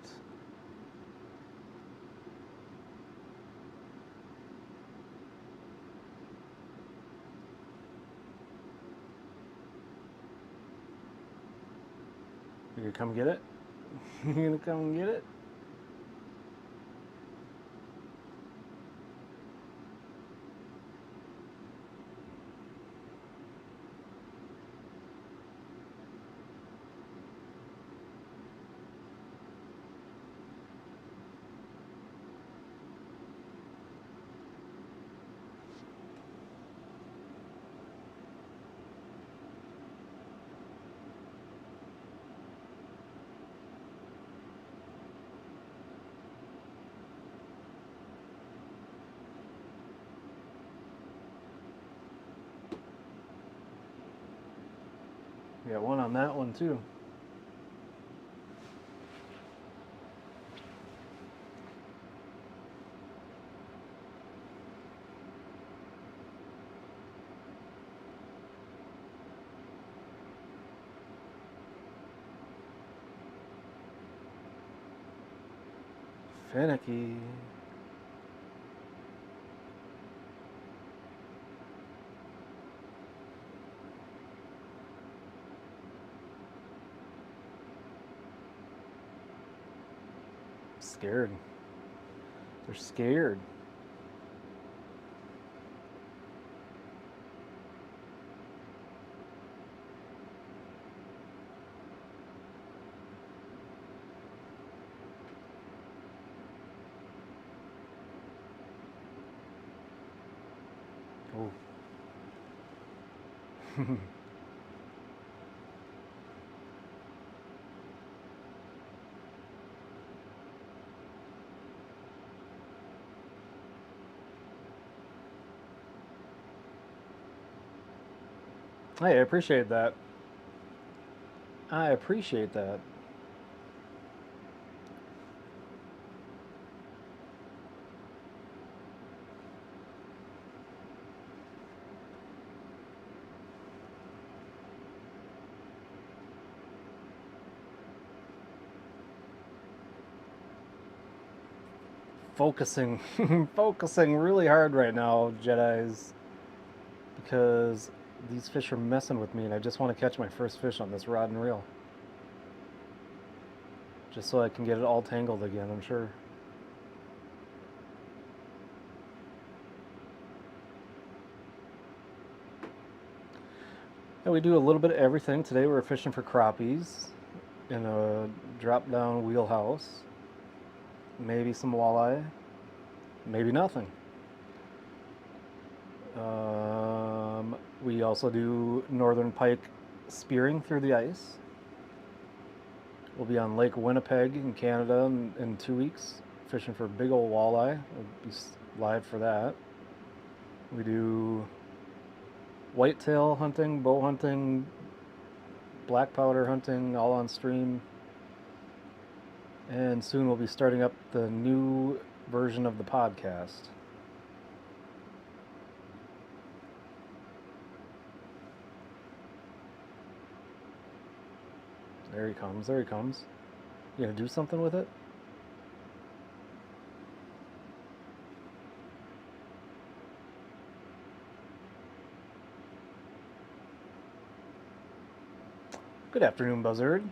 You gonna come get it? You gonna come get it? We got one on that one too. Finicky. Scared. They're scared. Oh. Hey, I appreciate that. I appreciate that. Focusing, focusing really hard right now, Jedis, because these fish are messing with me, and I just want to catch my first fish on this rod and reel, just so I can get it all tangled again. I'm sure. And we do a little bit of everything. Today we're fishing for crappies in a drop-down wheelhouse. Maybe some walleye, maybe nothing. We also do northern pike spearing through the ice. We'll be on Lake Winnipeg in Canada in 2 weeks, fishing for big old walleye. We'll be live for that. We do whitetail hunting, bow hunting, black powder hunting, all on stream. And soon we'll be starting up the new version of the podcast. There he comes, there he comes. You gonna do something with it? Good afternoon, Buzzard.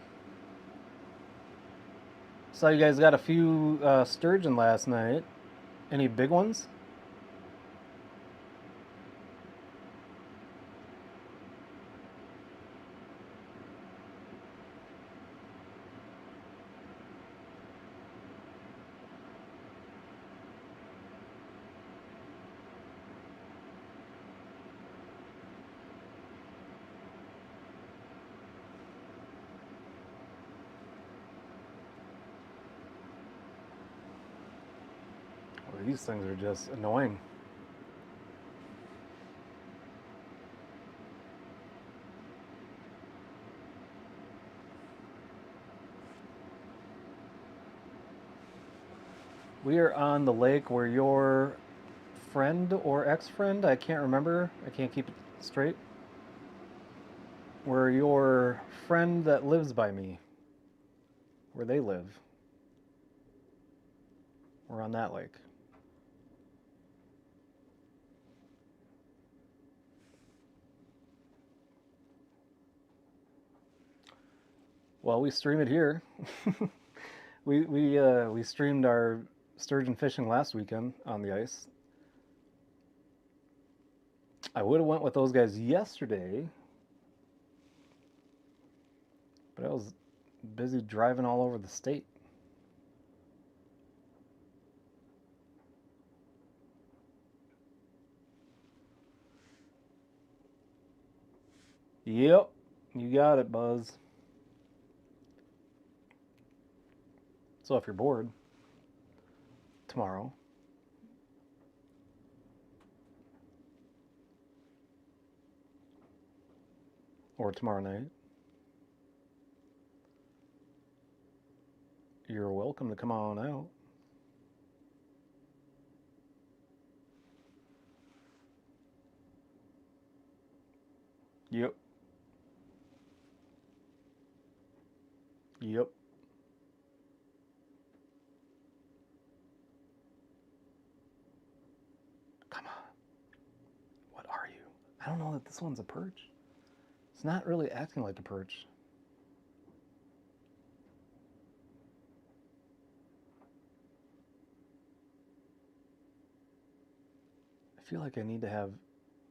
Saw you guys got a few sturgeon last night. Any big ones? Well, these things are just annoying. We are on the lake where your friend or ex-friend, I can't remember, I can't keep it straight, where your friend that lives by me, where they live, we're on that lake. Well, we stream it here. We streamed our sturgeon fishing last weekend on the ice. I would have went with those guys yesterday, but I was busy driving all over the state. Yep, you got it, Buzz. So if you're bored tomorrow, or tomorrow night, you're welcome to come on out. Yep. Yep. Come on. What are you? I don't know that this one's a perch. It's not really acting like a perch. I feel like I need to have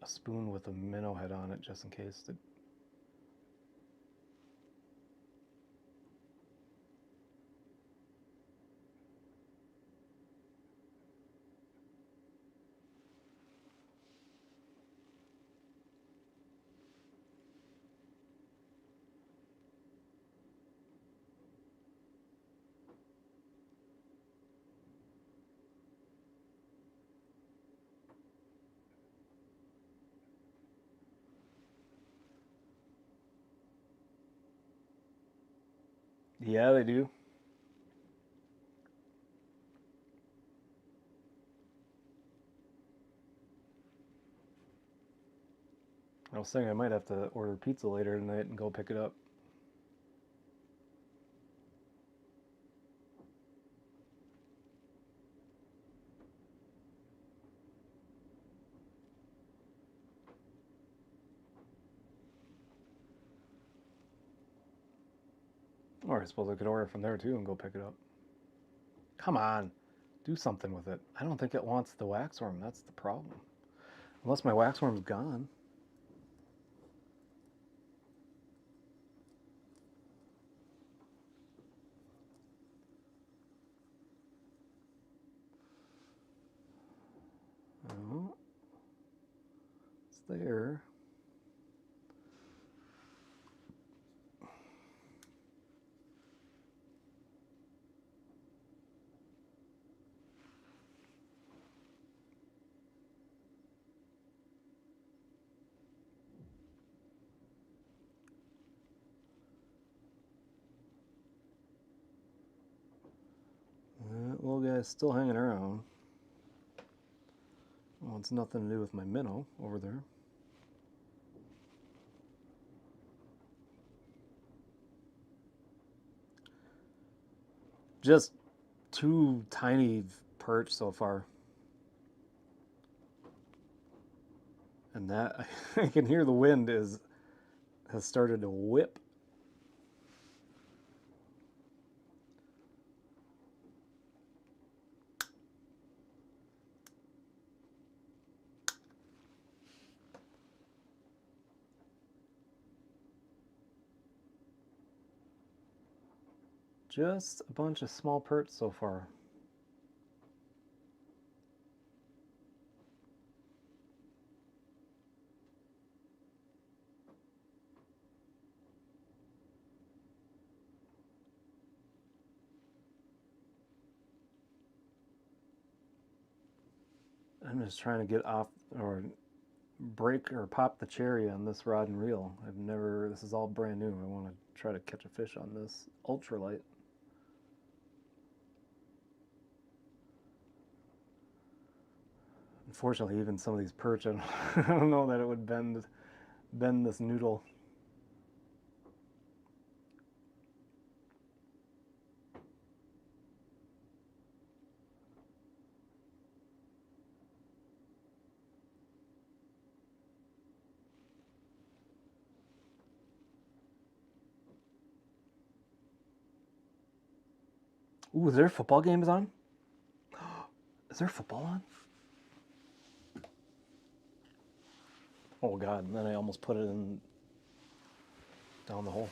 a spoon with a minnow head on it just in case. Yeah, they do. I was saying I might have to order pizza later tonight and go pick it up. Or I suppose I could order from there too and go pick it up. Come on, do something with it. I don't think it wants the waxworm. That's the problem. Unless my waxworm's gone. Oh, it's there. That little guy's still hanging around. Well, it's nothing to do with my minnow over there. Just two tiny perch so far. And that, I can hear the wind has started to whip. Just a bunch of small perch so far. I'm just trying to get off or break or pop the cherry on this rod and reel. This is all brand new. I want to try to catch a fish on this ultralight. Unfortunately, even some of these perch, I don't know that it would bend this noodle. Ooh, is there a football game on? Is there football on? Oh God, and then I almost put it in down the hole.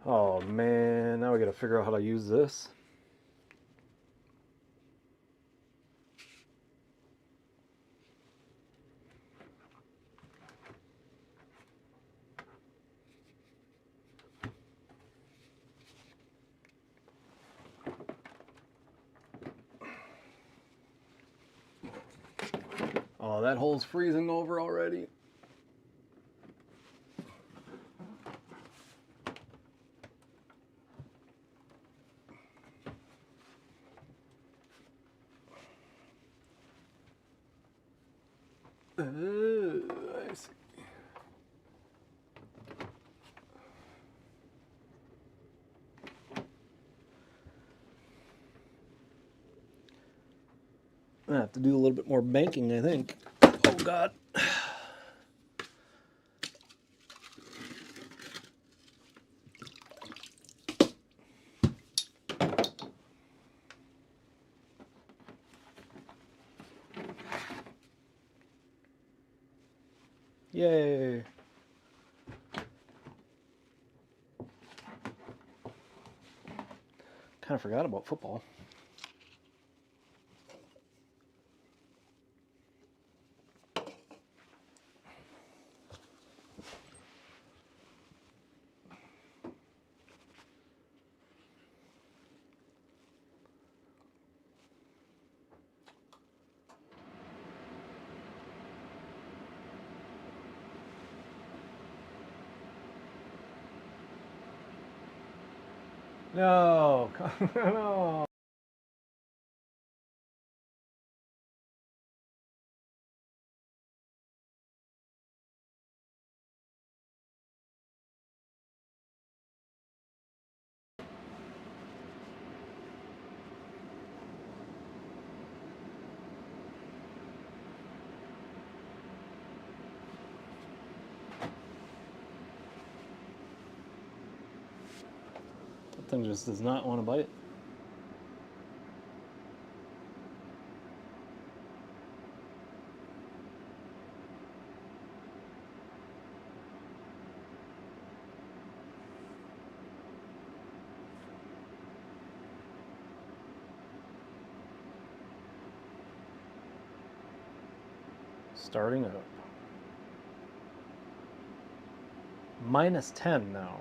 Oh man, now we gotta figure out how to use this. Oh, that hole's freezing over already. I see. I'm gonna have to do a little bit more banking, I think. Oh God. Yay. Kind of forgot about football. No, no. That thing just does not want to bite. Starting up. -10 now.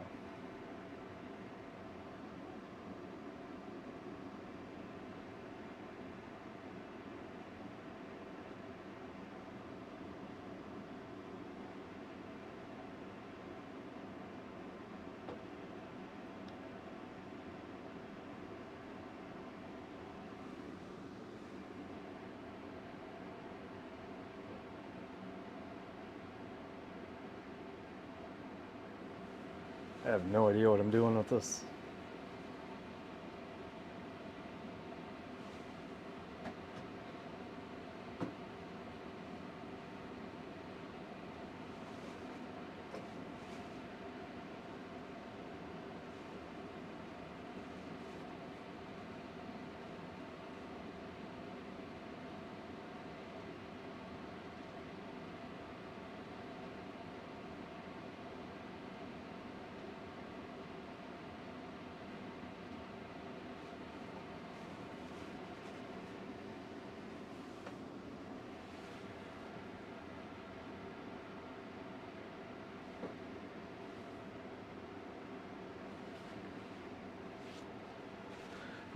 I have no idea what I'm doing with this.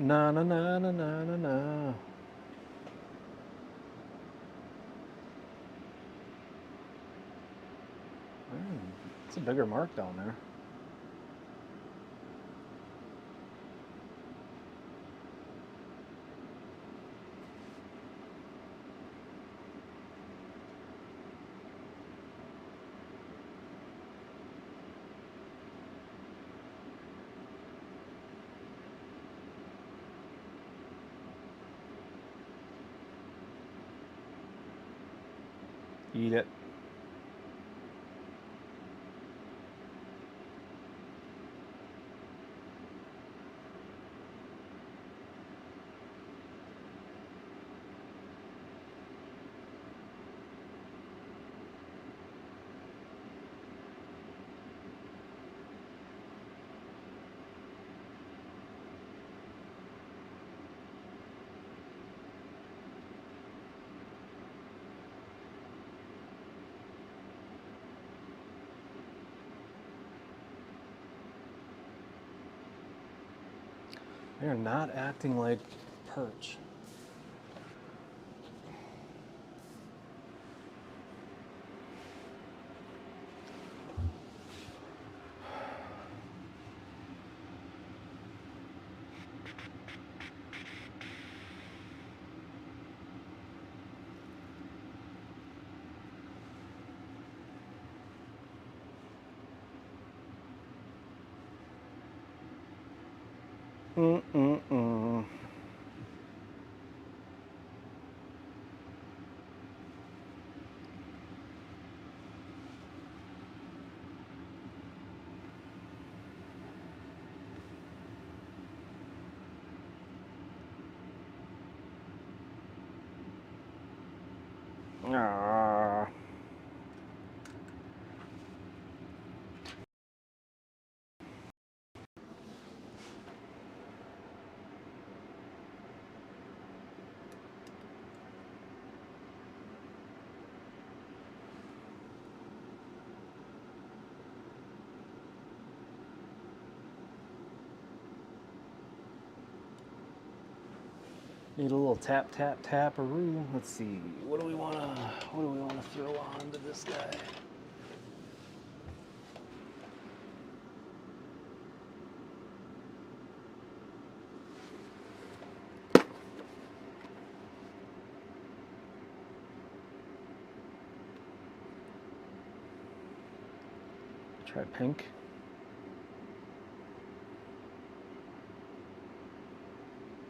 Na na na na na na na. It's a bigger mark down there. Eat it. They're not acting like perch. Mm-mm-mm. Need a little tap, tap, tap-a-roo. Let's see. What do we wanna throw on to this guy? Try pink.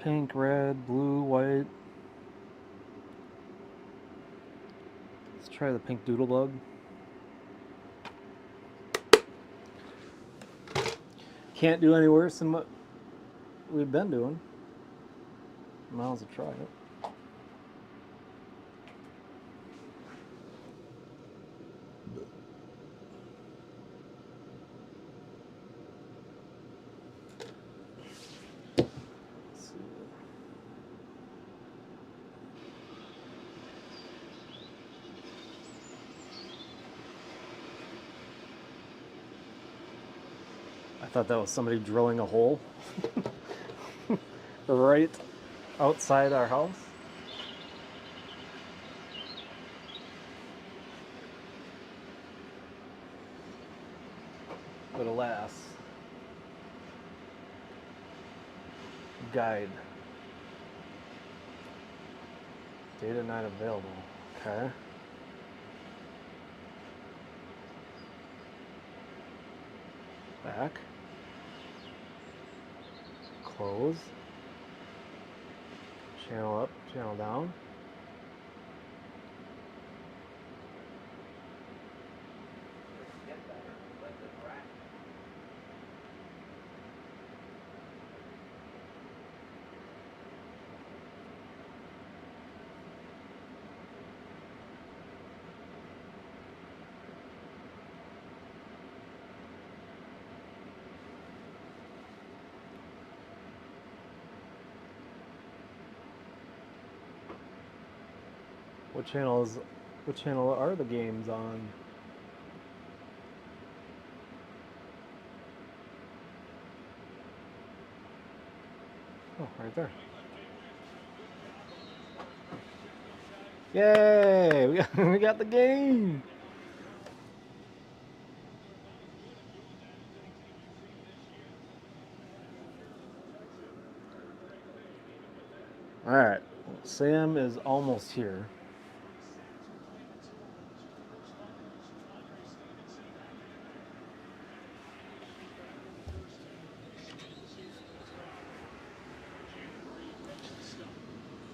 Pink, red, blue, white. Let's try the pink doodlebug. Can't do any worse than what we've been doing. Might as well try it. I thought that was somebody drilling a hole right outside our house. But alas, guide. Data not available. Okay. Back. Close. Channel up, channel down. What channel are the games on? Oh, right there. Yay! We got the game! Alright, Sam is almost here.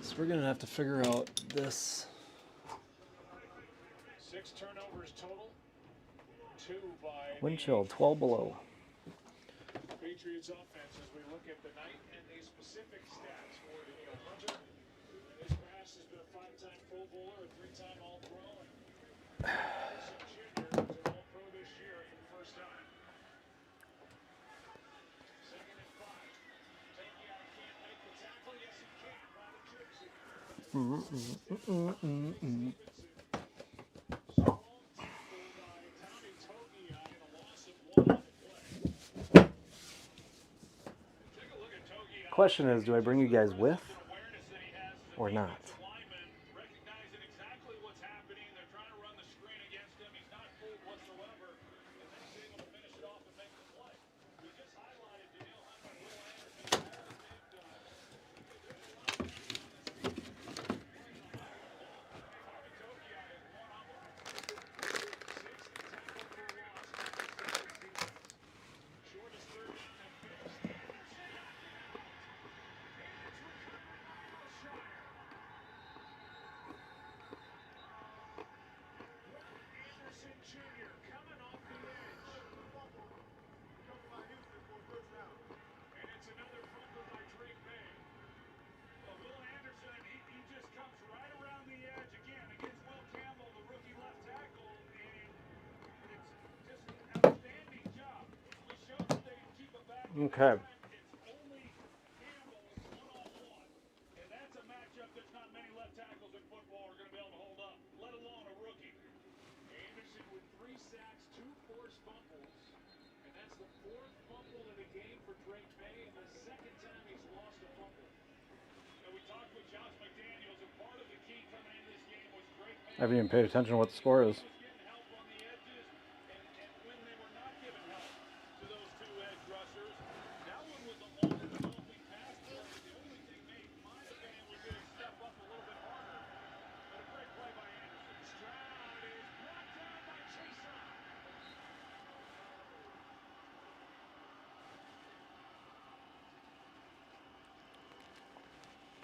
So we're gonna have to figure out this. 6 turnovers total. 2 by wind chill 12 below. Patriots offense as we look at the night and the specific stats for Danielle Hunter. This pass has been a 5-time Pro Bowler, a 3-time All-Pro, and Anderson Jr. was an All-Pro this year for the first time. 2nd and 5. Togia can't make the tackle. Yes, he can. By the jersey. Question is, do I bring you guys with or not? Okay. And that's a matchup that not many left tackles in football are going to be able to hold up, let alone a rookie. Anderson with 3 sacks, 2 forced fumbles, and that's the 4th fumble of the game for Drake May and the 2nd time he's lost a fumble. And we talked with Josh McDaniels, and part of the key coming in this game was great I haven't even paid attention to what the score is. was getting help on the edges, and when they were not giving help to those two edge rushers, that one was a longer developing pass play. The only thing Nate might have been able to do is step up a little bit harder. But a great play by Anderson. Stroud is brought down by Chason.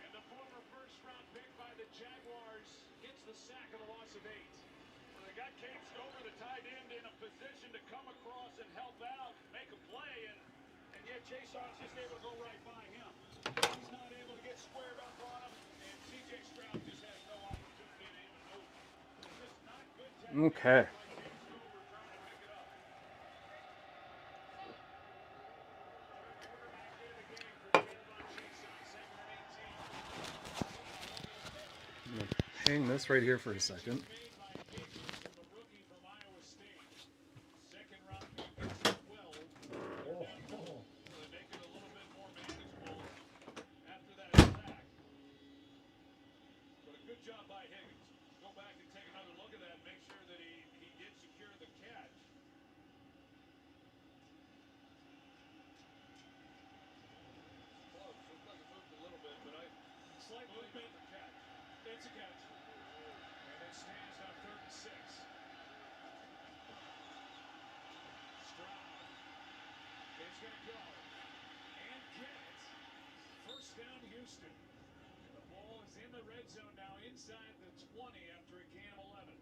And the former first-round pick by the Jaguars gets the sack of a loss of 8. Well, they got Cade Stover, the tight end, in a position to come across and help out, make a play, and yet Jason's just able to go right by him. He's not able to get squared up on him, and C.J. Stroud just has no opportunity to even move. It's just not good technique Okay. by Cade Stover trying to pick it up. Quarterback in the game for Javon Chason, 2nd and 18. I'm gonna hang this right here for a second. Made by Higgins, the rookie from Iowa State. Second round pick gets 12. They make it a little bit more manageable after that sack. But a good job by Higgins. Go back and take another look at that and make sure that he did secure the catch. Close. Looked like it moved a little bit, but slight movement. The catch. It's a catch. And it stands on 3rd and 6. Stroud is going to go and get it. First down, Houston. The ball is in the red zone now, inside the 20 after a gain of 11.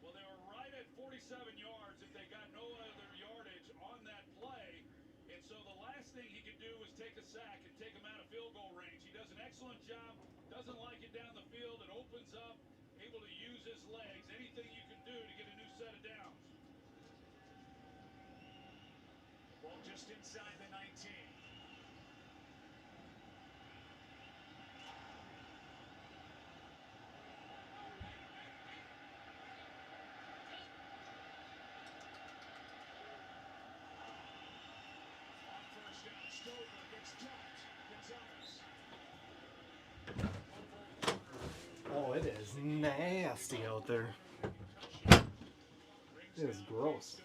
Well, they were right at 47 yards if they got no other yardage on that play. And so the last thing he could do was take a sack and take him out of field goal range. He does an excellent job, doesn't like it down the field. It opens up, able to use his legs. Anything you can do to get a new set of downs. Ball just inside the 19. On first down, Stover gets tapped. Gonzalez. Oh, it is nasty out there. It is gross.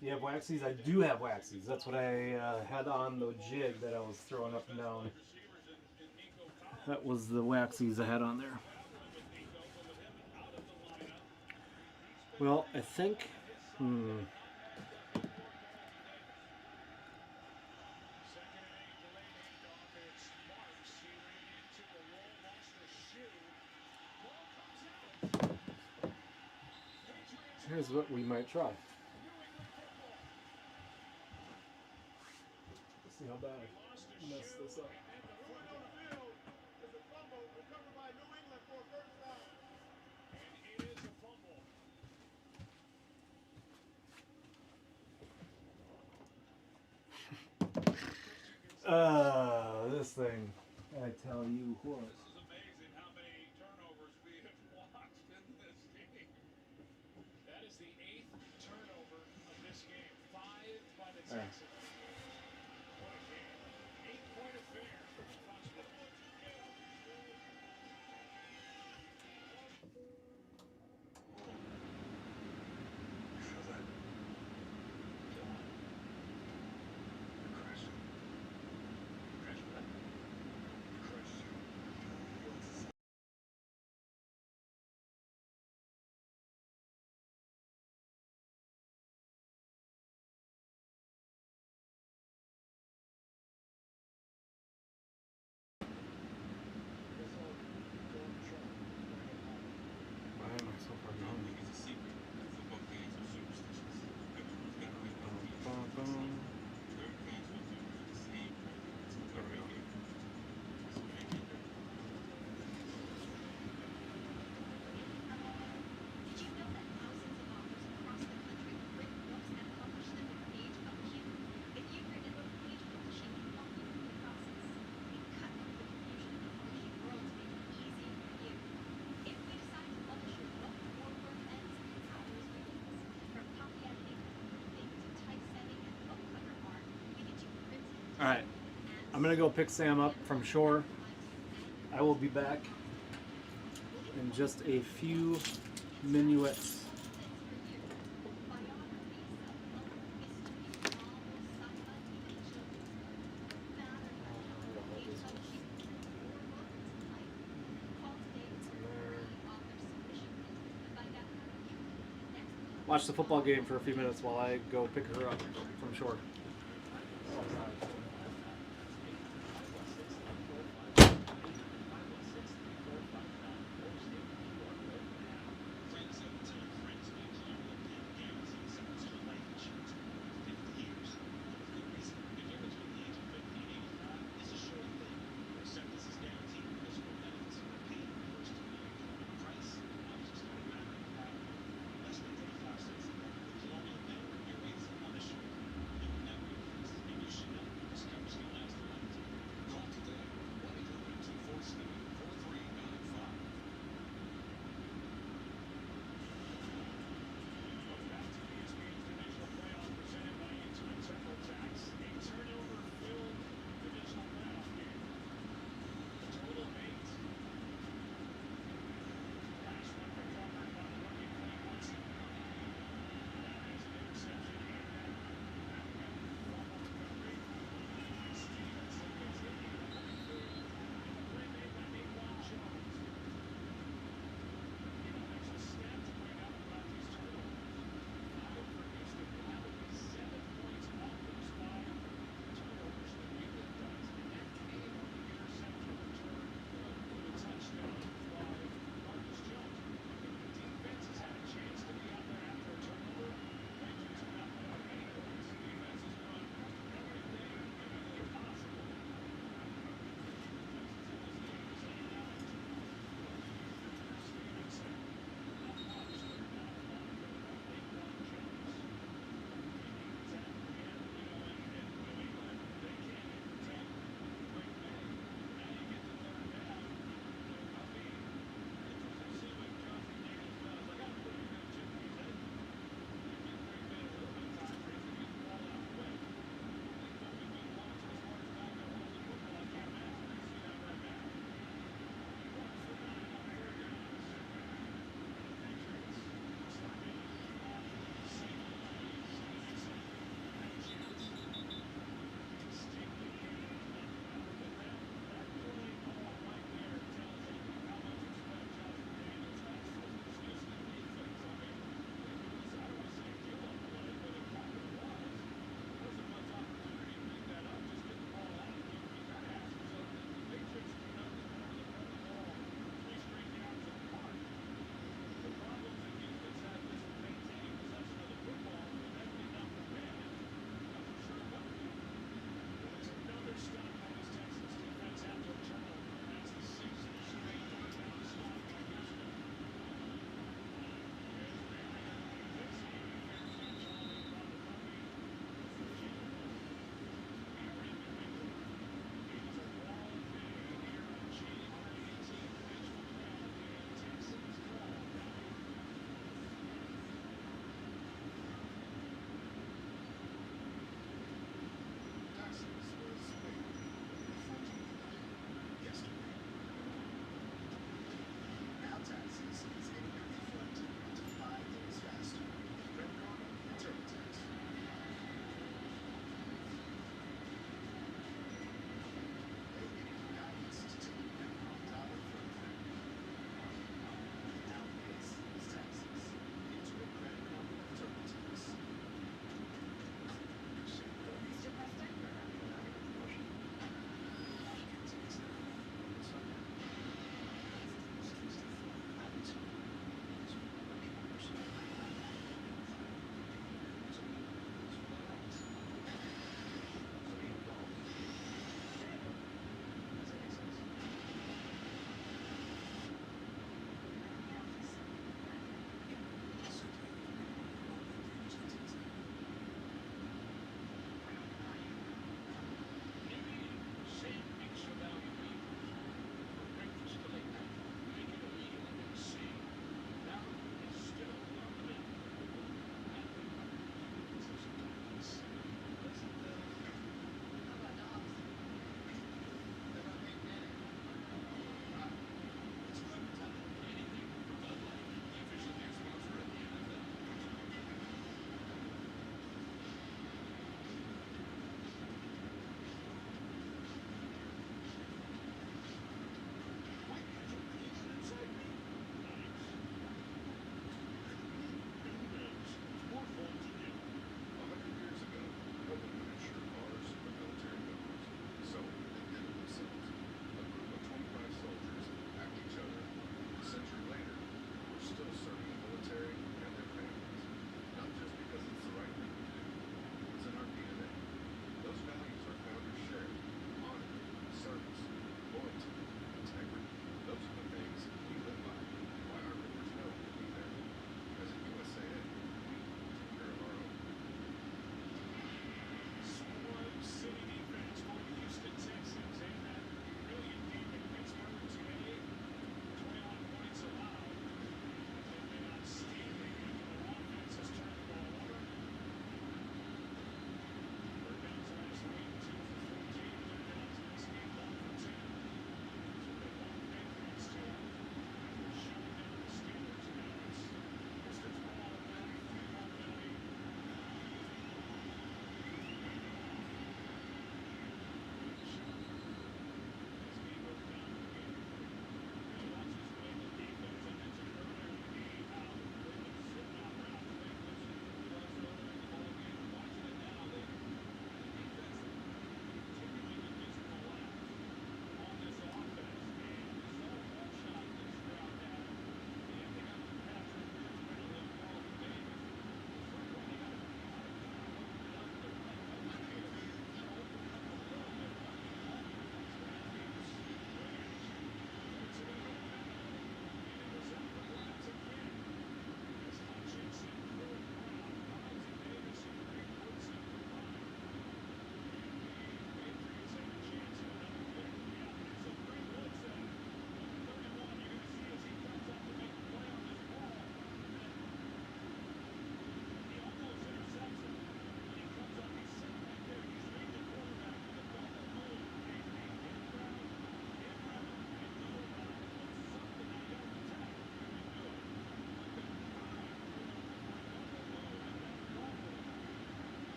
Do you have waxies? I do have waxies. That's what I had on the jig that I was throwing up and down. That was the waxies I had on there. Well, I think... Here's what we might try. See how bad I messed this up. This thing, I tell you what. This is amazing how many turnovers we have watched in this game. That is the 8th turnover of this game. 5 by the Texans. What a game. 8-point affair. Why am I so far behind? There we go. Did you know that thousands of authors across the country have written books and published them with Page Publishing? If you've written a book, Page Publishing can help you through the process. We cut through the confusion of the publishing world to make it easy for you. If we decide to publish your book, your work ends and ours begins. From copy editing, proofing, to typesetting and book cover art, we get you printed, All right. and I'm gonna go pick Sam up from shore. I will be back in just a few minuets. Watch the football game for a few minutes while I go pick her up from shore.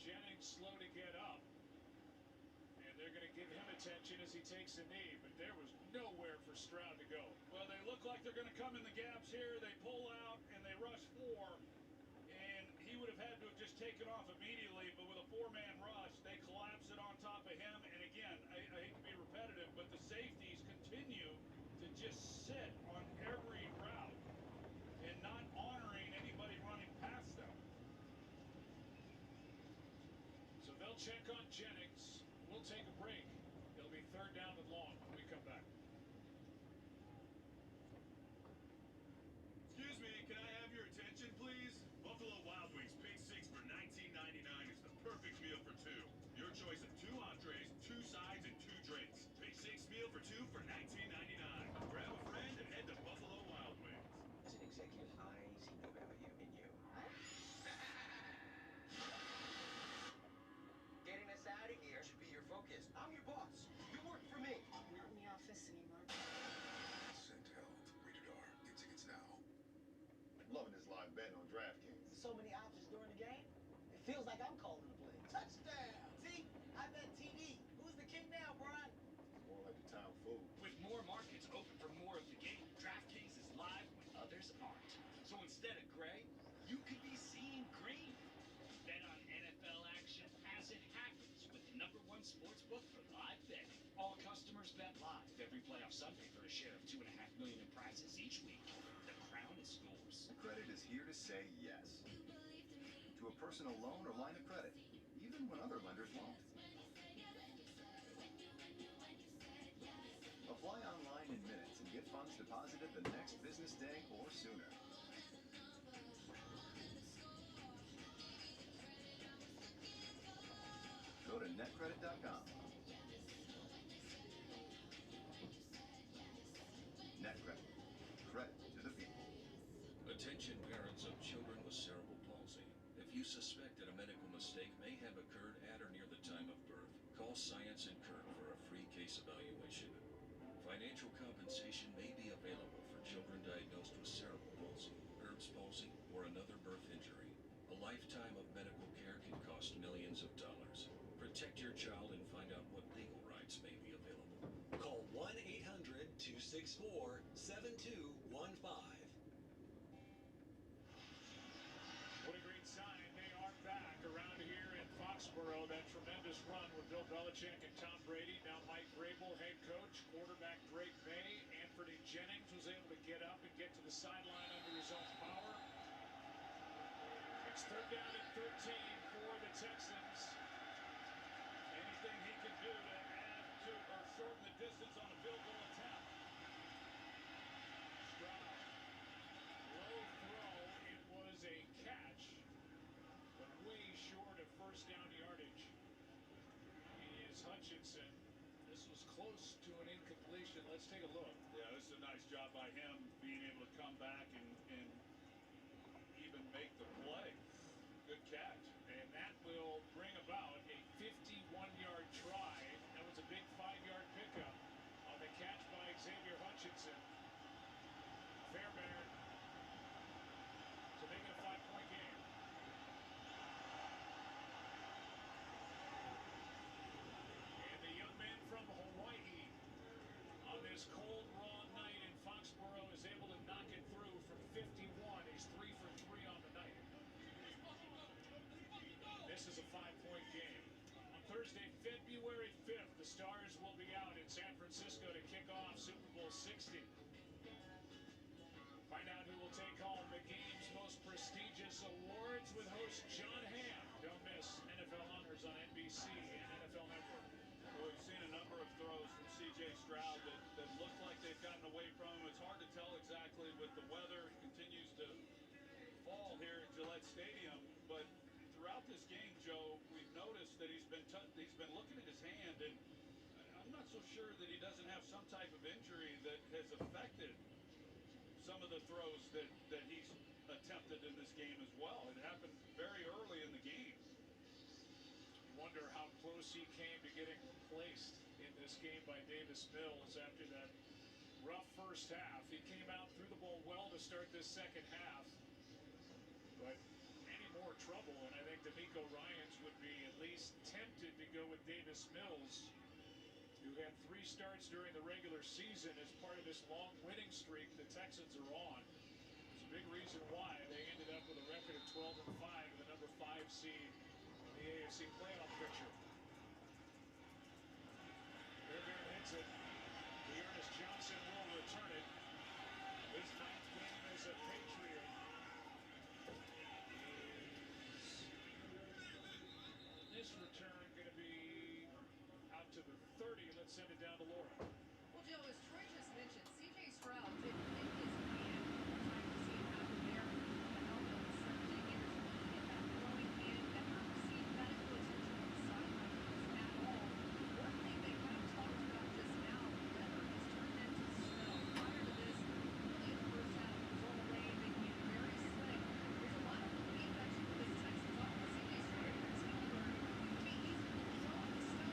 Jennings slow to get up. And they're going to give him attention as he takes a knee, but there was nowhere for Stroud to go. Well, they look like they're going to come in the gaps here. They pull out and they rush 4. And he would have had to have just taken off immediately, but with a 4-man rush, they collapse it on top of him. And again, I hate to be repetitive, but the safeties continue to just sit on every route and not honoring anybody running past them. So they'll check on Jennings. We'll take a break. It'll be 3rd down and long when we come back. Excuse me, can I have your attention, please? Buffalo Wild Wings Big 6 for $19.99 is the perfect meal for 2. Your choice of 2 entrees, 2 sides, and 2 drinks. Big 6 meal for 2 for $19.99. Grab a friend and head to Buffalo Wild Wings. As an executive, I see no value in you. Getting us out of here should be your focus. I'm your boss. You work for me. Not in the office anymore. Sent Health. Rated R. Get tickets now. Loving this live betting on DraftKings. So many options during the game, it feels like I'm calling the play. Touchdown! See? I bet TD. Who's the king now, Brian? More like the town fool. With more markets open for more of the game, DraftKings is live when others aren't. So instead of gray, you could be seeing green. Bet on NFL action as it happens with the #1 sportsbook for live betting. All customers bet live every playoff Sunday for a share of $2.5 million in prizes each week. The crown is yours. Credit is here to say yes to a personal loan or line of credit, even when other lenders won't. Apply online in minutes and get funds deposited the next business day or sooner. Go to netcredit.com. NetCredit. Credit to the people. Attention parents of children with cerebral palsy. If you suspect that a medical mistake may have occurred at or near the time of birth, call Science and Kirk for a free case evaluation. Financial compensation may be available for children diagnosed with cerebral palsy, Erb's palsy, or another birth injury. A lifetime of medical care can cost millions of dollars. Protect your child and find out what legal rights may be available. Call 1-800-264-7215. What a great sign. They are back around here in Foxborough. That tremendous run with Bill Belichick and Tom Brady. Now Mike Vrabel, head coach. Quarterback Drake May. Anthony Jennings was able to get up and get to the sideline under his own power. It's 3rd down and 13 for the Texans. Anything he can do to add to or shorten the distance on a field goal attempt. Stroud. Low throw. It was a catch, but way short of 1st down yardage. Is Hutchinson. This was close to an incompletion. Let's take a look. Yeah, this is a nice job by him being able to come back and even make the play. Good catch. And that will bring about a 51-yard try. That was a big 5-yard pickup on the catch by Xavier Hutchinson. Fairbairn to make it a 5-point game. And the young man from Hawaii on this cold, raw night in Foxborough is able to knock it through from 51. He's 3 for 3 on the night. This is a 5-point game. On Thursday, February 5th, the Stars will be out in San Francisco to kick off Super Bowl 60. Find out who will take home the game's most prestigious awards with host John Hamm. Don't miss NFL Honors on NBC and NFL Network. Well, we've seen a number of throws from C.J. Stroud that look like they've gotten away from him. It's hard to tell exactly with the weather. It continues to fall here at Gillette Stadium, but throughout this game, Joe, we've noticed that he's been looking at his hand, and I'm not so sure that he doesn't have some type of injury that has affected some of the throws that he's attempted in this game as well. It happened very early in the game. You wonder how close he came to getting replaced in this game by Davis Mills after that rough first half. He came out through the ball well to start this second half, but more trouble, and I think D'Amico Ryans would be at least tempted to go with Davis Mills, who had 3 starts during the regular season as part of this long winning streak the Texans are on. There's a big reason why they ended up with a record of 12-5 and the number 5 seed in the AFC playoff picture. Fairbairn hits it. Dearness Johnson will return it. His 9th game as a Patriot. This return going to be out to the 30. Let's send it down to Laura. Well, Joe, as Troy just mentioned, C.J. Stroud did hit his hand. Time to see it happen there. The helmet was certainly Anderson looking at that throwing hand that not received medical attention on the sideline at all. One thing they kind of talked about just now, weather has turned into snow. Prior to this, really in the first half, it was all rain, making it very slick. There's a lot of belief actually for this Texans offense. C.J. Stroud in particular, I mean, he's been throwing the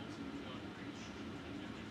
snow until he pushed it out as well.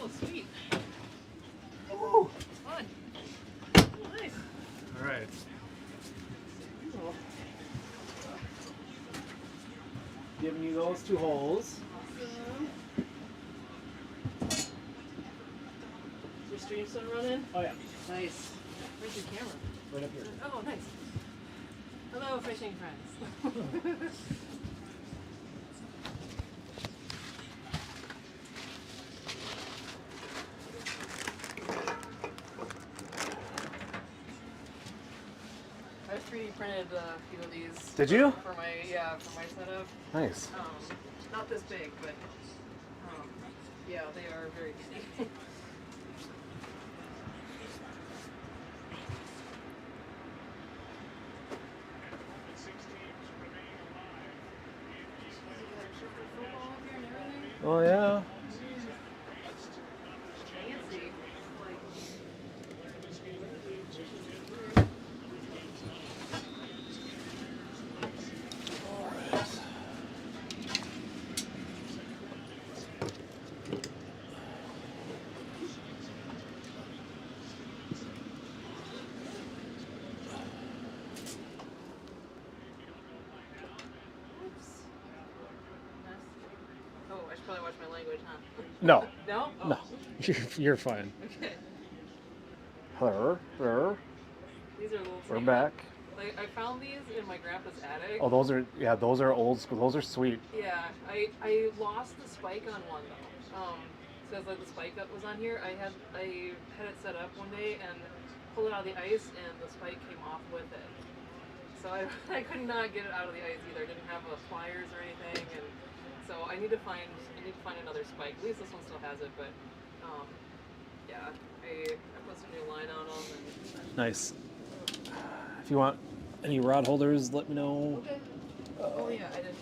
Oh, sweet. Woo. Fun. Nice. All right. Giving you those 2 holes. Awesome. Is your stream still running? Oh yeah. Nice. Where's your camera? Right up here. Oh, nice. Hello, fishing friends. I 3D printed a few of these. Did you? For my setup. Nice. Not this big, but yeah, they are very handy. Oh yeah. Fancy. Like, oops. Oh, I should probably watch my language, huh? No. No? Oh. No. You're fine. Okay. Her. These are little We're tiny- back. Like, I found these in my grandpa's attic. Oh, those are old school. Those are sweet. Yeah, I lost the spike on one though. Says like the spike that was on here. I had it set up one day and pulled it out of the ice and the spike came off with it. So I could not get it out of the ice either. I didn't have pliers or anything, and so I need to find another spike. At least this one still has it, but yeah, I put some new line on them and. Nice. If you want any rod holders, let me know. Okay. Oh yeah, I didn't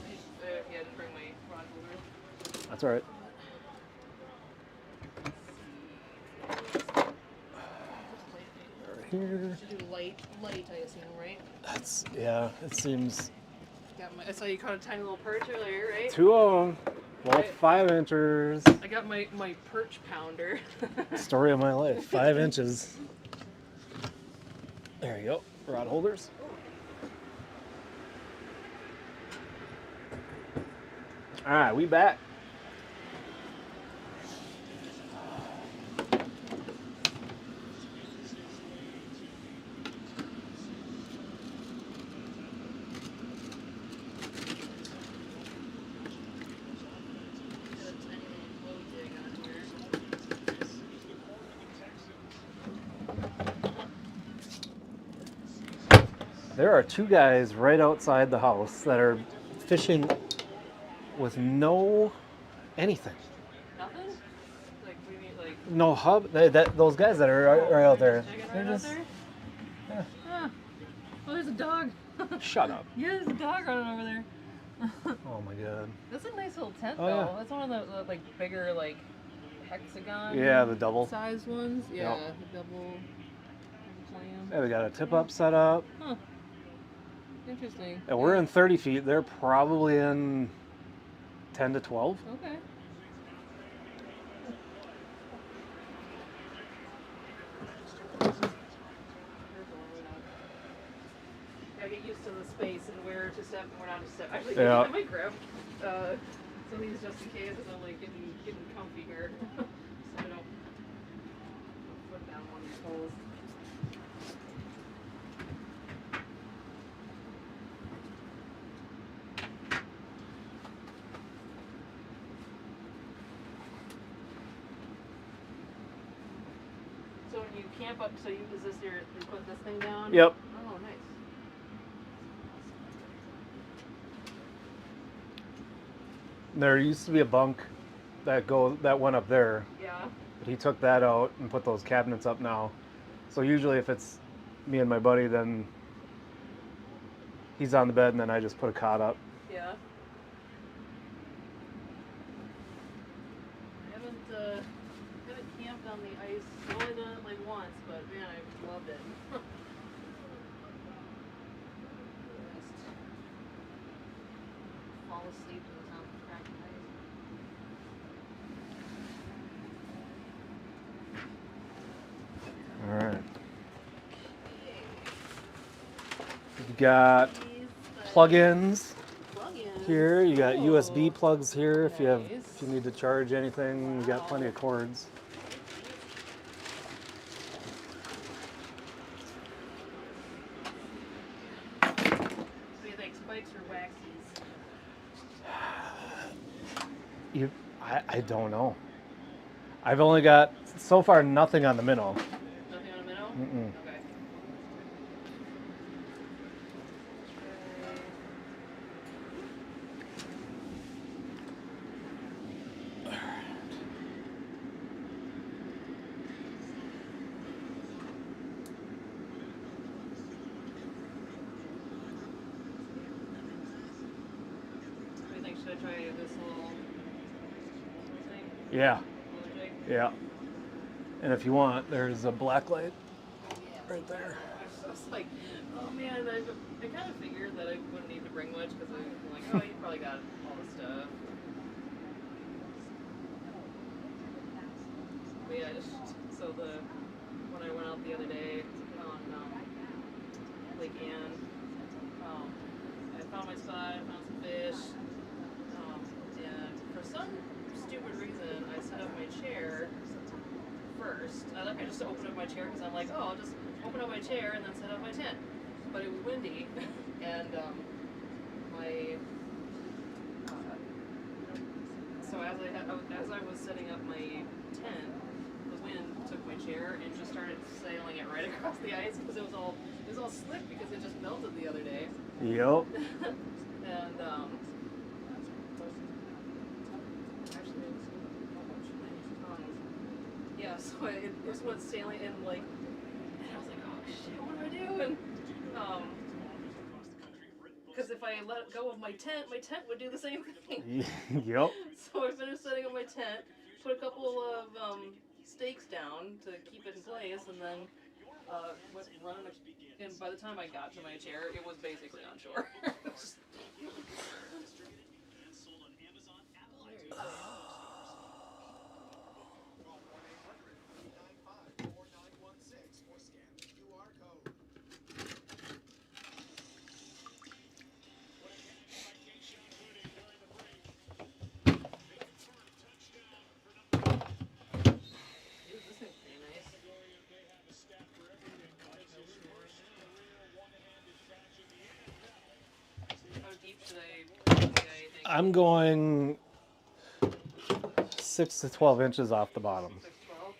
bring my rod holder. That's all right. Right here. Should do light, I assume, right? It seems. I saw you caught a tiny little perch earlier, right? 2 of them. Both Right. 5 inchers. I got my perch pounder. Story of my life. 5 inches. There you go. Rod holders. All right, we back. There are 2 guys right outside the house that are fishing with no anything. Nothing? Like we need like. No hub. Those guys that are out there. They're Out just. there? Yeah. Ah. Oh, there's a dog. Shut up. Yeah, there's a dog running over there. Oh my god. That's a nice little tent Oh, though. yeah. That's one of the like bigger like hexagon. Yeah, the double. size ones. Yeah, Yep. the double plan. Yeah, we got a tip up set up. Huh. Interesting. And we're in 30 feet. They're probably in 10 to 12. Okay. Gotta get used to the space and where to step and where not to step. Actually, Yeah. I might grab some of these just in case as I'm like getting comfy here. So I don't put down one of these holes. So when you camp up, you put this thing down? Yep. Oh, nice. There used to be a bunk that went up there. Yeah. But he took that out and put those cabinets up now. So usually if it's me and my buddy, then he's on the bed and then I just put a cot up. Yeah. I haven't camped on the ice. I've only done it like once, but man, I've loved it. Just fall asleep in the top of cracked ice. All right. We've got plug-ins here. You got USB plugs here if you need to charge anything. We got plenty of cords. What do you think, spikes or waxies? I don't know. I've only got so far nothing on the minnow. Nothing on a minnow? Mm-mm. Okay. What do you think? Should I try this little Yeah. Really big. Yeah. And if you want, there's a black light right there. I was like, oh man, I kind of figured that I wouldn't need to bring much because I'm like, oh, you probably got all the stuff. But yeah, when I went out the other day on Lake Ann, I found my spot, found some fish, and for some stupid reason, I set up my chair first. I just opened up my chair because I'm like, oh, I'll just open up my chair and then set up my tent. But it was windy, and so as I was setting up my tent, the wind took my chair and just started sailing it right across the ice because it was all slick because it just melted the other day. Yep. And actually, yeah, so it just went sailing and like, and I was like, oh shit, what do I do? And because if I let go of my tent would do the same thing. Yep. So I finished setting up my tent, put a couple of stakes down to keep it in place, and then went running. And by the time I got to my chair, it was basically on shore. I'm going 6 to 12 inches off the bottom. 6, 12?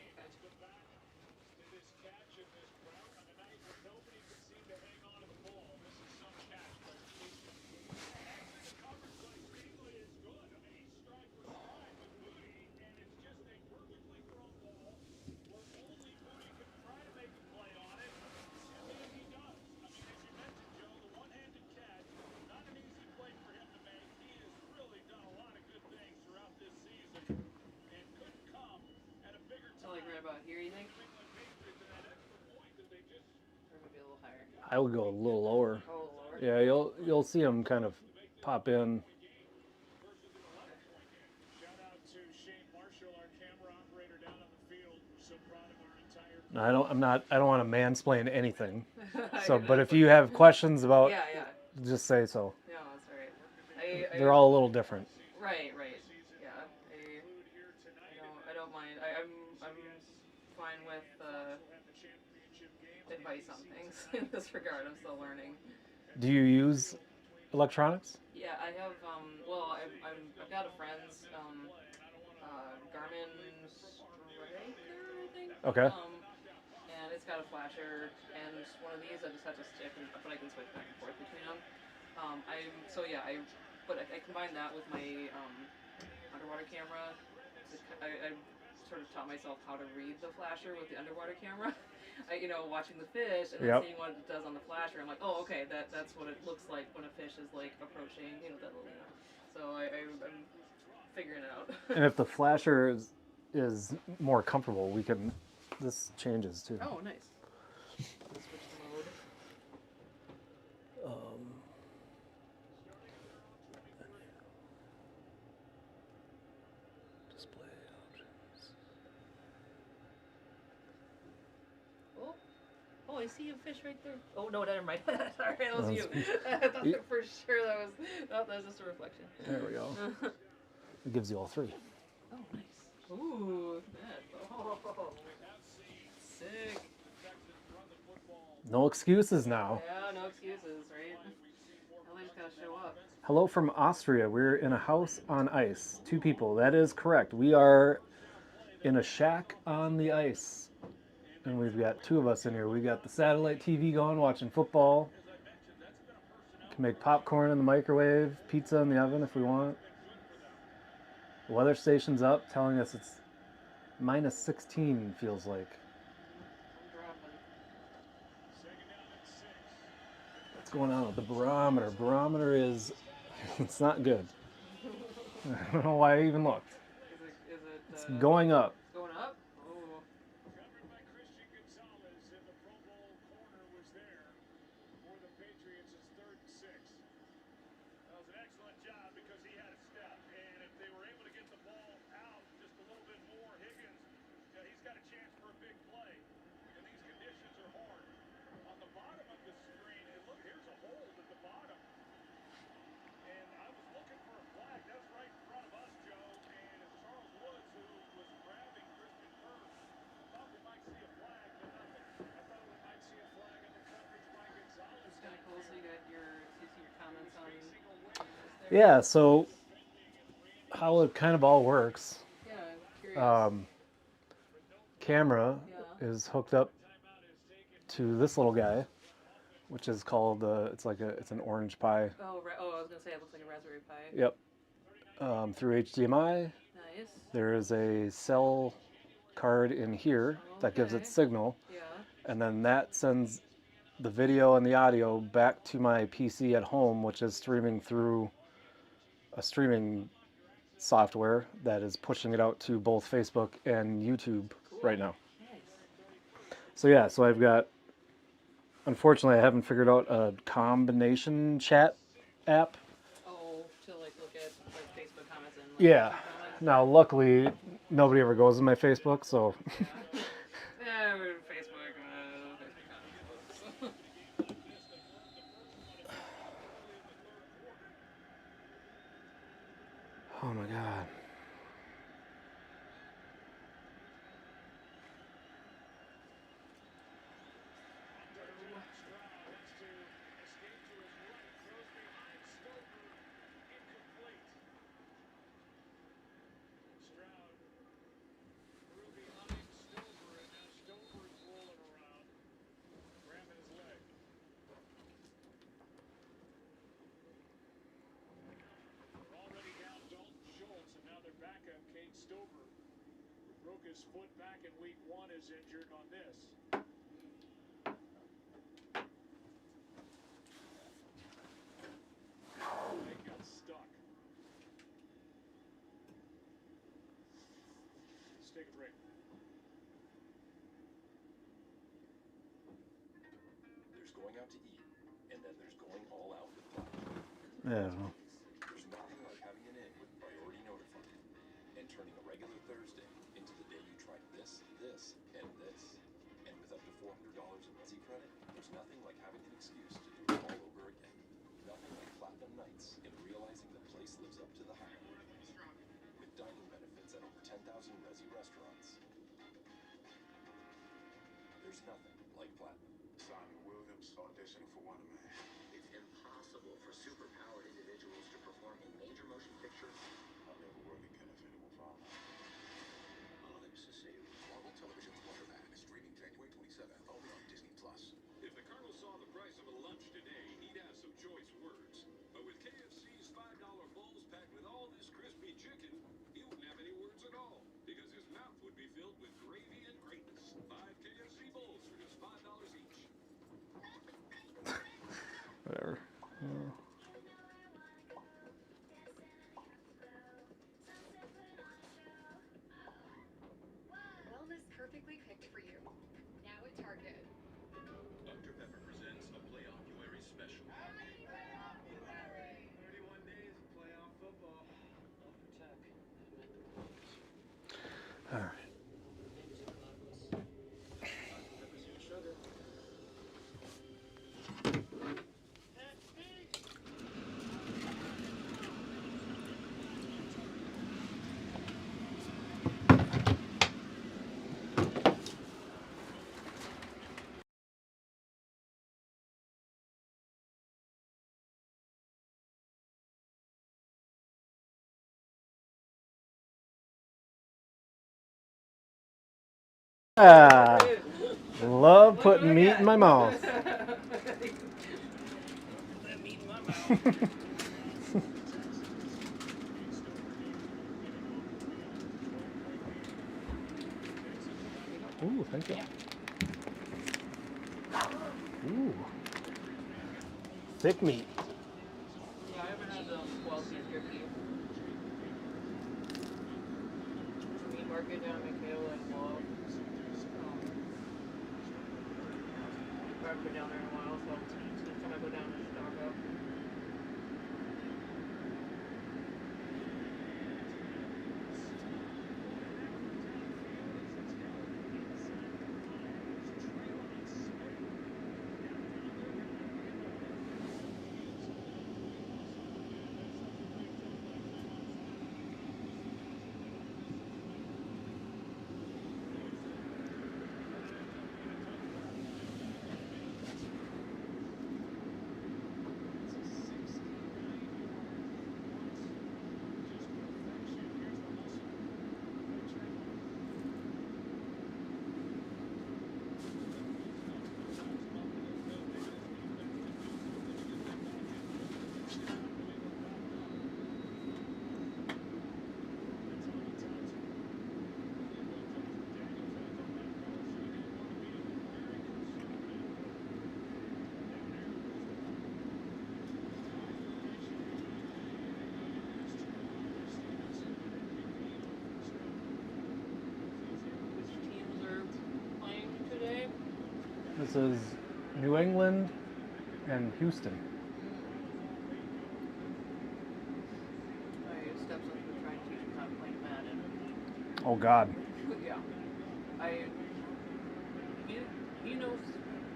About here, you think? Or maybe a little higher? I would go a little lower. Oh, lower? Yeah, you'll see them kind of pop in. Shout out to Shane Marshall, our camera operator down on the field. We're so proud of our entire. I don't want to mansplain anything. So, but if you have questions about, yeah. just say so. Yeah, that's right. They're all a little different. Right. Yeah. I don't mind. I'm fine with advice on things in this regard. I'm still learning. Do you use electronics? Yeah, I have. Well, I've got a friend's Garmin Striker, I think. Okay. And it's got a flasher, and one of these I just have to stick, but I can switch back and forth between them. I combine that with my underwater camera. I sort of taught myself how to read the flasher with the underwater camera. Watching the fish and then seeing what it does on the flasher. I'm like, oh, okay, that's what it looks like when a fish is like approaching. So I'm figuring it out. And if the flasher is more comfortable, this changes too. Oh, nice. Switch the mode. Display options. Oh, I see a fish right there. Oh, no, never mind. Sorry, that was you. I thought for sure that was just a reflection. There we go. It gives you all three. Oh, nice. Ooh, that. Oh, sick. No excuses now. Yeah, no excuses, right? I just gotta show up. Hello from Austria. We're in a house on ice. 2 people. That is correct. We are in a shack on the ice. And we've got 2 of us in here. We got the satellite TV going, watching football. Can make popcorn in the microwave, pizza in the oven if we want. The weather station's up, telling us it's minus 16, feels like. What's going on with the barometer? Barometer it's not good. I don't know why I even looked. Is it It's going up. Going up? Oh. Covered by Christian Gonzalez, and the Pro Bowl corner was there for the Patriots. It's 3rd and 6. That was an excellent job because he had a step, and if they were able to get the ball out just a little bit more, Higgins, he's got a chance for a big play. And these conditions are hard. On the bottom of the screen, and look, here's a hold at the bottom. And I was looking for a flag. That's right in front of us, Joe. And it's Charles Woods who was grabbing Crispin Kirk. I thought we might see a flag, but nothing. I thought we might see a flag on the coverage by Gonzalez. It's kind of cool. So you got your comments on this there? Yeah, so how it kind of all works. Yeah, I'm curious. Camera Yeah. is hooked up to this little guy, which is called it's an Orange Pi. Oh, I was gonna say it looks like a Raspberry Pi. Yep. Through HDMI. Nice. There is a cell card in here that gives it signal, Yeah. and then that sends the video and the audio back to my PC at home, which is streaming through a streaming software that is pushing it out to both Facebook and YouTube right now. Nice. So yeah, so I've got, unfortunately I haven't figured out a combination chat app. Oh, to like look at like Facebook comments and like Yeah. comments. Now luckily nobody ever goes to my Facebook, so Yeah, we're Facebook comments. oh my god. Broke his foot back in week 1, is injured on this. Leg got stuck. Let's take a break. There's going out to eat, and then there's going all out with Platinum. Yeah. There's nothing like having an in with Priority Notify and turning a regular Thursday into the day you tried this, this, and this. And with up to $400 in Resi credit, there's nothing like having an excuse to do it all over again. Nothing like Platinum Nights and realizing the place lives up to the hype. With dining benefits at over 10,000 Resi restaurants. There's nothing like Platinum. Simon Williams auditioning for Wonder Man. It's impossible for superpowered individuals to perform in major motion pictures. I've never worked in Kenneth Farmer. Lips to see. Marvel Television's Wonder Man is streaming January 27th only on Disney+. If the Colonel saw the price of a lunch today, he'd have some choice words. But with KFC's $5 bowls packed with all this crispy chicken, he wouldn't have any words at all, because his mouth would be filled with gravy and greatness. 5 KFC bowls for just $5 each. Whatever. Wellness perfectly picked for you. Now at Target. Dr. Pepper presents a Playoff-uary special. 31 days of playoff football. Love the tech. All right. Ah, love putting meat in my mouth. Ooh, thank you. Ooh. Thick meat. Yeah, I haven't had wild beef jerky. market down in Michaela and Love. I haven't been down there in a while, so next time I go down, I should stock up. Which teams are playing today? This is New England and Houston. My stepson's been trying to teach me how to play Madden. Oh God. Yeah. He knows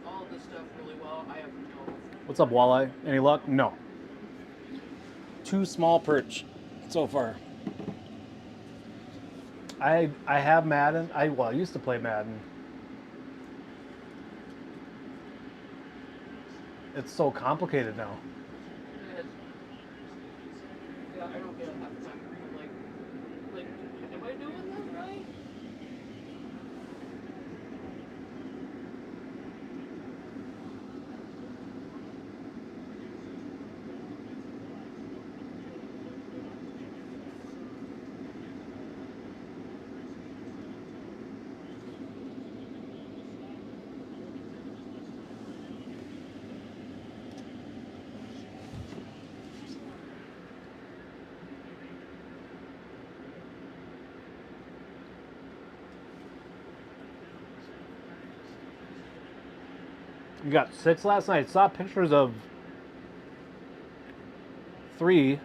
all this stuff really well. I have no. What's up, Walleye? Any luck? No. 2 small perch so far. I have Madden. I used to play Madden. It's so complicated now. Yeah, I don't get it half the time. I'm like, am I doing this right? You got 6 last night. Saw pictures of 3.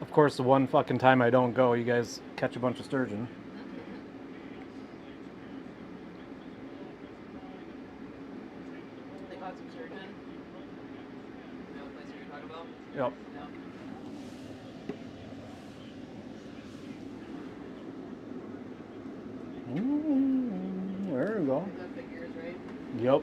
Of course, the one fucking time I don't go, you guys catch a bunch of sturgeon. They caught some sturgeon. You know the place you're talking about? Yep. Yeah. There you go. That figures, right? Yep.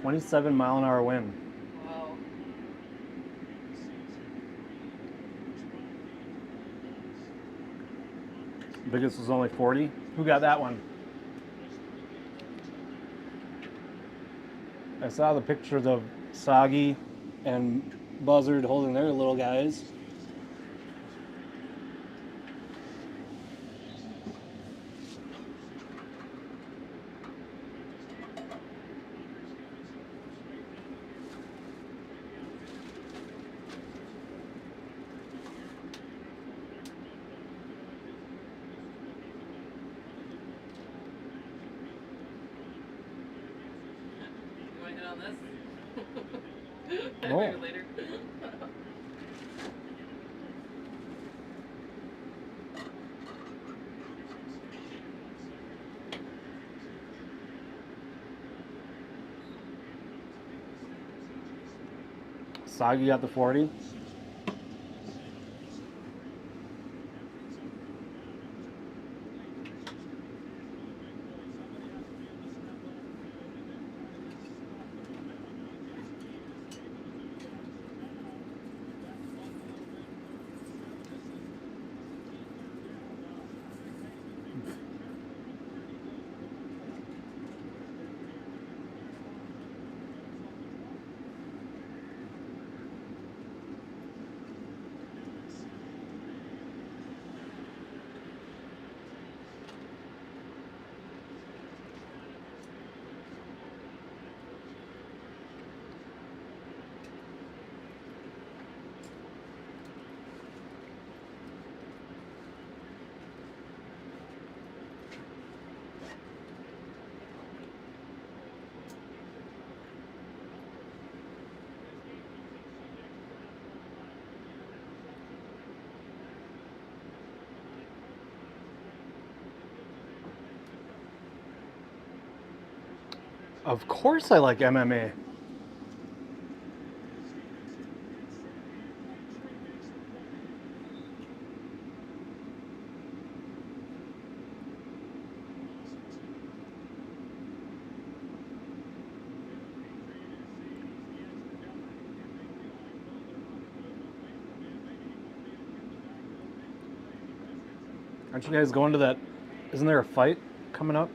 $27-mile-an-hour wind. Wow. Biggest was only 40. Who got that one? I saw the pictures of Soggy and Buzzard holding their little guys. You want to hit on this? No. Maybe later. Soggy got the 40. Of course I like MMA. Aren't you guys going to that? Isn't there a fight coming up?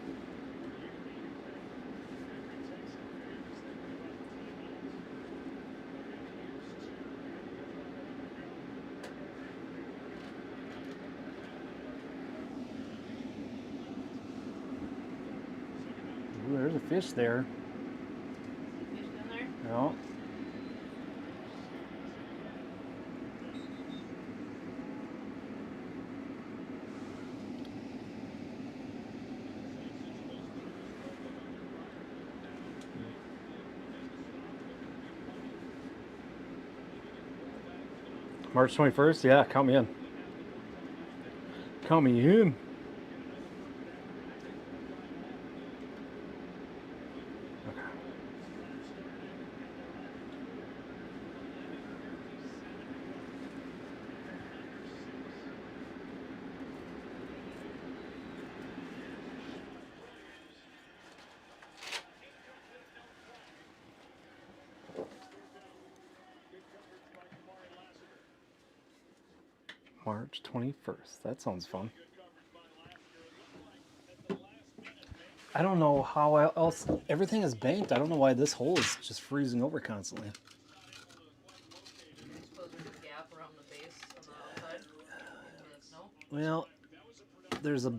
Ooh, there's a fish there. Fish down there? Yeah. March 21st? Yeah, count me in. Count me in. March 21st. That sounds fun. I don't know how else. Everything is banked. I don't know why this hole is just freezing over constantly. I suppose there's a gap around the base on the outside. The snow. Well, there's a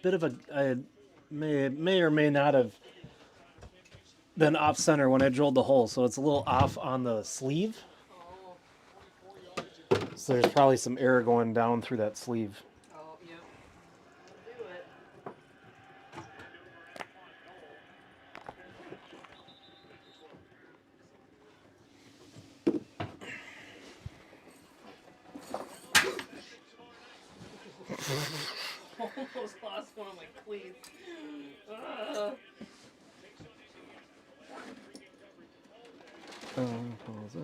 bit of a. I may or may not have been off center when I drilled the hole, so it's a little off on the sleeve. So there's probably some air going down through that sleeve. Oh, yep. Do it. Almost lost one of my cleats. Close it.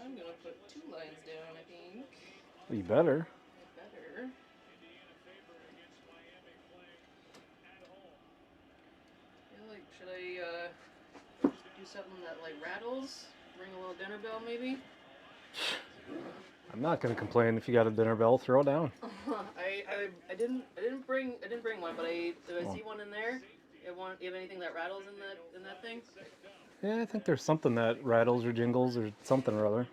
I'm gonna put 2 lines down, I think. Well, you better. I better. Feel like, should I do something that like rattles? Ring a little dinner bell, maybe? I'm not gonna complain if you got a dinner bell. Throw it down. I didn't bring one, but do I see one in there? Do you have anything that rattles in that thing? Yeah, I think there's something that rattles or jingles or something or other.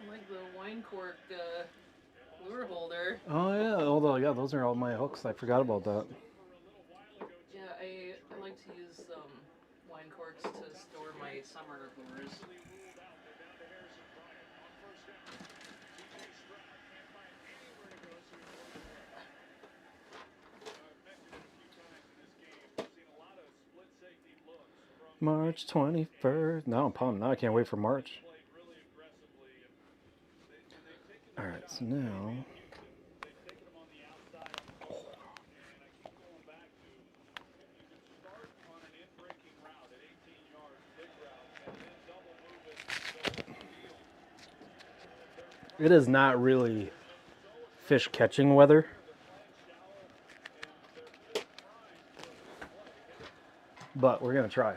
I like the wine cork lure holder. Oh yeah, although yeah, those are all my hooks. I forgot about that. Yeah, I like to use wine corks to store my summer lures. March 21st. Now I'm pumped. Now I can't wait for March. Alright, so now... It is not really fish catching weather. But we're going to try.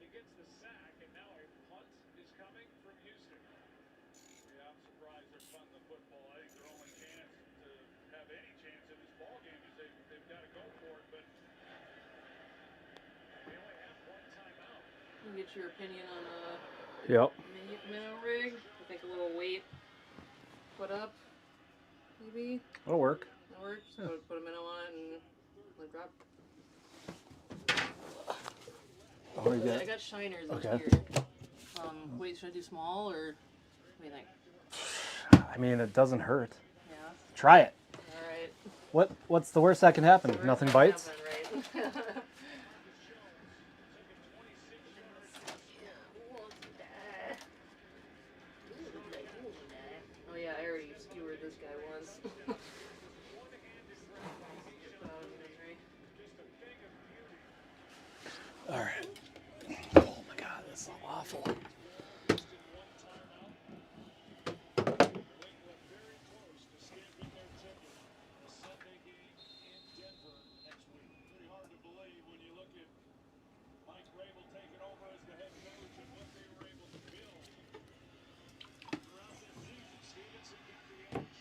he gets the sack, and now a punt is coming from Houston. Yeah, I'm surprised they're punting the football. I think their only chance to have any chance in this ball game is they've got to go for it, but They only have one timeout. Get your opinion on Yep. minnow rig. I think a little weight put up, maybe. That'll work. That works. Yeah. Put a minnow on it and let it drop. What do you I got? got shiners Okay. up here. Wait, should I do small or what do you think? I mean, it doesn't hurt. Yeah. Try it. All right. What's the worst that can happen? Worst Nothing that bites? can happen, right? Oh yeah, I already skewered this guy once. All right. Oh my God, that's so awful. pretty hard to believe when you look at Mike Rabel taking over as the head coach and what they were able to build throughout this season. Stevenson got the edge.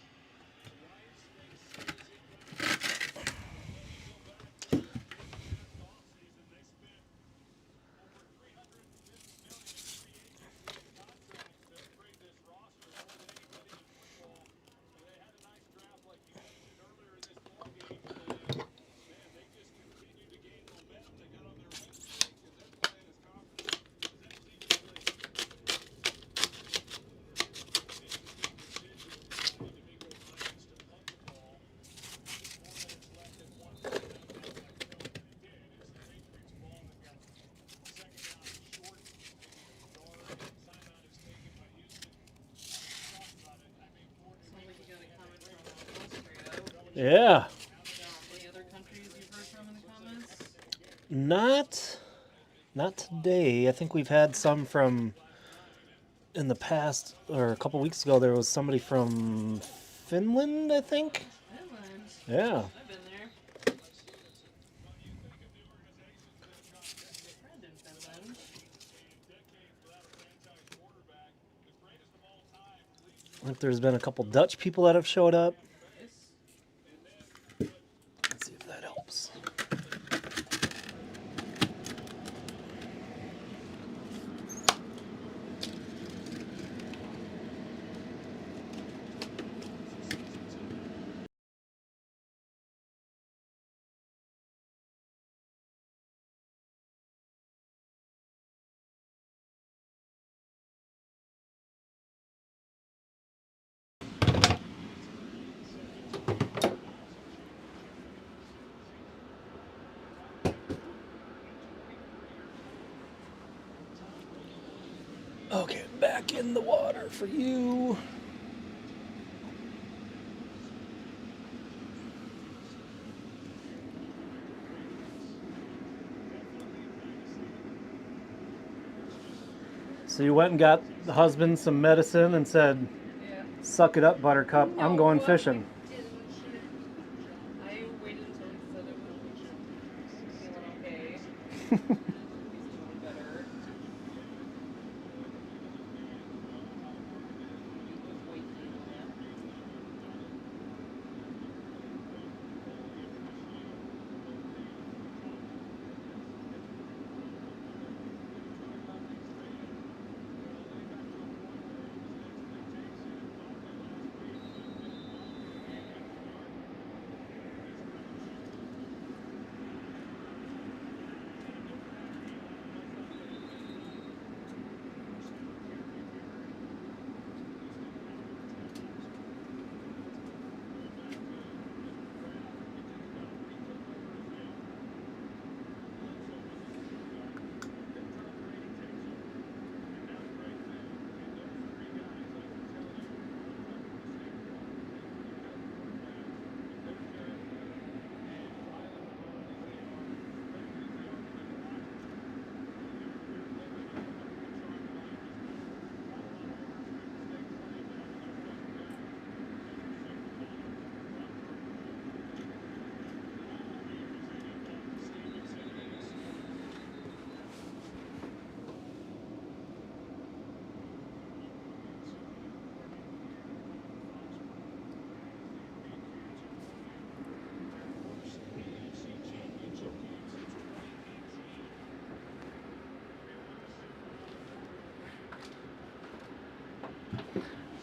Rice makes season. They spent over $350 million in free agency contracts to upgrade this roster more than anybody in football. And they had a nice draft, like you mentioned earlier in this ballgame. Man, they just continued to gain momentum. They got on their win streak, and they're playing as confident as that team can play. Yeah. Any other countries you've heard from in the comments? Not today. I think we've had some from in the past, or a couple weeks ago. There was somebody from Finland, I think. Finland. Yeah. I've been there. Friend in Finland. I think there's been a couple Dutch people that have showed up. Let's see if that helps. Okay, back in the water for you. So you went and got the husband some medicine and said, Yeah. "Suck it up, Buttercup. I'm going fishing." I waited until he said it was feeling okay. He's doing better.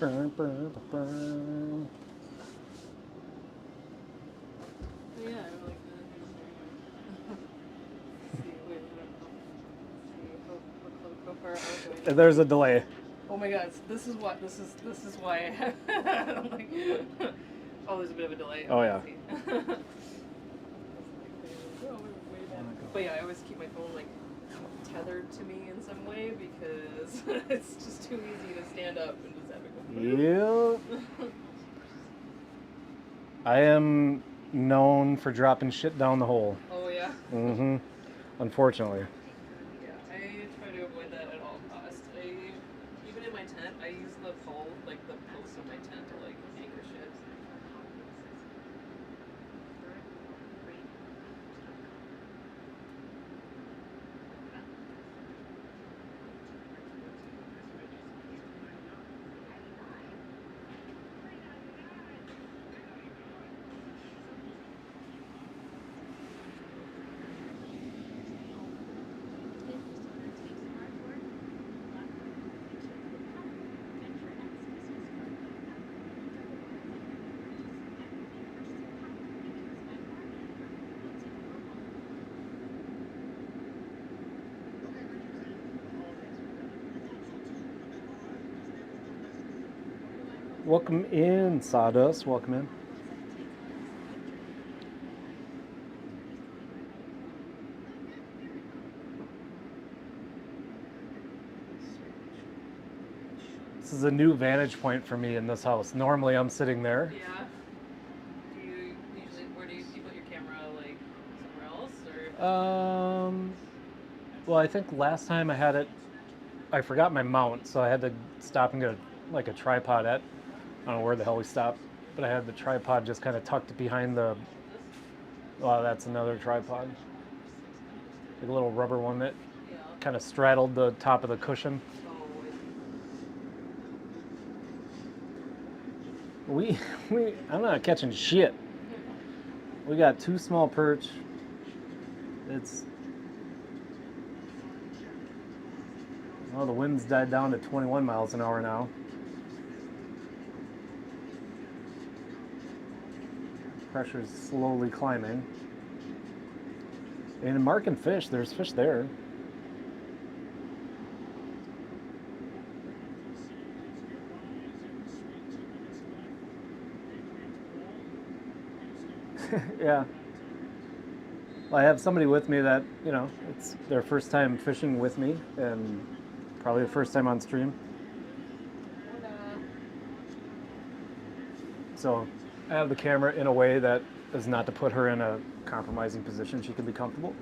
Burn, burn, burn. Yeah, I like that. See, wait, how far are we? There's a delay. Oh my god, this is why I have I'm like oh, there's a bit of a delay. Oh, yeah. See. But yeah, I always keep my phone like tethered to me in some way because it's just too easy to stand up and just have it go. Yep. I am known for dropping shit down the hole. Oh yeah. Mm-hmm. Unfortunately. Yeah, I try to avoid that at all costs. Even in my tent, I use the pole, like the posts of my tent to like anchor shit. Welcome in, Sawdust. Welcome in. This is a new vantage point for me in this house. Normally I'm sitting there. Yeah. Do you usually, where do you put your camera, like somewhere else, or? Well, I think last time I had it, I forgot my mount, so I had to stop and get like a tripod at, I don't know where the hell we stopped, but I had the tripod just kind of tucked behind the, well, that's another tripod. Like a little rubber one that kind of straddled the top of the cushion. I'm not catching shit. We got 2 small perch. Well, the wind's died down to 21 miles an hour now. Pressure's slowly climbing. And marking fish, there's fish there. Yeah. Well, I have somebody with me that, you know, it's their first time fishing with me and probably the first time on stream. So I have the camera in a way that is not to put her in a compromising position. She can be comfortable.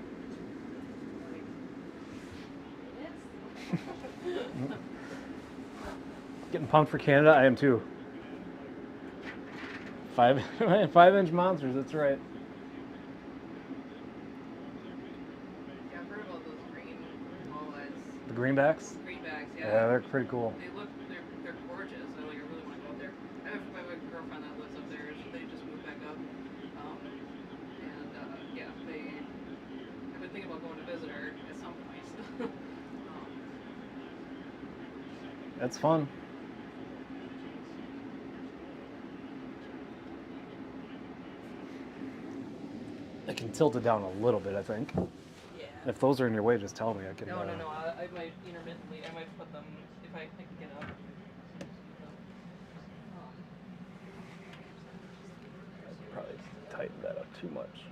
Getting pumped for Canada, I am too. 5-inch monsters, that's right. Yeah, I've heard about those green walleyes. The greenbacks? Greenbacks, yeah. Yeah, they're pretty cool. They're gorgeous. I really want to go up there. I have a girlfriend that lives up there. They just moved back up. Yeah, I've been thinking about going to visit her at some point. That's fun. I can tilt it down a little bit, I think. Yeah. If those are in your way, just tell me. I can. No. I might intermittently. I might put them if I can get up. Probably tighten that up too much.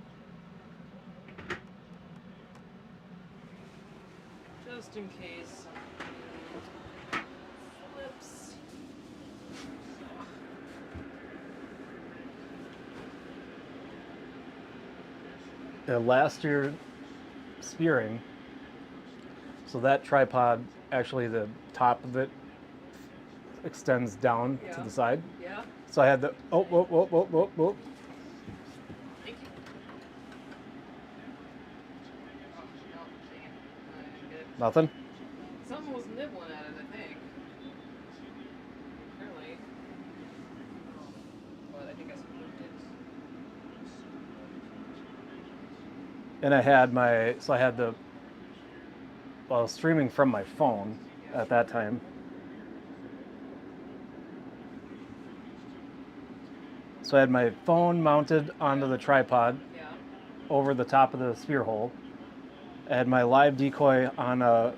Just in case. Flips. Last year, spearing. So that tripod, actually, the top of it extends down to the side. Yeah. So I had the whoa. Thank you. Nothing. Someone was nibbling at it, I think. Apparently. But I think I moved it. And I had the, well, I was streaming from my phone at that time. So I had my phone mounted onto the tripod Yeah. over the top of the spear hole. I had my live decoy on a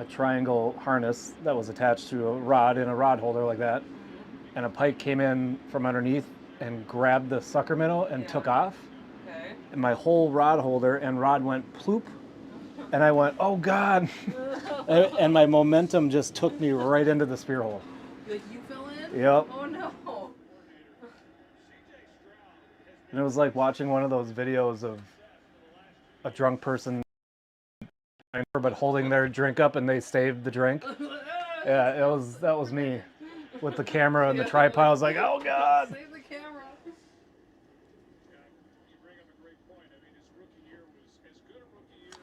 triangle harness that was attached to a rod in a rod holder like that. And a pike came in from underneath and grabbed the sucker minnow and took off. Okay. And my whole rod holder and rod went ploop. And I went, oh God. And my momentum just took me right into the spear hole. Like you fell in? Yep. Oh no. And it was like watching one of those videos of a drunk person but holding their drink up and they saved the drink. Yeah, that was me with the camera and the tripod. I was like, oh God. Save the camera.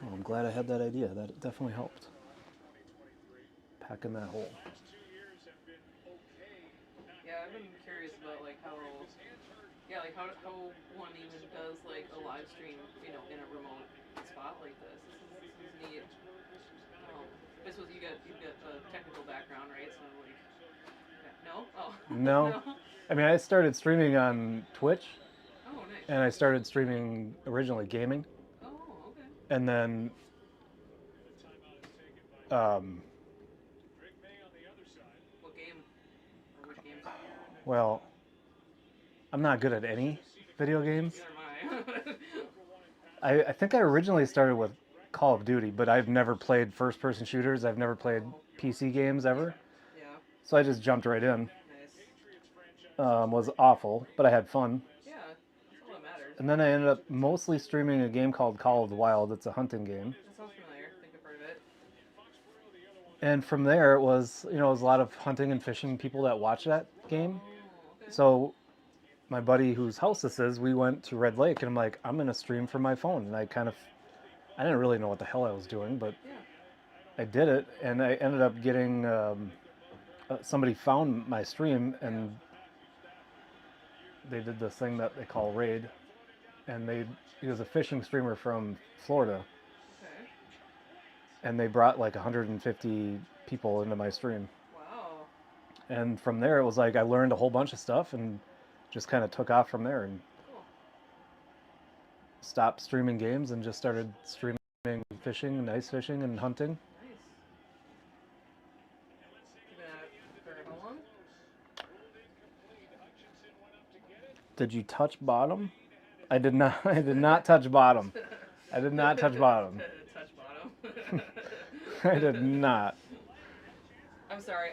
Oh, I'm glad I had that idea. That definitely helped. Packing that hole. Yeah, I've been curious about like how one even does like a live stream, you know, in a remote spot like this. This is neat. This was you got a technical background, right? So like, yeah, no? Oh. No. I mean, I started streaming on Twitch. Oh, nice. And I started streaming originally gaming. Oh, okay. And then What game? Or which games? well, I'm not good at any video games. Neither am I think I originally started with Call of Duty, but I've never played first-person shooters. I've never played PC games ever. Yeah. So I just jumped right in. Was awful, but I had fun. Yeah, that's all that matters. And then I ended up mostly streaming a game called Call of the Wild. It's a hunting game. That sounds familiar. I think I've heard of it. And from there, it was, you know, it was a lot of hunting and fishing people that watch that game. Okay. So my buddy whose house this is, we went to Red Lake, and I'm like, I'm going to stream from my phone. And I didn't really know what the hell I was doing, but I did it. And I ended up getting, somebody found my stream, and they did this thing that they call raid. And he was a fishing streamer from Florida. Okay. And they brought like 150 people into my stream. Wow. And from there, it was like I learned a whole bunch of stuff and just kind of took off from there and stopped streaming games and just started streaming fishing and ice fishing and hunting. Nice. You've been at it for how long? Did you touch bottom? I did not. I did not touch bottom. I did not touch bottom. Touch bottom. I did not. I'm sorry.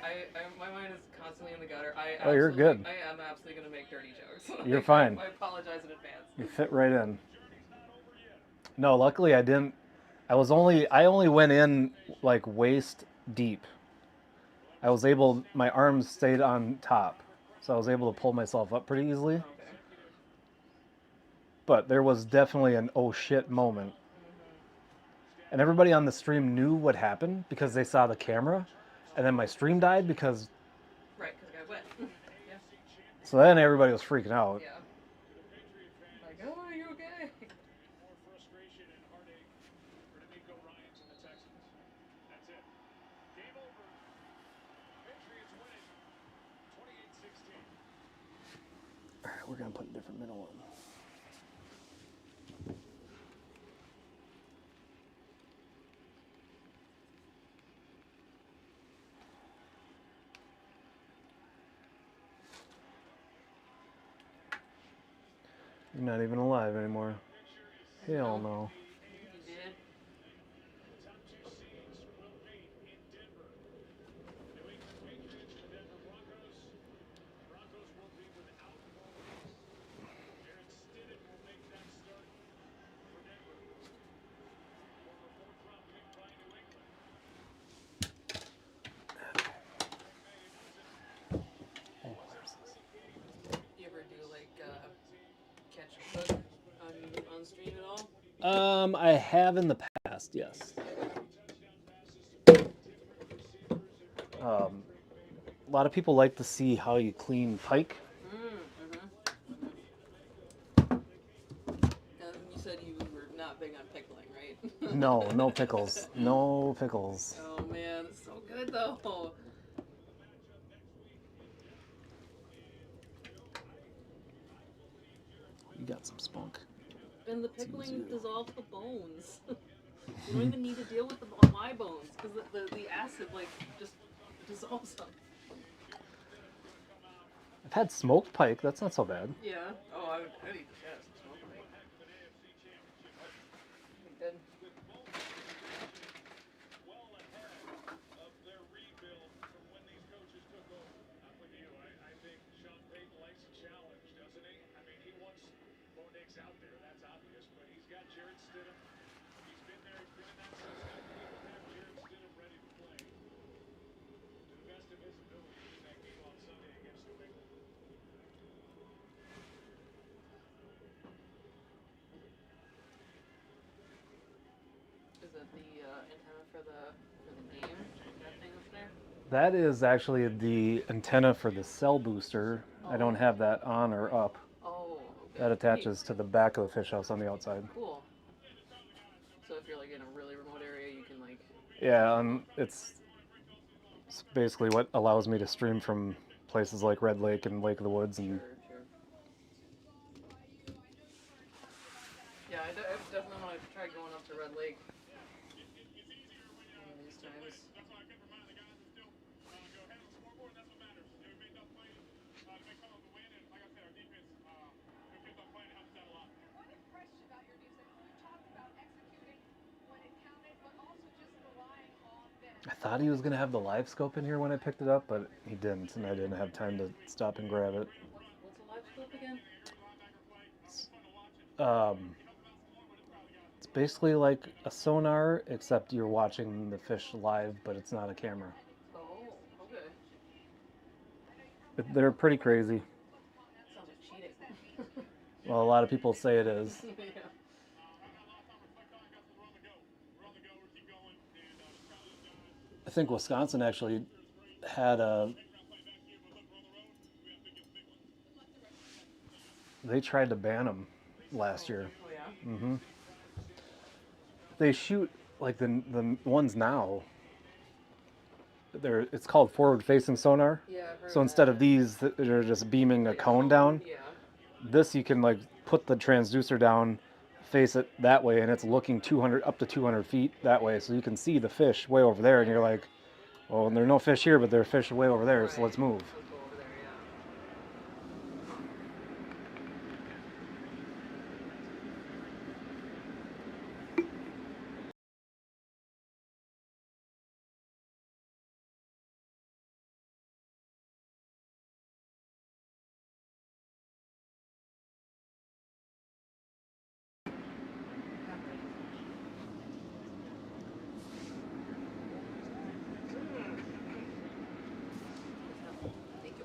My mind is constantly in the gutter. Oh, you're good. I am absolutely gonna make dirty jokes. You're fine. I apologize in advance. You fit right in. No, luckily I didn't. I only went in like waist deep. My arms stayed on top, so I was able to pull myself up pretty easily. Okay. But there was definitely an oh shit moment. And everybody on the stream knew what happened because they saw the camera. And then my stream died because... Right, because it got wet. Yeah. So then everybody was freaking out. Yeah. Like, oh, are you okay? More frustration and heartache for D'Amico Ryans and the Texans. That's it. Game over. Patriots winning 28-16. All right, we're going to put a different minnow on. You're not even alive anymore. Hell no. You did? The top two seeds will meet in Denver. New England Patriots and the Denver Broncos. The Broncos will be without Mahomes. Jared Stidham will make that start for Denver. Former fourth-round pick by New England. Oh, there's this. You ever do like catch and cook on stream at all? I have in the past, yes. A lot of people like to see how you clean pike. You said you were not big on pickling, right? No, no pickles. No pickles. Oh man, it's so good though. got some spunk. And the It's pickling easier. dissolves the bones. You don't even need to deal with my bones because the acid like just dissolves them. I've had smoked pike. That's not so bad. Yeah. Oh, I'd eat the chest. Good. Well ahead of their rebuild from when these coaches took over. I'm with you. I think Sean Payton likes a challenge, doesn't he? I mean, he wants Bo Nix out there. That's obvious. But he's got Jarrett Stidham. He's been there. He's been in that system. He will have Jarrett Stidham ready to play to the best of his ability in that game on Sunday against New England. Is it the antenna for the game? That thing up there? That is actually the antenna for the cell booster. I don't have that on or up. Oh, okay. That attaches to the back of the fish house on the outside. Cool. So if you're like in a really remote area, you can like. Yeah, it's basically what allows me to stream from places like Red Lake and Lake of the Woods and. Sure. Yeah, I definitely want to try going up to Red Lake. One of these times. What impressed you about your defense? You talked about executing when it counted, but also just relying on them. I thought he was going to have the live scope in here when I picked it up, but he didn't, and I didn't have time to stop and grab it. What's a live scope again? It's basically like a sonar, except you're watching the fish live, but it's not a camera. Oh, okay. But they're pretty crazy. Sounds like cheating. Well, a lot of people say it is. Yeah. I think Wisconsin actually had they tried to ban them last year. Oh yeah. Mm-hmm. They shoot like the ones now. It's called forward-facing sonar. Yeah, I've heard So instead of these, they're just beaming a cone down. Yeah. This you can like put the transducer down, face it that way, and it's looking 200 up to 200 feet that way, so you can see the fish way over there, and you're like, well, there are no fish here, but there are fish way over there, so let's move. Let's go over there, yeah. Thank you.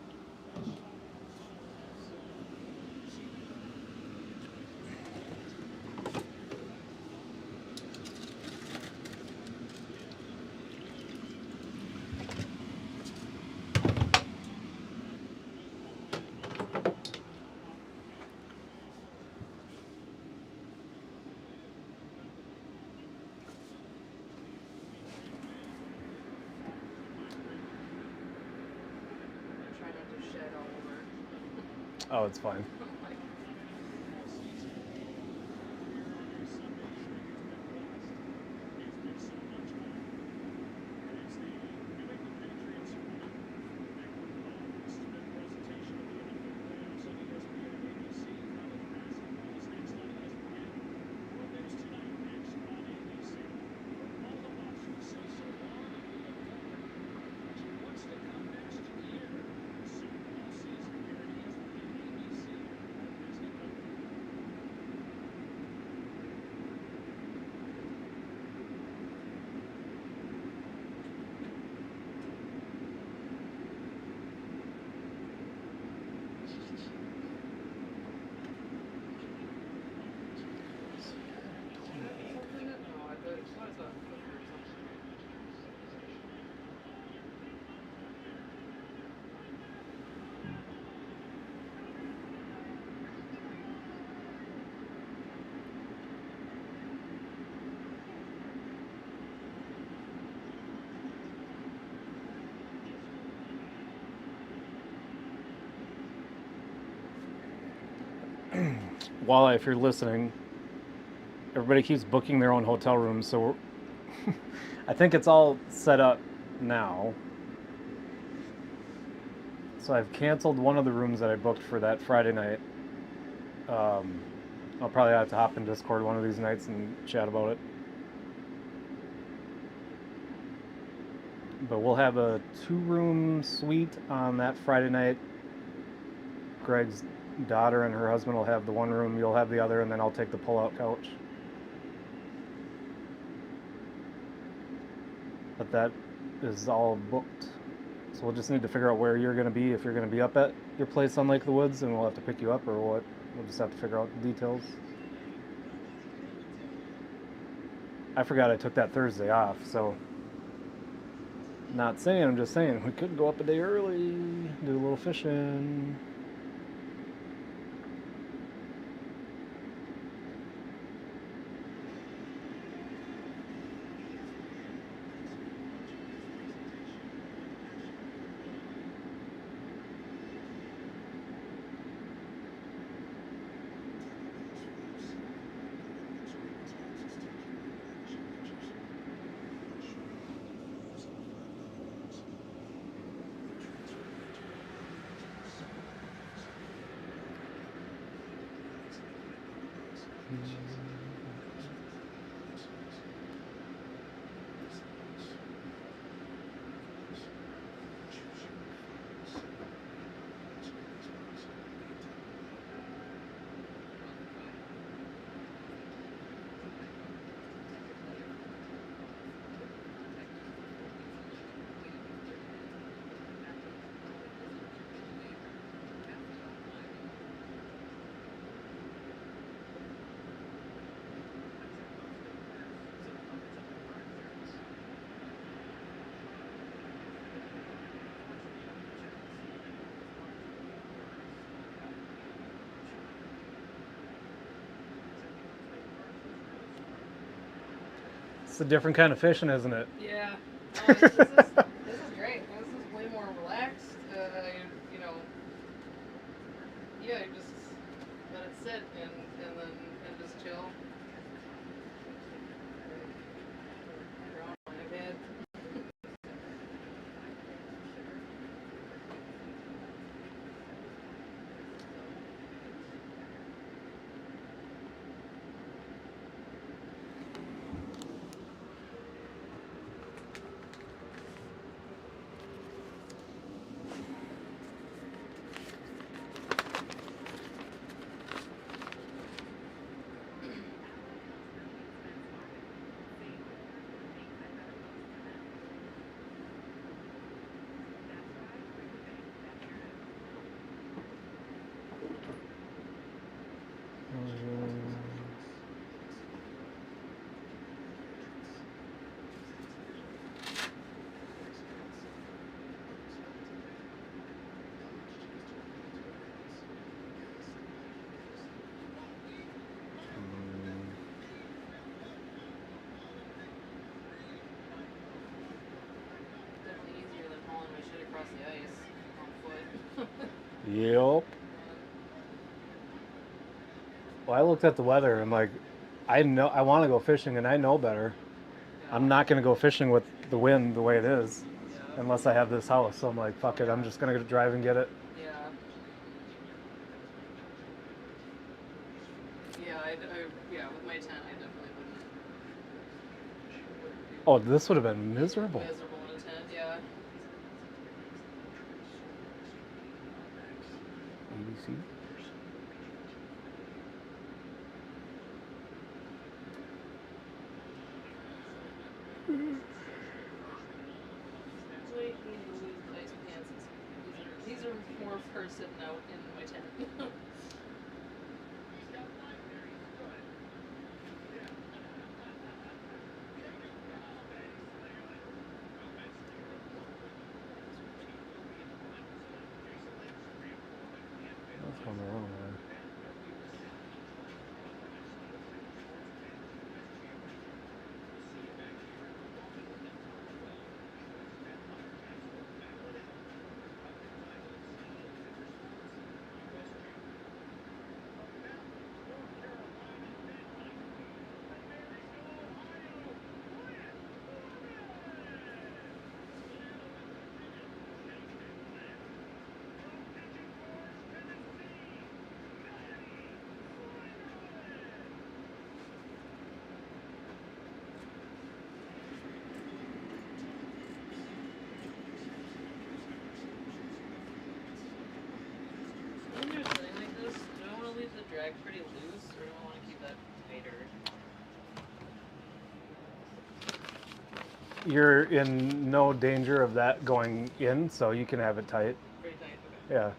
Try not to shed all over. Oh, it's fine. Walleye, if you're listening, everybody keeps booking their own hotel rooms, so I think it's all set up now. So I've canceled one of the rooms that I booked for that Friday night. I'll probably have to hop in Discord one of these nights and chat about it. But we'll have a 2-room suite on that Friday night. Greg's daughter and her husband will have the one room, you'll have the other, and then I'll take the pull-out couch. But that is all booked. So we'll just need to figure out where you're going to be, if you're going to be up at your place on Lake of the Woods, and we'll have to pick you up, or what. We'll just have to figure out the details. I forgot I took that Thursday off, so not saying, I'm just saying we could go up a day early, do a little fishing. It's a different kind of fishing, isn't it? Yeah. This is great. This is way more relaxed. You know, yeah, you just let it sit and just chill. You're on my bed. Definitely easier than hauling my shit across the ice on foot. Yep. Well, I looked at the weather and like, I know I want to go fishing and I know better. I'm not going to go fishing with the wind the way it is, unless I have this house. So I'm like, fuck it, I'm just going to drive and get it. Yeah. Yeah, with my tent, I definitely wouldn't. Oh, this would have been miserable. Miserable in a tent, yeah. ABC. Wait, we need to lose the ice pants. These are more for sitting out in my tent. That's going the wrong way. bag pretty loose, or do I want to keep that tighter? You're in no danger of that going in, so you can have it tight. Pretty tight, okay. Yeah.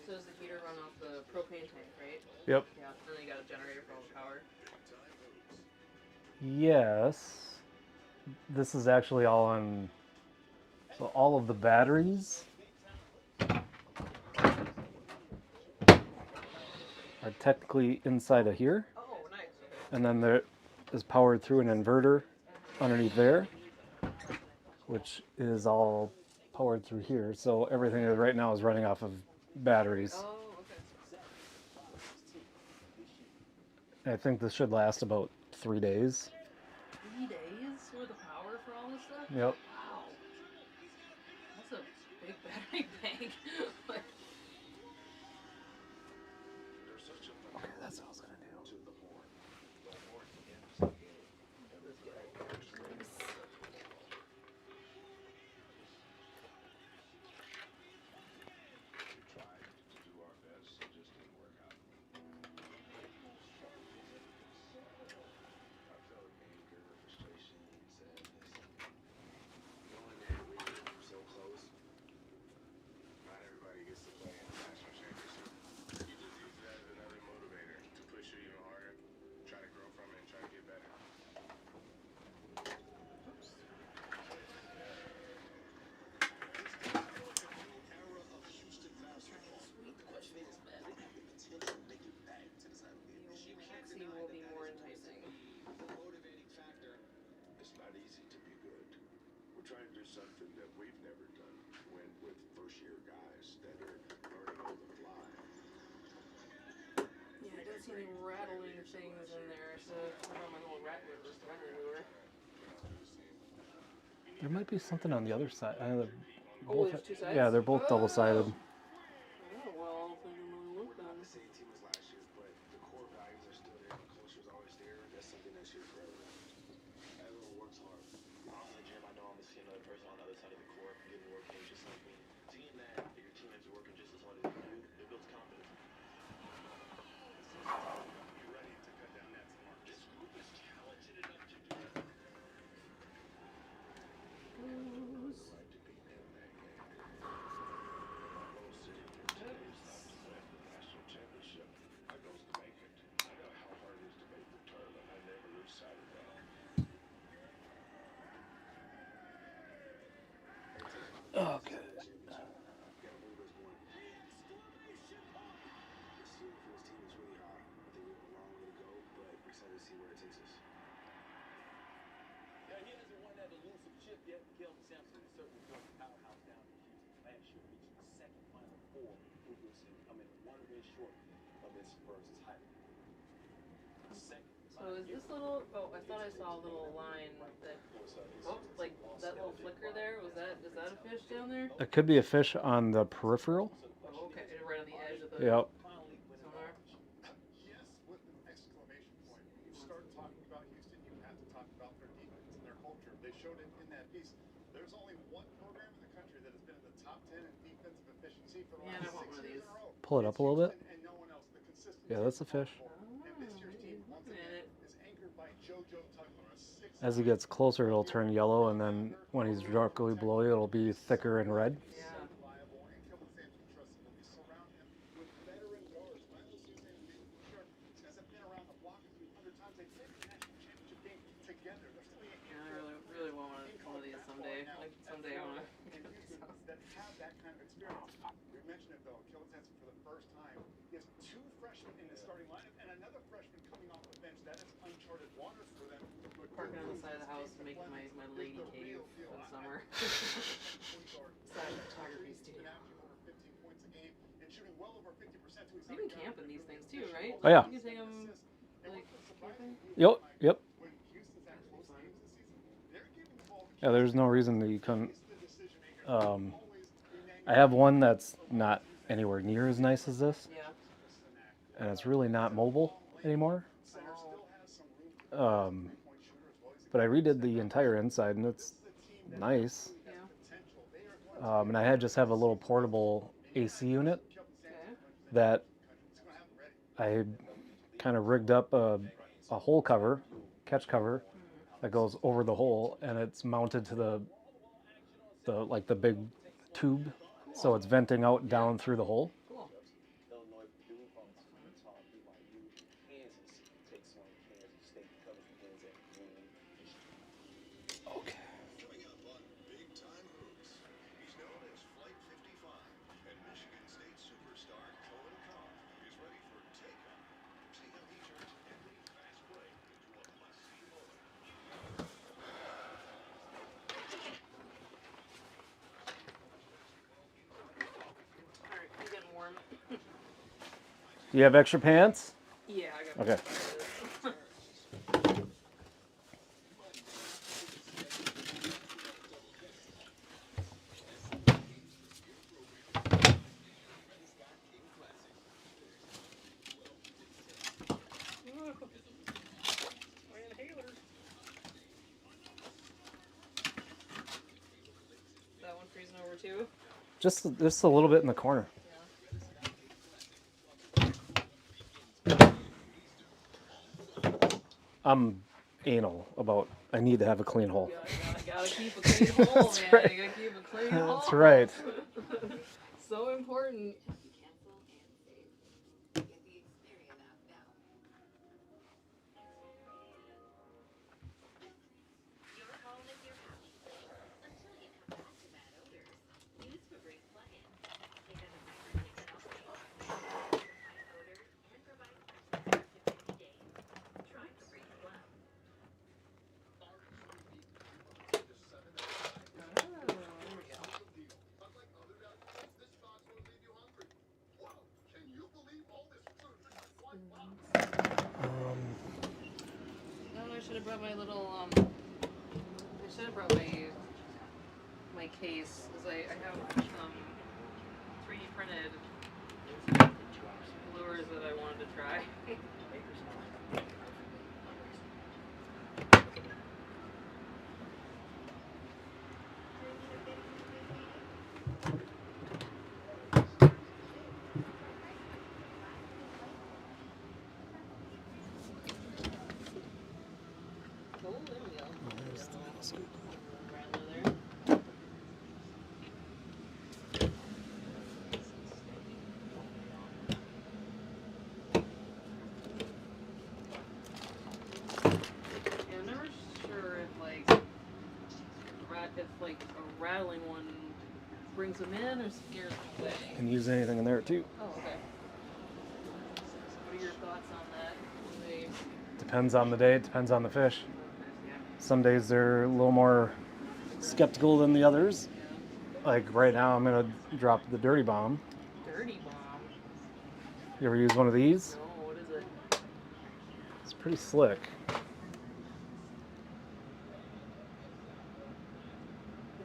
So does the heater run off the propane tank, right? Yep. Yeah, and then you got a generator for all the power. Yes. This is actually all on. So all of the batteries are technically inside of here. Oh, nice. Okay. And then there is powered through an inverter underneath there, which is all powered through here. So everything right now is running off of batteries. Oh, okay. I think this should last about 3 days. 3 days worth of power for all this stuff? Yep. Wow. That's a big battery bank. Like, Okay, that's what I was gonna do. Maxi will be more enticing. It's not easy to be good. We're trying to do something that we've never done with first-year guys that are learning on the fly. Yeah, I didn't see any rattling things in there, so I got my little rattler lure. There might be something on the other side. Oh, there's two sides? Yeah, they're both double-sided. Oh, well, I didn't really look then. The same team as last year, but the core values are still there. The culture is always there. That's something that's here forever. Everyone works hard. I'm in the gym. I know I'm gonna see another person on the other side of the court getting work in just like me. Seeing that your teammates are working just as hard as you do, it builds confidence. You're ready to cut down that tomorrow. This group is talented enough to do it. Okay. Yeah, he hasn't won that elusive chip yet. Kelvin Sampson is certainly built a powerhouse down in Houston. Last year, reaching the second Final Four, Huberson coming one win short of his first title. So is this little, oh, I thought I saw a little line that, oh, like that little flicker there, is that a fish down there? It could be a fish on the peripheral. Oh, okay, right on the edge of the Yep. sonar. Yes, with an exclamation point. When you start talking about Houston, you have to talk about their defense and their culture. They showed it in that piece. There's only one program in the country that has been in the top 10 in defensive efficiency for the last 6 years in a row. Pull it up a little bit. And no one else. The consistency. Yeah, that's a fish. And this year's team, once again, is anchored by JoJo Tugler, a 6'9" As he gets closer, it'll turn yellow, and then when he's directly below you, it'll be thicker and red. Yeah. Yeah, I really want one of these someday. Like someday I want to get this house. That have that kind of experience. We mentioned it though, Kelvin Sampson for the first time. He has 2 freshmen in the starting lineup and another freshman coming off the bench. That is uncharted waters for them. Parking on the side of the house making my lady cave for the summer. Side photography studio. You can camp in these things too, right? Oh, yeah. You can take them like camping. Yep. Yeah, there's no reason that you couldn't. I have one that's not anywhere near as nice as this. Yeah. And it's really not mobile anymore. But I redid the entire inside, and it's nice. Yeah. And I just have a little portable AC unit Okay. that I kind of rigged up a hole cover, catch cover, that goes over the hole, and it's mounted to the big tube, so it's venting out down through the hole. Cool. Illinois, Purdue from Utah, BYU, Kansas takes on Kansas State. Covers begins at noon. Okay. Coming up on Big Time Hoops, he's known as Flight 55, and Michigan State superstar Cohen Koff is ready for takeoff. See how he turns every fast break into a must-see moment. Alright, I'm getting warm. Do you have extra pants? Yeah, I got Okay. That one freezing over too? Just a little bit in the corner. I'm anal about I need to have a clean hole. Gotta keep a clean hole, That's man. right. You gotta keep a clean hole. That's right. So important. Your home is your happy place until you come back to bad odors. Use Febreze Plug-In. It doesn't microwave at all. Fight odors and provides protection up to 50 days. Try Febreze Plug. No, I should have brought my little, I should have brought my case, because I have some 3D printed lures that I wanted to try. Oh, there we go. Right under there. Yeah, I'm never sure if like a rattling one brings them in or scares them away. Can use anything in there too. Oh, okay. What are your thoughts on that? They... Depends on the day, it depends on the fish. Some days they're a little more skeptical than the others. Like right now I'm gonna drop the Dirty Bomb. Dirty Bomb? You ever use one of these? No, what is it? It's pretty slick. Does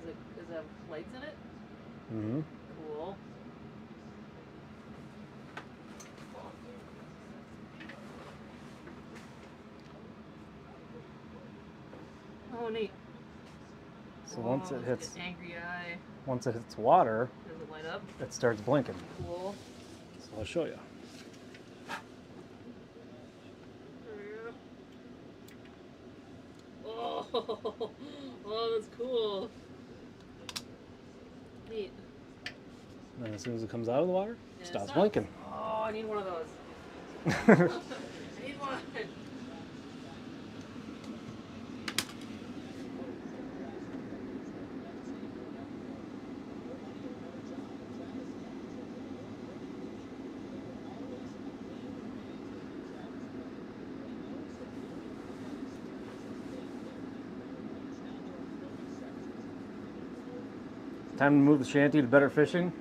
it have lights in it? Mm-hmm. Cool. Oh, neat. So once it look hits, at Angry Eye. once it hits water, Does it light up? it starts blinking. Cool. So I'll show you. Oh, oh, that's cool. Neat. And then as soon as it comes out of the water, Yeah, it stops stop. blinking. Oh, I need one of those. I need one. time to move the shanty to better fishing.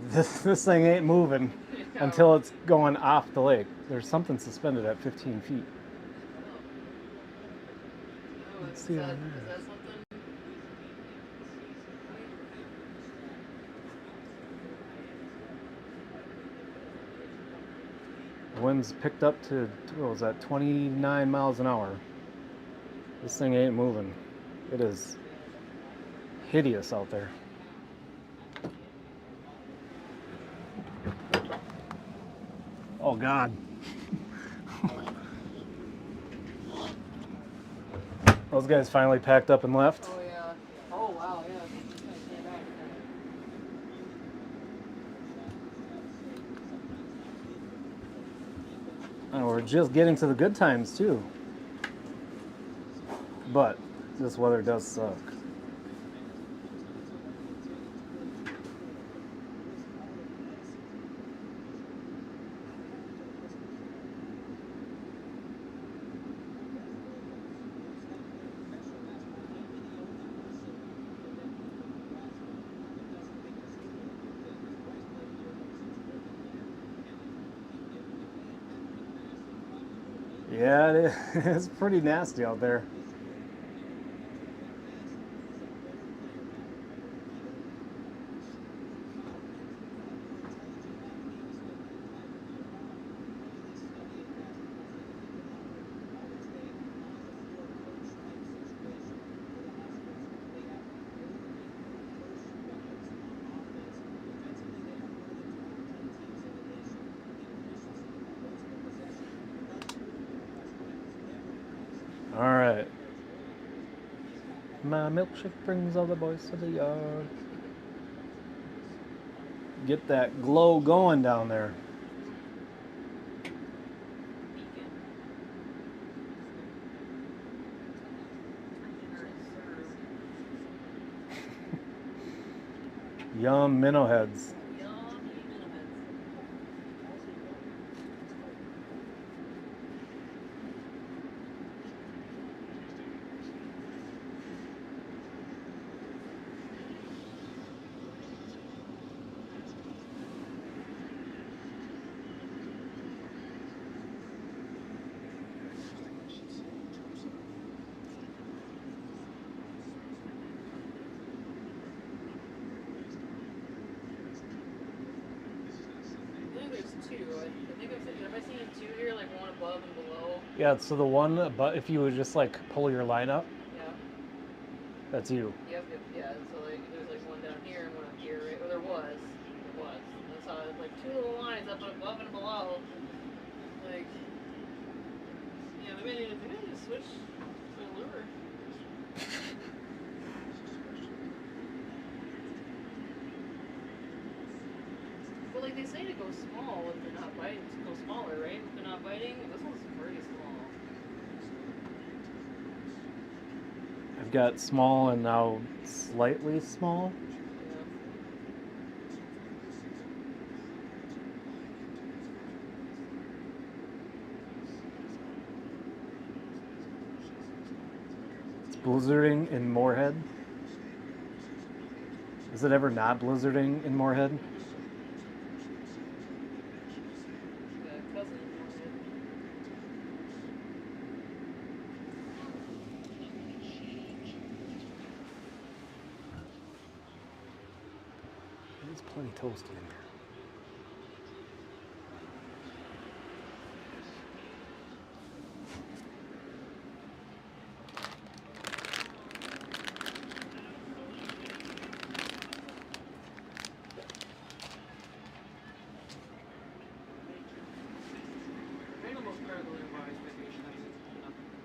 This thing ain't moving until it's going off the lake. There's something suspended at 15 feet. Let's see. Is that something? The wind's picked up to, what was that, 29 miles an hour. This thing ain't moving. It is hideous out there. Oh God. Those guys finally packed up and left. Oh yeah. Oh wow, yeah. And we're just getting to the good times too. But this weather does suck. Yeah, it is. It's pretty nasty out there. All right. My milkshake brings all the boys to the yard. Get that glow going down there. Yum minnow heads. Yeah, so the one, but if you would just like pull your line up, Yeah. that's you. Yep, yeah. So like there's like one down here and one up here, right? Or there was. I saw like two little lines up above and below. Like, yeah, they may need to switch the lure. But like they say to go small if they're not biting, to go smaller, right? If they're not biting, this one's pretty small. I've got small and now slightly small. It's blizzarding in Moorhead. Is it ever not blizzarding in Moorhead? It's plenty toasty in here.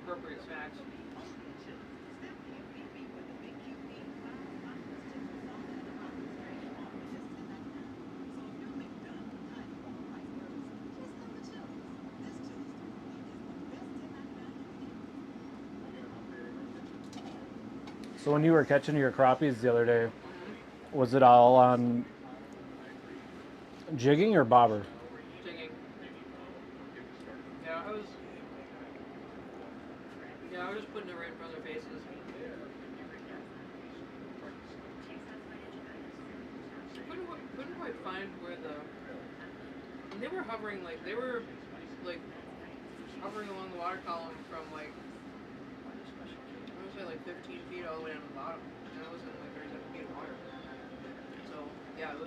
Appropriate snacks. So when you were catching your crappies the other day, was it all on jigging or bobber? Jigging. Yeah, I was just putting it right in front of their faces. couldn't quite find where the. And they were hovering like hovering along the water column from like I would say like 15 feet all the way down to the bottom, and I was in like 37 feet of water. So yeah, it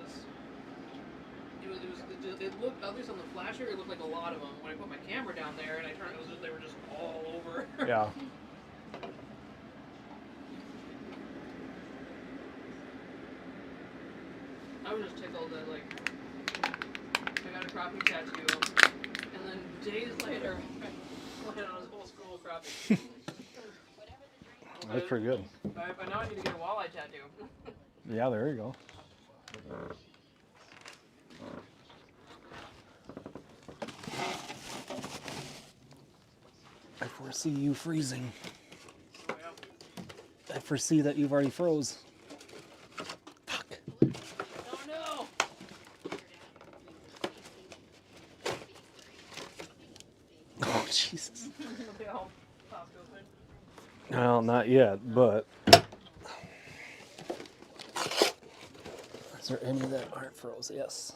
looked, at least on the flasher, it looked like a lot of them. When I put my camera down there and I turned, they were just all over. Yeah. I was just tickled that like I got a crappie tattoo, and then days later I had on a whole school of crappie. That's pretty good. But now I need to get a walleye tattoo. Yeah, there you go. I foresee you freezing. Oh, yeah. I foresee that you've already froze. Fuck. Oh no! Oh, Jesus. They all popped open. Well, not yet, but... Is there any that aren't froze? Yes.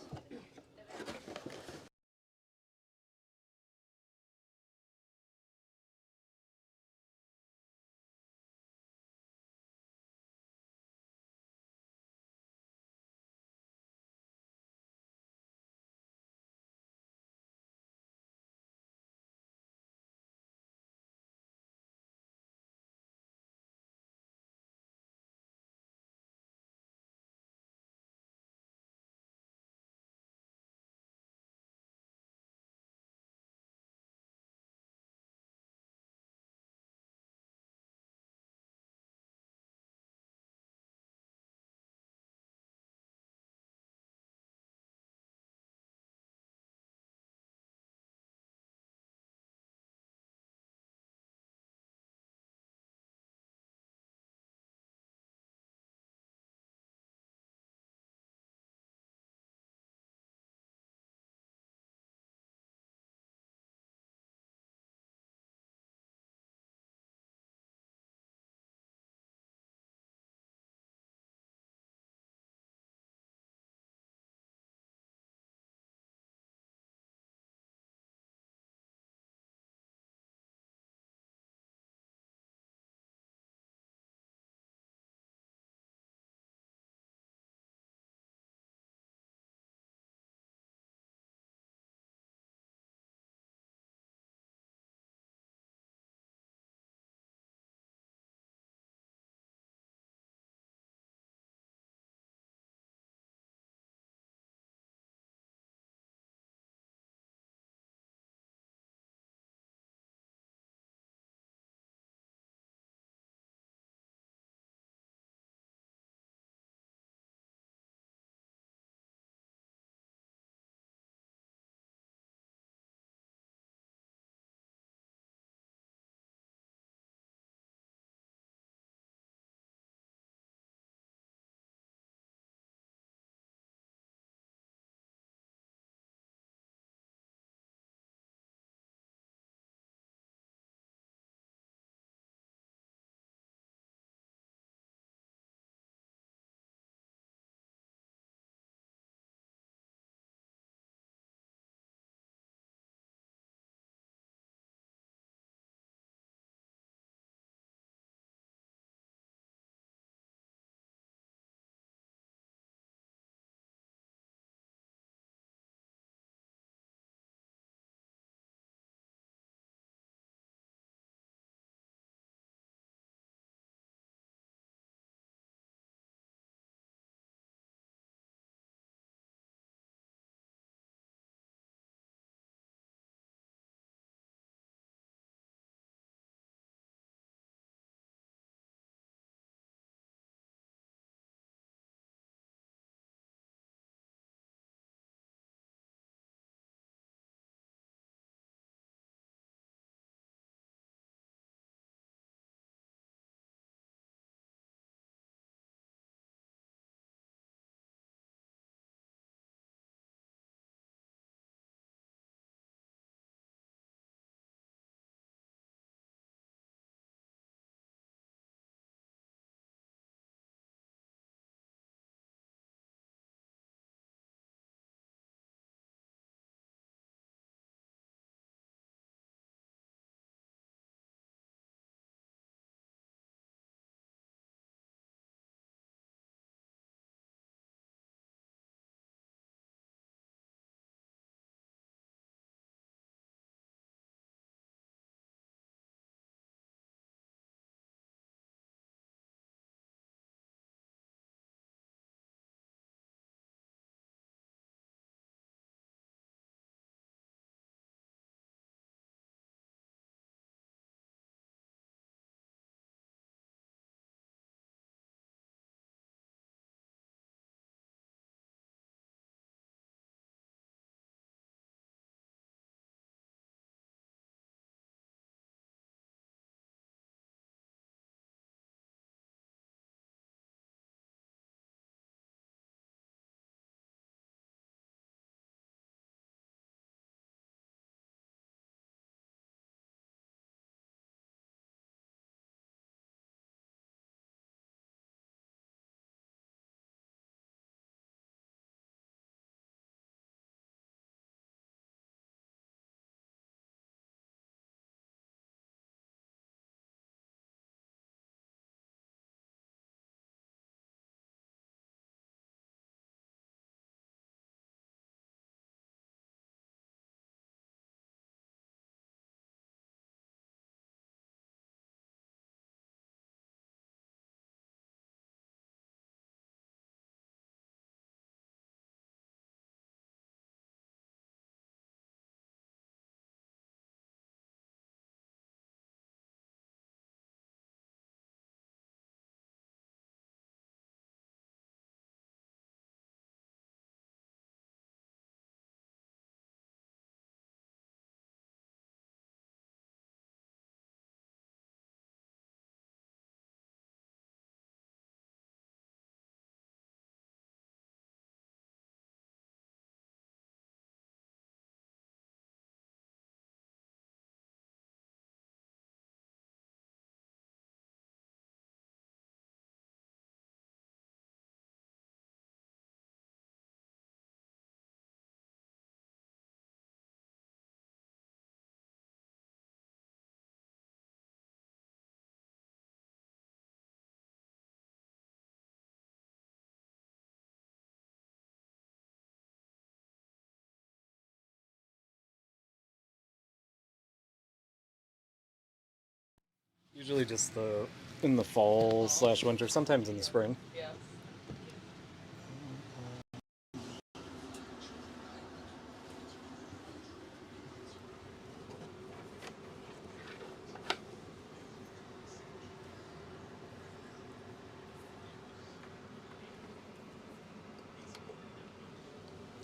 Usually just in the fall / winter, sometimes in the spring. Yeah.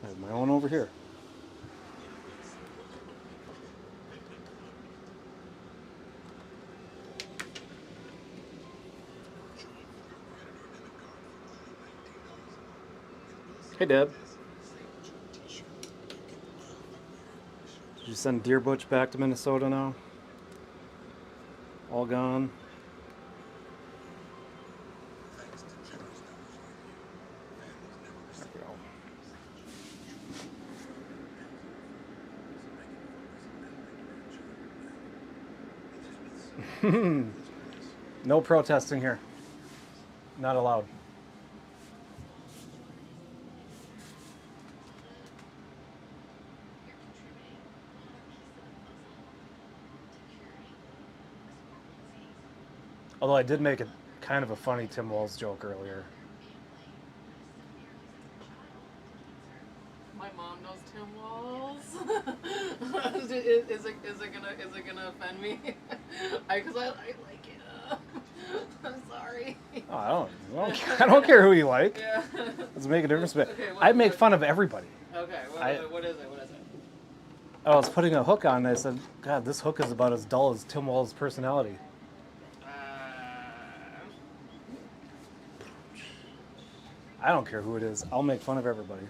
I have my own over here. Hey, Deb. Did you send Deer Butch back to Minnesota now? All gone? There we go. No protesting here. Not allowed. Although I did make a kind of a funny Tim Walz joke earlier. My mom knows Tim Walz. is it gonna offend me? Because I like it. I'm sorry. Oh, I don't care who you like. Yeah. Doesn't make a difference. But Okay, I make fun of everybody. Okay. What is it? I was putting a hook on and I said, God, this hook is about as dull as Tim Walz's personality. I don't care who it is. I'll make fun of everybody.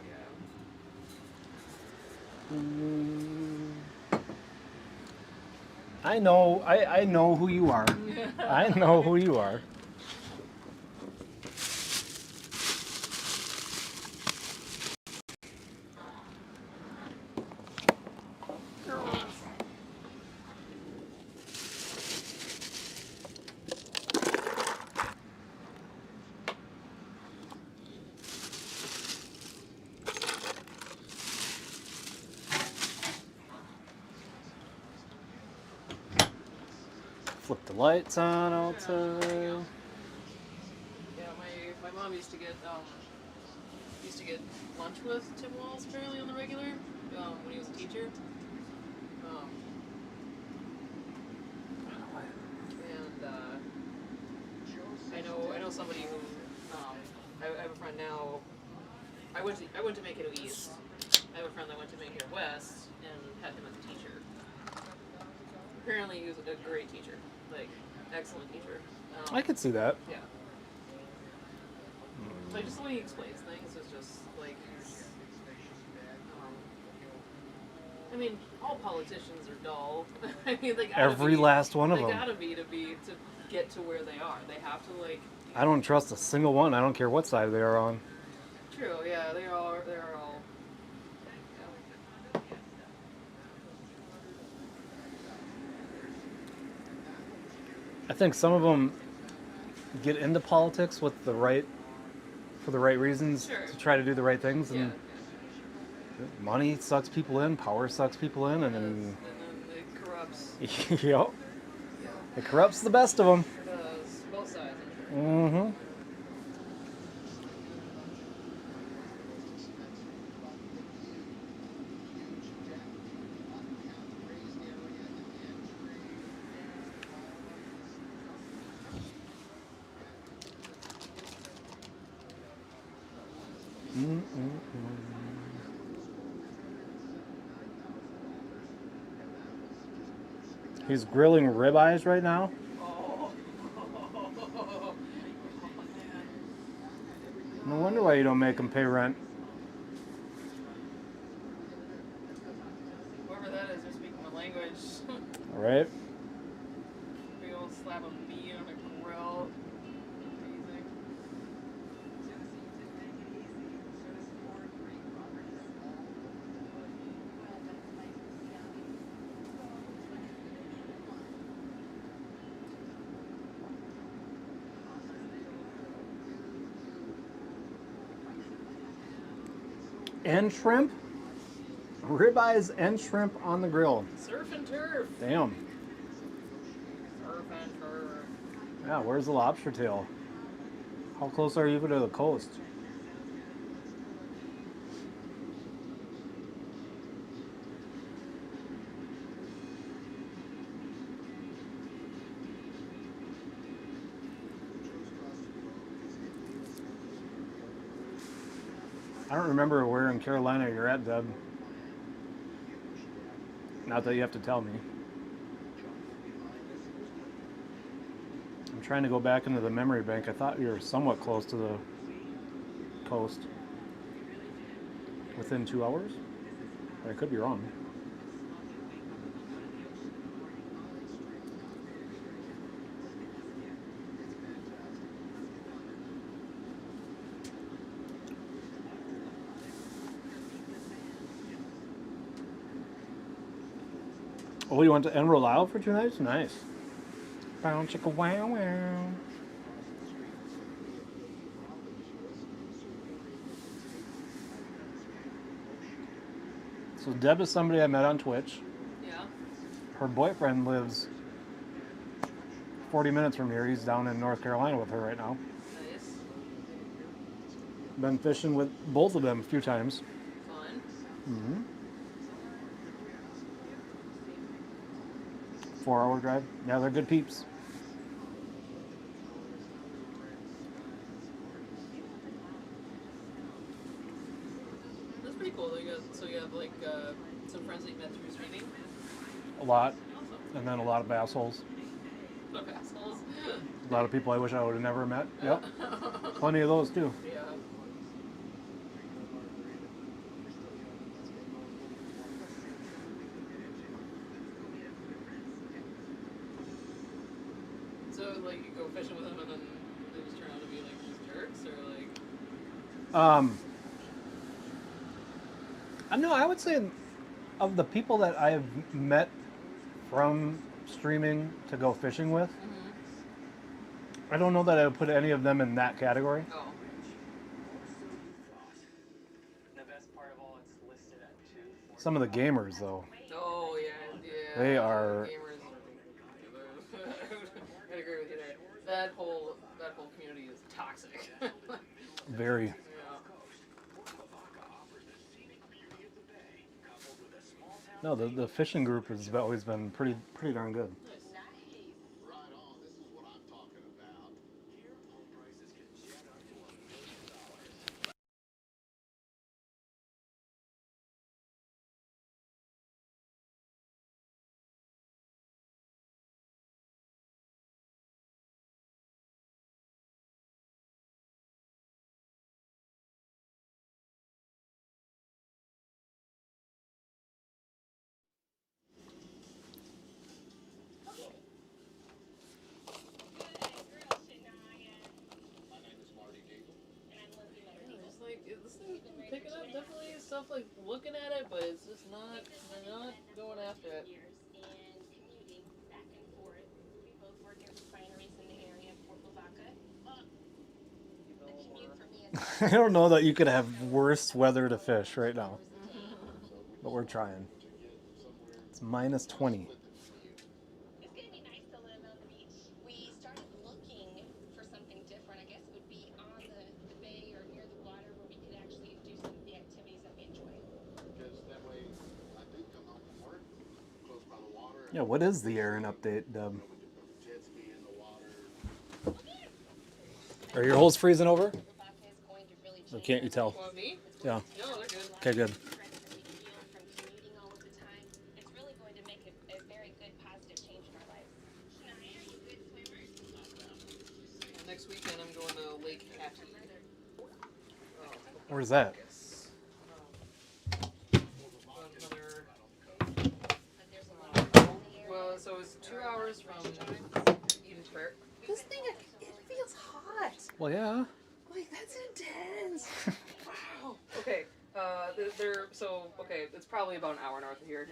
I know who you are. I know who you are. Flip the lights on all the time. Yeah, my mom used to get lunch with Tim Walz fairly on the regular when he was a teacher. And I know somebody who I have a friend now. I went to Mankato East. I have a friend that went to Mankato West and had him as a teacher. Apparently, he was a great teacher, like excellent teacher. I could see that. Yeah. Like just the way he explains things is just like he's. I mean, all politicians are dull. I mean, they gotta Every be, last one of them. They gotta be to get to where they are. They have to like. I don't trust a single one. I don't care what side they are on. True. Yeah, they're all. I think some of them get into politics for the right reasons, Sure. to try to do the right things, and Yeah. money sucks people in, power sucks people in, and then it corrupts. yep, it corrupts the best of them. It does. Both sides. Mm-hmm. He's grilling ribeyes right now. No wonder why you don't make him pay rent. Whoever that is, they're speaking my language. All right. Big old slab of meat on a grill. Amazing. And shrimp? Ribeyes and shrimp on the grill. Surf and turf. Damn. Surf and turf. Yeah, where's the lobster tail? How close are you to the coast? I don't remember where in Carolina you're at, Deb. Not that you have to tell me. I'm trying to go back into the memory bank. I thought you were somewhat close to the coast. Within 2 hours? I could be wrong. Oh, you went to Emerald Isle for 2 nights? Nice. Bow chicka wow wow. So Deb is somebody I met on Twitch. Yeah. Her boyfriend lives 40 minutes from here. He's down in North Carolina with her right now. Nice. Been fishing with both of them a few times. Fun. Mm-hmm. 4-hour drive. Yeah, they're good peeps. That's pretty cool. So you have like some friends that you met through streaming? A lot. Awesome. And then a lot of assholes. Okay, assholes. A lot of people I wish I would have never met. Yep. Plenty of those too. Yeah. So like you go fishing with them and then they just turn out to be like just jerks or like no, I would say of the people that I've met from streaming to go fishing with, I don't know that I would put any of them in that category. Oh. The best part of all, it's listed at 2. Some of the gamers though, Oh yeah. they are. Gamers. I agree with you there. That whole community is toxic. Very. Yeah. No, the fishing group has always been pretty darn good. Pick it up, definitely stuff like looking at it, but it's just not, they're not going after it. I don't know that you could have worse weather to fish right now, but we're trying. It's minus 20. It's gonna be nice to live on the beach. We started looking for something different. I guess it would be on the bay or near the water where we could actually do some of the activities that we enjoy. Because that way, I do come home from work, close by the water. Yeah, what is the Aaron update, Deb? Jet ski in the water. Are your holes freezing over? Or can't you tell? Want me? Yeah. No, they're good. Okay, good. It's really going to make a very good positive change in our lives. Shania, are you a good swimmer? Next weekend I'm going to Lake Hattie. Where's that? Well, so it's 2 hours from Edensburg. This thing, it feels hot. Well, yeah. Like, that's intense. Wow. Okay, it's probably about an hour north of here.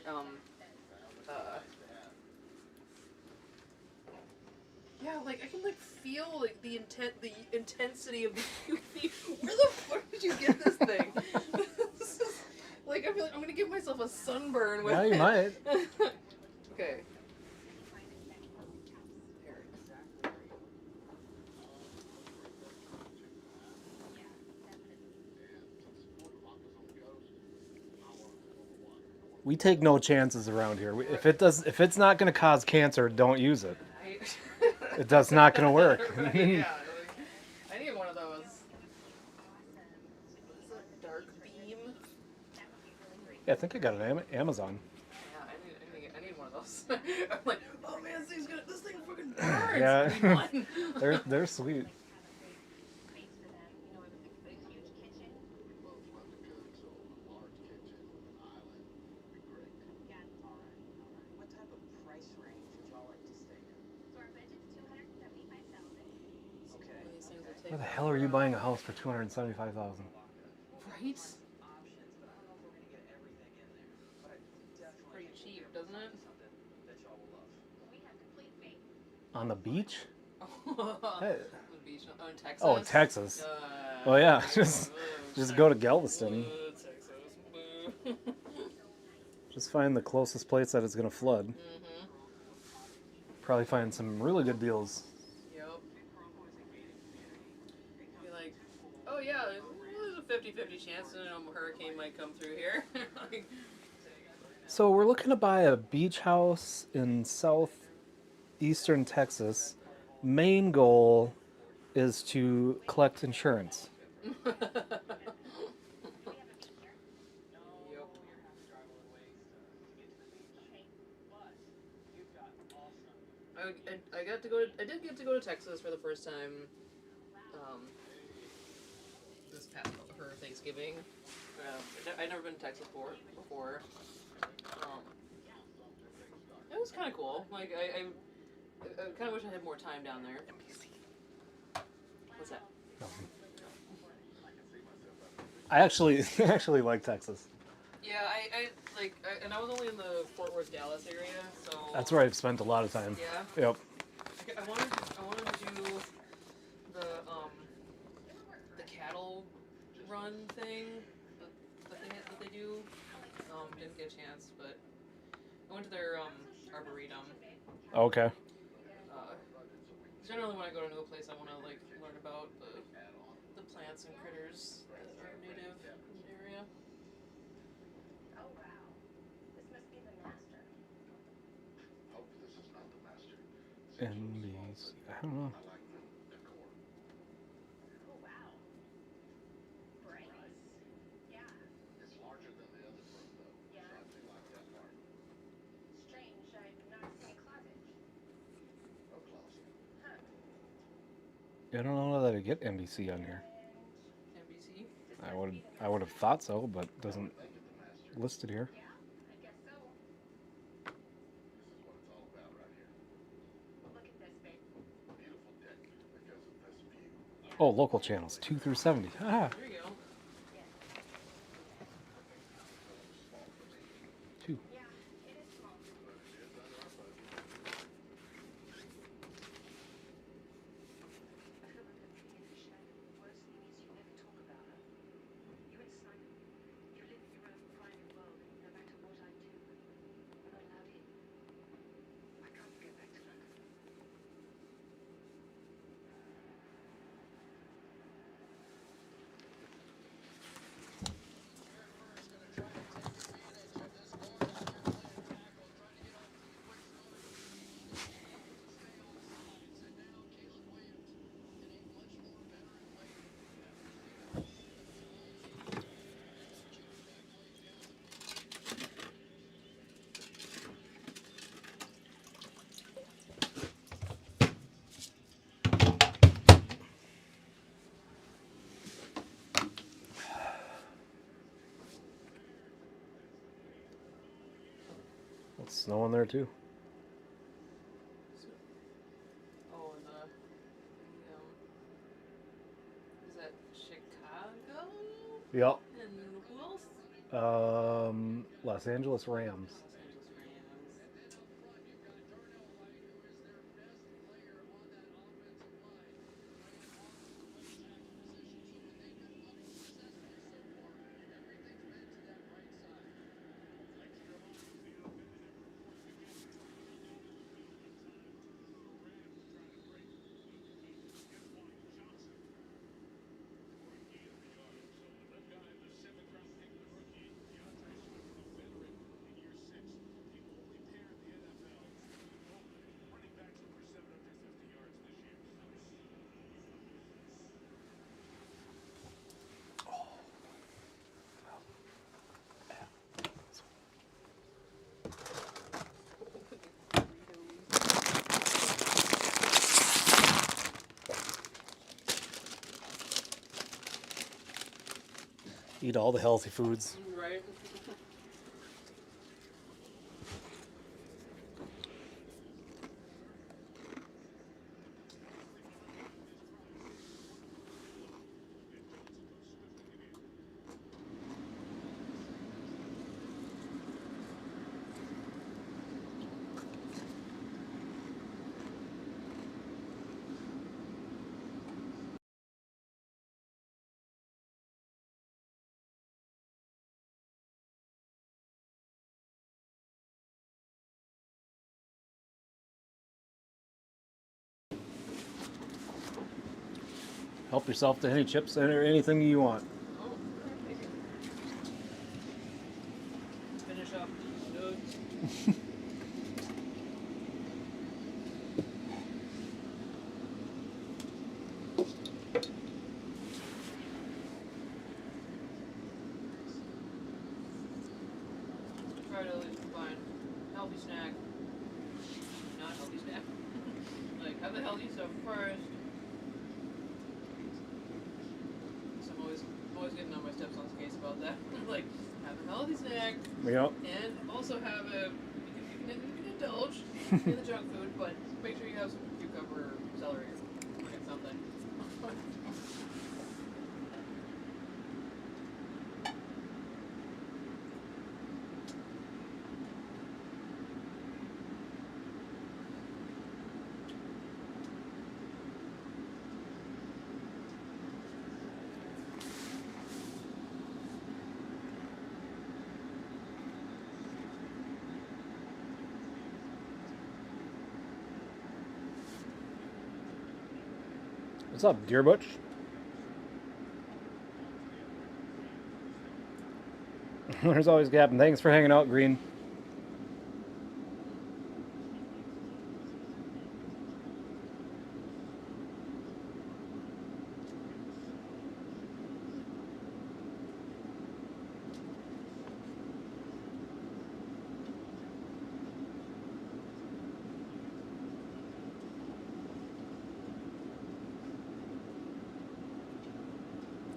Yeah, like, I can, like, feel, like, the intensity of the UV. Where the fuck did you get this thing? This is, like, I feel like I'm gonna give myself a sunburn with Yeah, you it. might. Okay. We take no chances around here. If it's not going to cause cancer, don't use it. It does not going to work. Right, yeah. I need one of those. What is that? Dark beam? Yeah, I think I got it on Amazon. Yeah, I need one of those. I'm like, oh man, this thing fucking burns. Yeah, they're sweet. Where the hell are you buying a house for $275,000? Right? Pretty cheap, doesn't it? On the beach? Hey. The beach? Oh, in Texas? Oh, in Texas. Oh yeah, just go to Galveston. Just find the closest place that it's gonna flood. Mm-hmm. Probably find some really good deals. Yep. Be like, oh yeah, there's a 50-50 chance that a hurricane might come through here. Like, So we're looking to buy a beach house in southeastern Texas. Main goal is to collect insurance. I did get to go to Texas for the first time this past for Thanksgiving. I'd never been to Texas before. It was kind of cool. Like I kind of wish I had more time down there. What's that? I actually like Texas. Yeah, and I was only in the Fort Worth, Dallas area, so. That's where I've spent a lot of time. Yeah. Yep. I wanted to do the cattle run thing that they do. Didn't get a chance, but I went to their arboretum. Okay. Generally, when I go to a new place, I want to learn about the plants and critters that are native in the area. Oh wow, this must be the master. Hope this is not the master. NBC. I don't know. Oh wow. Brains. Yeah. It's larger than the other room, though. Yeah. So I do like that part. Strange, I've not seen a closet. No closet. Huh. I don't know that I get NBC on here. NBC? I would have thought so, but it doesn't list it here. Yeah, I guess so. This is what it's all about right here. Look at this, babe. Beautiful deck because of this view. Oh, local channels 2 through 70. Ah, There you go. 2. Yeah, it is small. But it is under our budget. I feel like I'm living in a shadow. Worst thing is you never talk about her. You and Simon, you live in your own private world, and no matter what I do, you're not allowed in. I can't get back to London. It's snowing there too. Oh, and is that Chicago? Yep. And who else? Los Angeles Rams. Eat all the healthy foods. Right. Help yourself to any chips or anything you want. Oh, thank you. Finish off these nudes. Try to at least find healthy snack. Not healthy snack. Like, have the healthy stuff first. So I'm always getting on my stepson's case about that. Like, have a healthy snack. Yep. And also have you can indulge in the junk food, but make sure you have some cucumber or celery or like something. What's up, Deer Butch? There's always Gap, and thanks for hanging out, Green.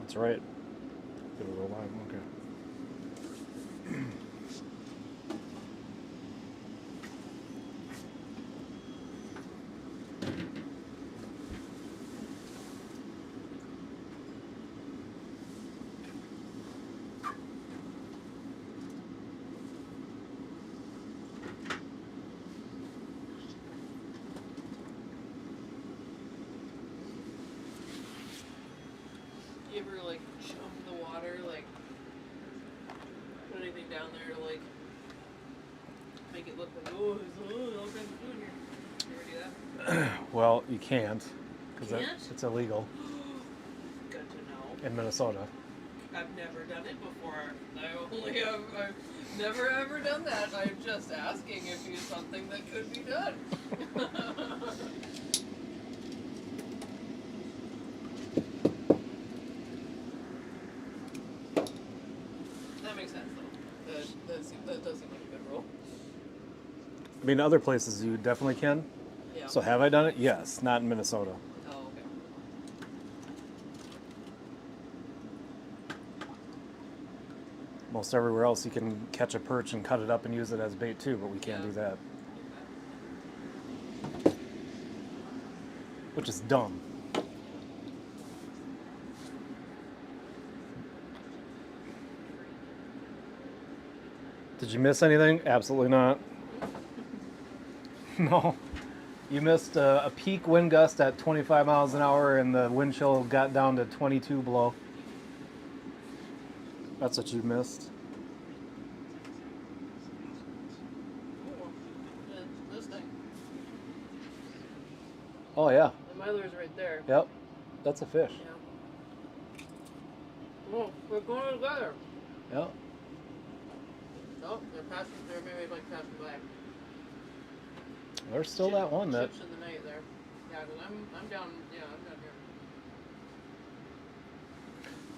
That's right. Give it a live. Okay. You ever like chum the water, like put anything down there to like make it look like all kinds of food here? You ever do that? Well, you can't, because Can't? it's illegal Good to know. in Minnesota. I've never done it before. I've never ever done that. I'm just asking if it's something that could be done. That makes sense though. That does seem like a good rule. I mean, other places you definitely can. Yeah. So have I done it? Yes, not in Minnesota. Oh, okay. Most everywhere else you can catch a perch and cut it up and use it as bait too, but we can't do that. Which is dumb. Did you miss anything? Absolutely not. No. You missed a peak wind gust at 25 miles an hour and the wind chill got down to 22 below. That's what you missed. This thing. Oh yeah. The miler's right there. Yep. That's a fish. Yeah. Oh, we're going together. Yep. Oh, they're passing. They're maybe like passing by. There's still that one that. Ships in the night there. Yeah, 'cause I'm down. Yeah, I'm down here.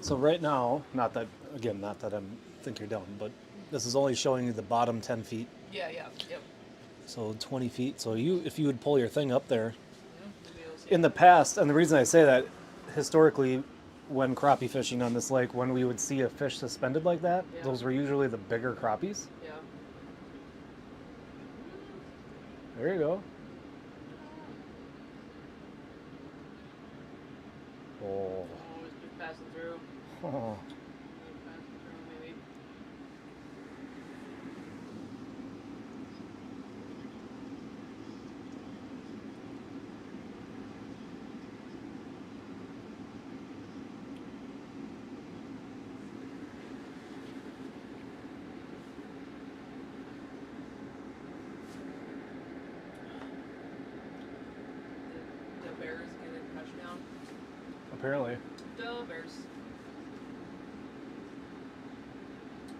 So right now, not that I think you're done, but this is only showing you the bottom 10 feet. Yeah. Yep. So 20 feet. So if you would pull your thing up there. Yeah, maybe you'll see In the past, and the reason I say that, historically, when crappie fishing on this lake, when we would see a fish suspended like that, Yeah. those were usually the bigger crappies. Yeah. There you go. Oh. Oh, it's just passing through. Oh. Passing through, maybe. The Bears get a touchdown. Apparently. The Bears.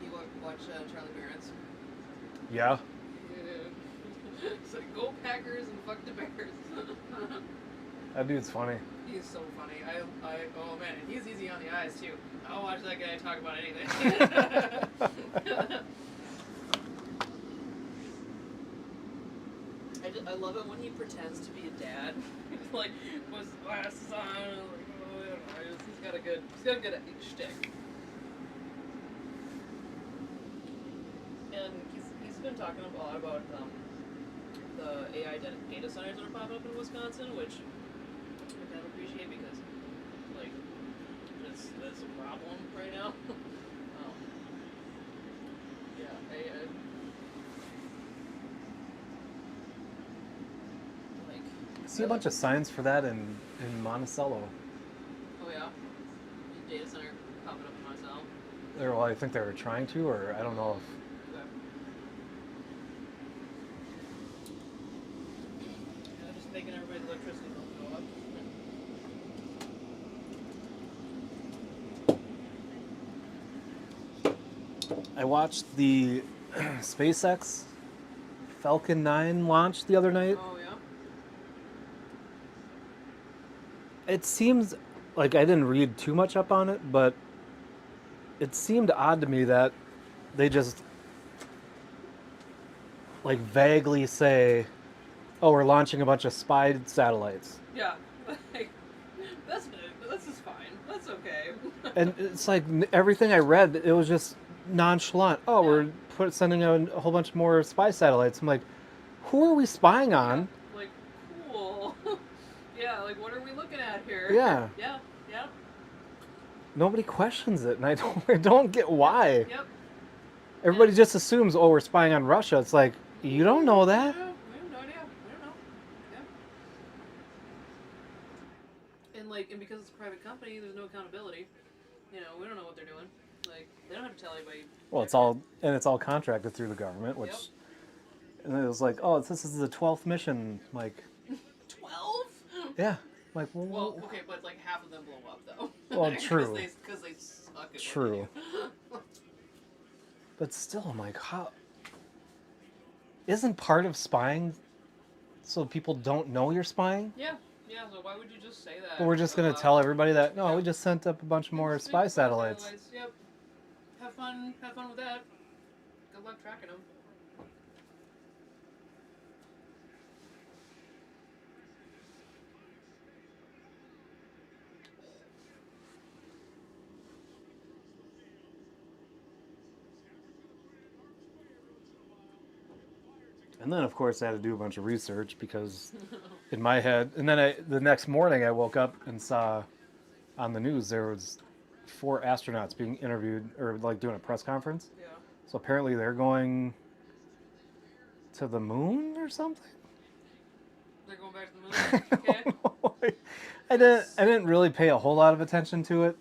You watch Charlie Barron's? Yeah. It's like, go Packers and fuck the Bears. That dude's funny. He's so funny. Oh man, and he's easy on the eyes too. I'll watch that guy talk about anything. I love it when he pretends to be a dad. He's like, with his glasses on, like, oh, I don't know. He's got a good shtick. And he's been talking a lot about the AI data centers that are popping up in Wisconsin, which I kind of appreciate because, like, that's a problem right now. Yeah, I see a bunch of signs for that in Monticello. Oh yeah, data center popping up in Monticello. Well, I think they were trying to, or I don't know if. Okay. Yeah, just making everybody's electricity bill go up. I watched the SpaceX Falcon 9 launch the other night. Oh yeah. It seems like I didn't read too much up on it, but it seemed odd to me that they just like vaguely say, "Oh, we're launching a bunch of spy satellites," Yeah. Like, that's just fine. That's okay. and it's like everything I read, it was just nonchalant. Oh, we're sending out a whole bunch more spy satellites. I'm like, who are we spying on? Like, cool. Yeah, like, what are we looking at here? Yeah. Yeah, yeah. Nobody questions it, and I don't get why. Yep. Everybody just assumes, oh, we're spying on Russia. It's like, you don't know that. We have no idea. We don't know. Yeah. And because it's a private company, there's no accountability. You know, we don't know what they're doing. Like, they don't have to tell anybody. Well, it's all contracted through the government, which, and it was like, oh, this is the 12th mission. Like, 12? yeah, like, Well, okay, but like half of them blow up though. Well, true. Because they suck at True. But still, I'm like, how? Isn't part of spying so people don't know you're spying? Yeah, so why would you just say that? But we're just gonna tell everybody that no, we just sent up a bunch more spy satellites. Yep. Have fun with that. Good luck tracking them. And then, of course, I had to do a bunch of research because in my head, and then the next morning I woke up and saw on the news there was 4 astronauts being interviewed or like doing a press conference. Yeah. So apparently they're going to the moon or something. They're going back to the moon. Okay. I didn't really pay a whole lot of attention to it.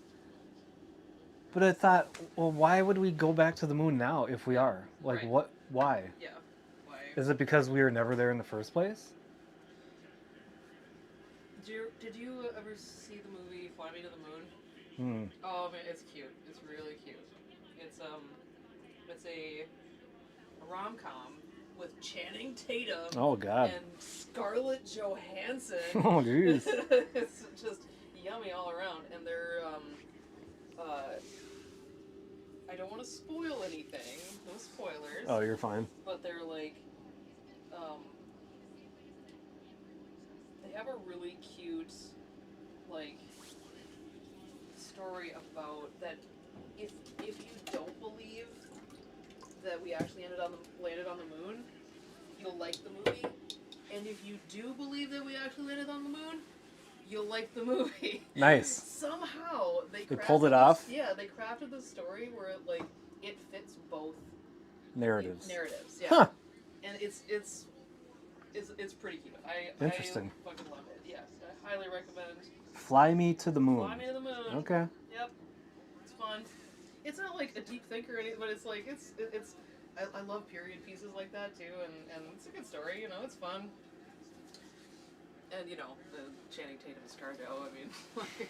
But I thought, well, why would we go back to the moon now if we are? Like, Right. what? Why? Yeah. Why? Is it because we were never there in the first place? Did you ever see the movie Fly Me to the Moon? Oh man, it's cute. It's really cute. It's a rom-com with Channing Tatum. Oh, God. And Scarlett Johansson. Oh, jeez. It's just yummy all around, and they're I don't want to spoil anything. No spoilers. Oh, you're fine. But they're like, they have a really cute, like, story about that. If you don't believe that we actually landed on the moon, you'll like the movie. And if you do believe that we actually landed on the moon, you'll like the movie. Nice. Somehow they pulled it crafted off? this- Yeah, they crafted the story where it fits both Narratives. Yeah. Huh. And it's pretty cute. Interesting. I fucking love it. Yes, I highly recommend. Fly Me to the Moon. Fly Me to the Moon. Okay. Yep. It's fun. It's not like a deep thinker or anything, but it's like it's. I love period pieces like that too, and it's a good story. You know, it's fun. And you know, the Channing Tatum Scarjo. I mean, like.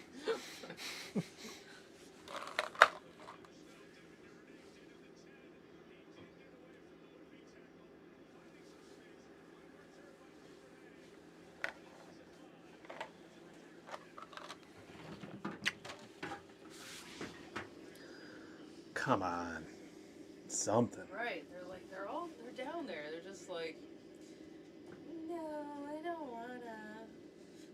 Come on. Something. Right. They're down there. They're just like, no, I don't wanna.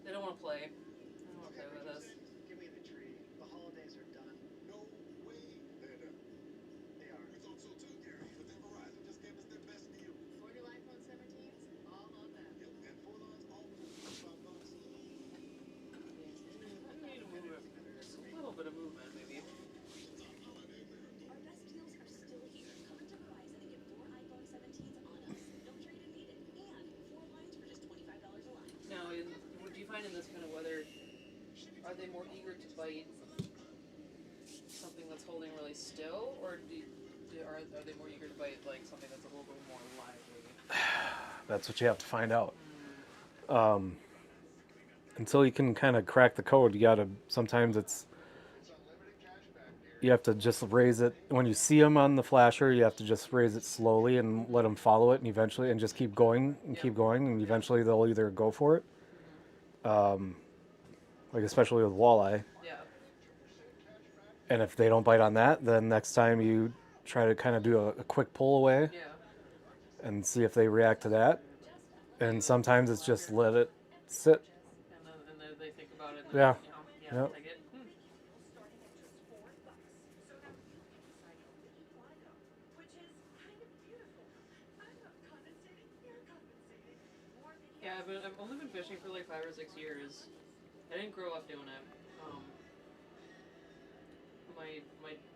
They don't wanna play. They don't wanna play with us. Give me the tree. The holidays are done. No way they're done. They are. We thought so too, Gary, but then Verizon just gave us their best deal. 4 new iPhone 17s, all on them. Yep, and 4 lines all for $25. I need a movement. Just a little bit of movement, maybe. Our best deals are still here. Come into Verizon and get 4 iPhone 17s on us. No trade-in needed. And 4 lines for just $25 a line. Now, would you find in this kind of weather, are they more eager to bite something that's holding really still, or are they more eager to bite like something that's a little bit more lively? That's what you have to find out. Until you can kind of crack the code, you gotta. Sometimes you have to just raise it when you see them on the flasher. You have to just raise it slowly and let them follow it, and eventually, and just keep going and keep going, and eventually they'll either go for it. Like especially with walleye. Yeah. And if they don't bite on that, then next time you try to kind of do a quick pull away. Yeah. And see if they react to that. And sometimes it's just let it sit. And then they think about it. And Yeah. You know, Yep. take it. Yeah, I've only been fishing for like 5 or 6 years. I didn't grow up doing it.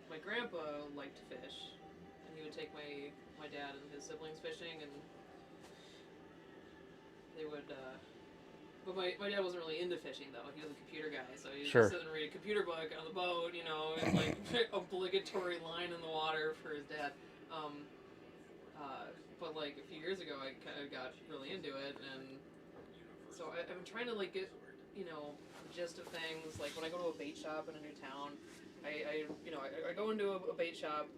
My grandpa liked to fish, and he would take my dad and his siblings fishing, and they would. But my dad wasn't really into fishing though. He was a computer guy, so he would Sure. just sit and read a computer book on the boat, you know, and like obligatory line in the water for his dad. But like a few years ago, I kind of got really into it, and so I've been trying to like get, you know, the gist of things. Like when I go to a bait shop in a new town, I go into a bait shop,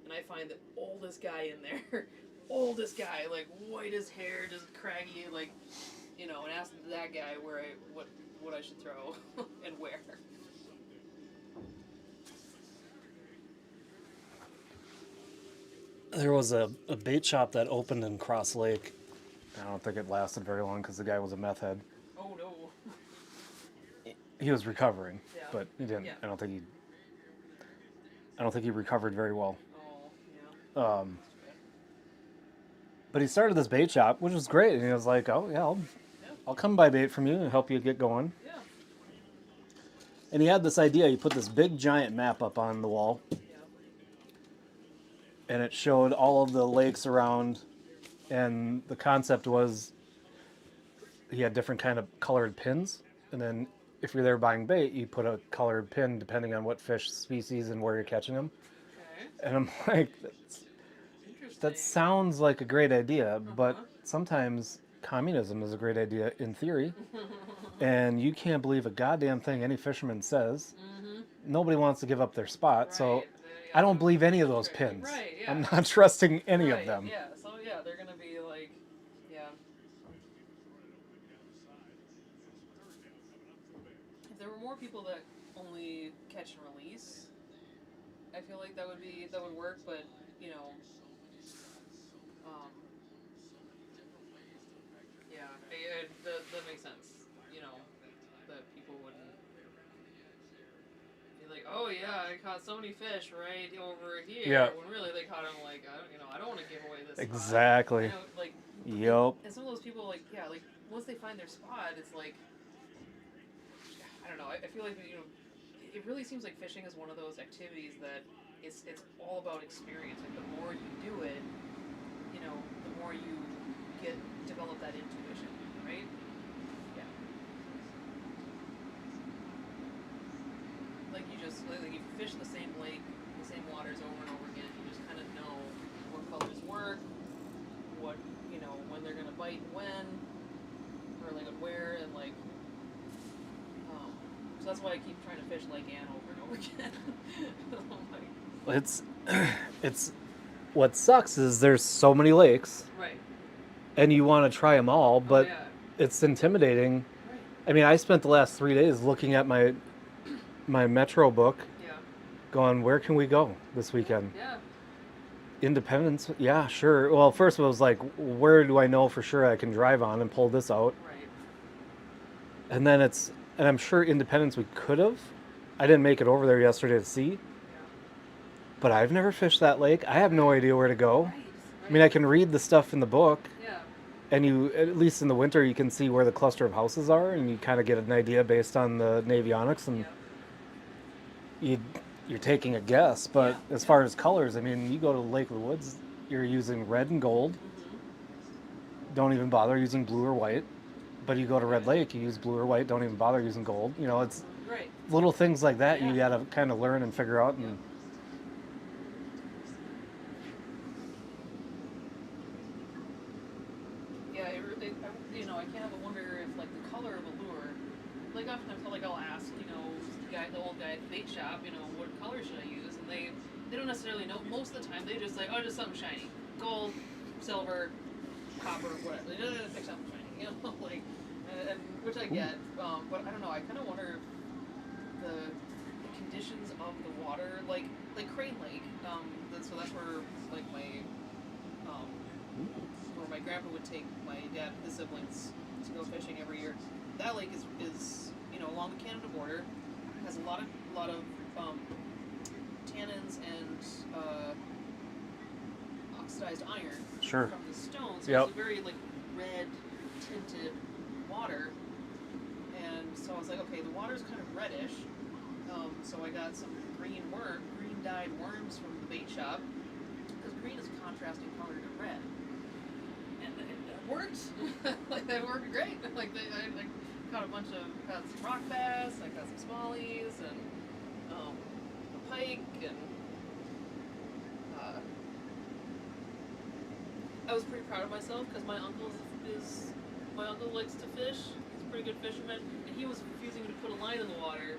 and I find the oldest guy in there, oldest guy, like whitest hair, just craggy, like, you know, and ask that guy what I should throw and where. There was a bait shop that opened in Cross Lake. I don't think it lasted very long because the guy was a meth head. Oh no. He was recovering, Yeah. but he didn't. Yeah. I don't think he recovered very well. Oh, yeah. But he started this bait shop, which was great, and he was like, "Oh yeah, I'll come buy bait from you and help you get going." Yeah. And he had this idea. He put this big giant map up on the wall, and it showed all of the lakes around. And the concept was he had different kind of colored pins, and then if you're there buying bait, you put a colored pin depending on what fish species and where you're catching them. Okay. And I'm like, that sounds like a great idea, but sometimes communism is a great idea in theory, and you can't believe a goddamn thing any fisherman says. Nobody wants to give up their spot, so I don't believe any of those pins. Right, yeah. I'm not trusting any Right, of them. Yeah, so yeah, they're gonna be like, yeah. If there were more people that only catch and release, I feel like that would work. But you know, yeah, that makes sense. You know, that people wouldn't be like, oh yeah, I caught so many fish right over here. Yeah. When really they caught them like, I don't want to give away this spot. Exactly. You know, like. Yep. And some of those people, like, yeah, like once they find their spot, it's like, I don't know. I feel like it really seems like fishing is one of those activities that it's all about experience. Like the more you do it, the more you develop that intuition, right? Yeah. Like you just like you fish the same lake, the same waters over and over again. You just kind of know what colors work, what when they're gonna bite, when, or like where, and like. So that's why I keep trying to fish Lake Ann over and over again. It's what sucks is there's so many lakes. Right. And you want to try them all, but it's intimidating. Right. I mean, I spent the last 3 days looking at my Metro book, going, where can we go this weekend? Yeah. Independence, yeah, sure. Well, first it was like, where do I know for sure I can drive on and pull this out? Right. And then and I'm sure Independence we could have. I didn't make it over there yesterday to see. But I've never fished that lake. I have no idea where to go. Right. I mean, I can read the stuff in the book. Yeah. And at least in the winter, you can see where the cluster of houses are, and you kind of get an idea based on the Navionics, and you're taking a guess. But as far as colors, I mean, you go to Lake of the Woods, you're using red and gold. Mm-hmm. Don't even bother using blue or white. But you go to Red Lake, you use blue or white. Don't even bother using gold. It's little things like that you got to kind of learn and figure out. And I can't help but wonder if like the color of a lure, like oftentimes I'll ask, the old guy at the bait shop, what color should I use? And they don't necessarily know. Most of the time they just like, oh, just something shiny, gold, silver, copper, whatever. They just pick something shiny, like, and which I get. But I don't know. I kind of wonder if the conditions of the water, like Crane Lake. So that's where like where my grandpa would take my dad and his siblings to go fishing every year. That lake is along the Canada border, has a lot of tannins and oxidized iron Sure. from the stones. So Yep. it's a very like red tinted water, and so I was like, okay, the water's kind of reddish. So I got some green dyed worms from the bait shop, because green is a contrasting color to red. And it worked. Like, that worked great. Like, I caught some rock bass, I caught some smallies, and a pike, and I was pretty proud of myself, because my uncle likes to fish. He's a pretty good fisherman, and he was refusing to put a line in the water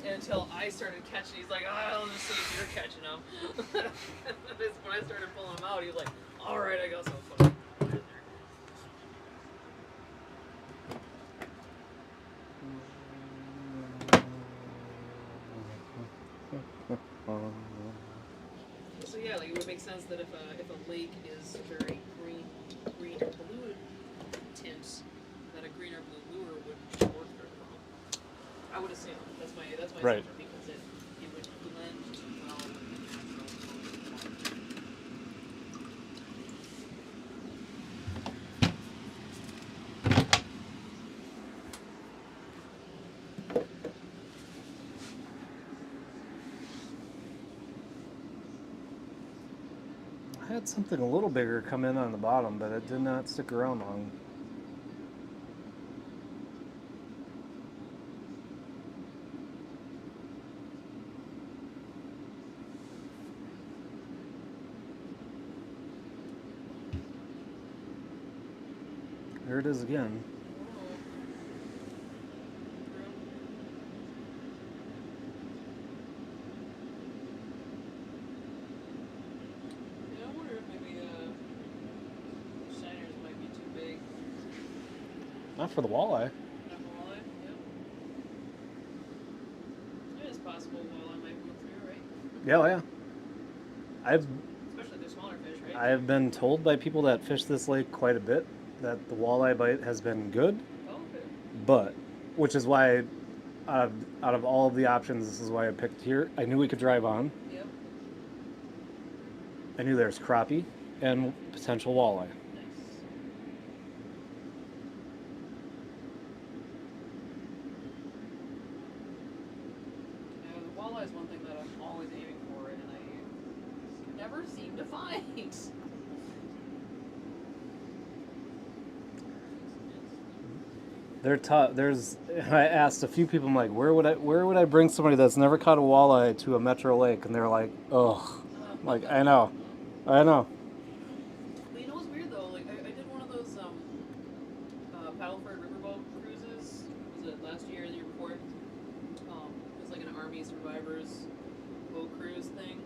until I started catching. He's like, I'll just see if you're catching them. When I started pulling them out, he was like, all right, I got some fun. So yeah, like it would make sense that if a lake is very green or blue tints, that a green or blue lure would work very well. I would assume that's my Right. assumption, because it would blend well with the natural. I had something a little bigger come in on the bottom, but it did not stick around long. There it is again. Yeah, I wonder if maybe the shiners might be too big. Not for the walleye. Not for walleye? Yep. It is possible walleye might move through, right? Yeah, oh yeah. Especially they're smaller fish, right? I've been told by people that fish this lake quite a bit that the walleye bite has been good, Oh, okay. but which is why out of all of the options, this is why I picked here. I knew we could drive on. Yep. I knew there's crappie and potential walleye. You know, the walleye is one thing that I'm always aiming for, and I never seem to find. They're tough. I asked a few people, I'm like, where would I bring somebody that's never caught a walleye to a metro lake? And they're like, ugh. Like, I know. Well, you know what's weird though? Like, I did one of those Paddleford riverboat cruises. Was it last year or the year before? It was like an Army survivors boat cruise thing.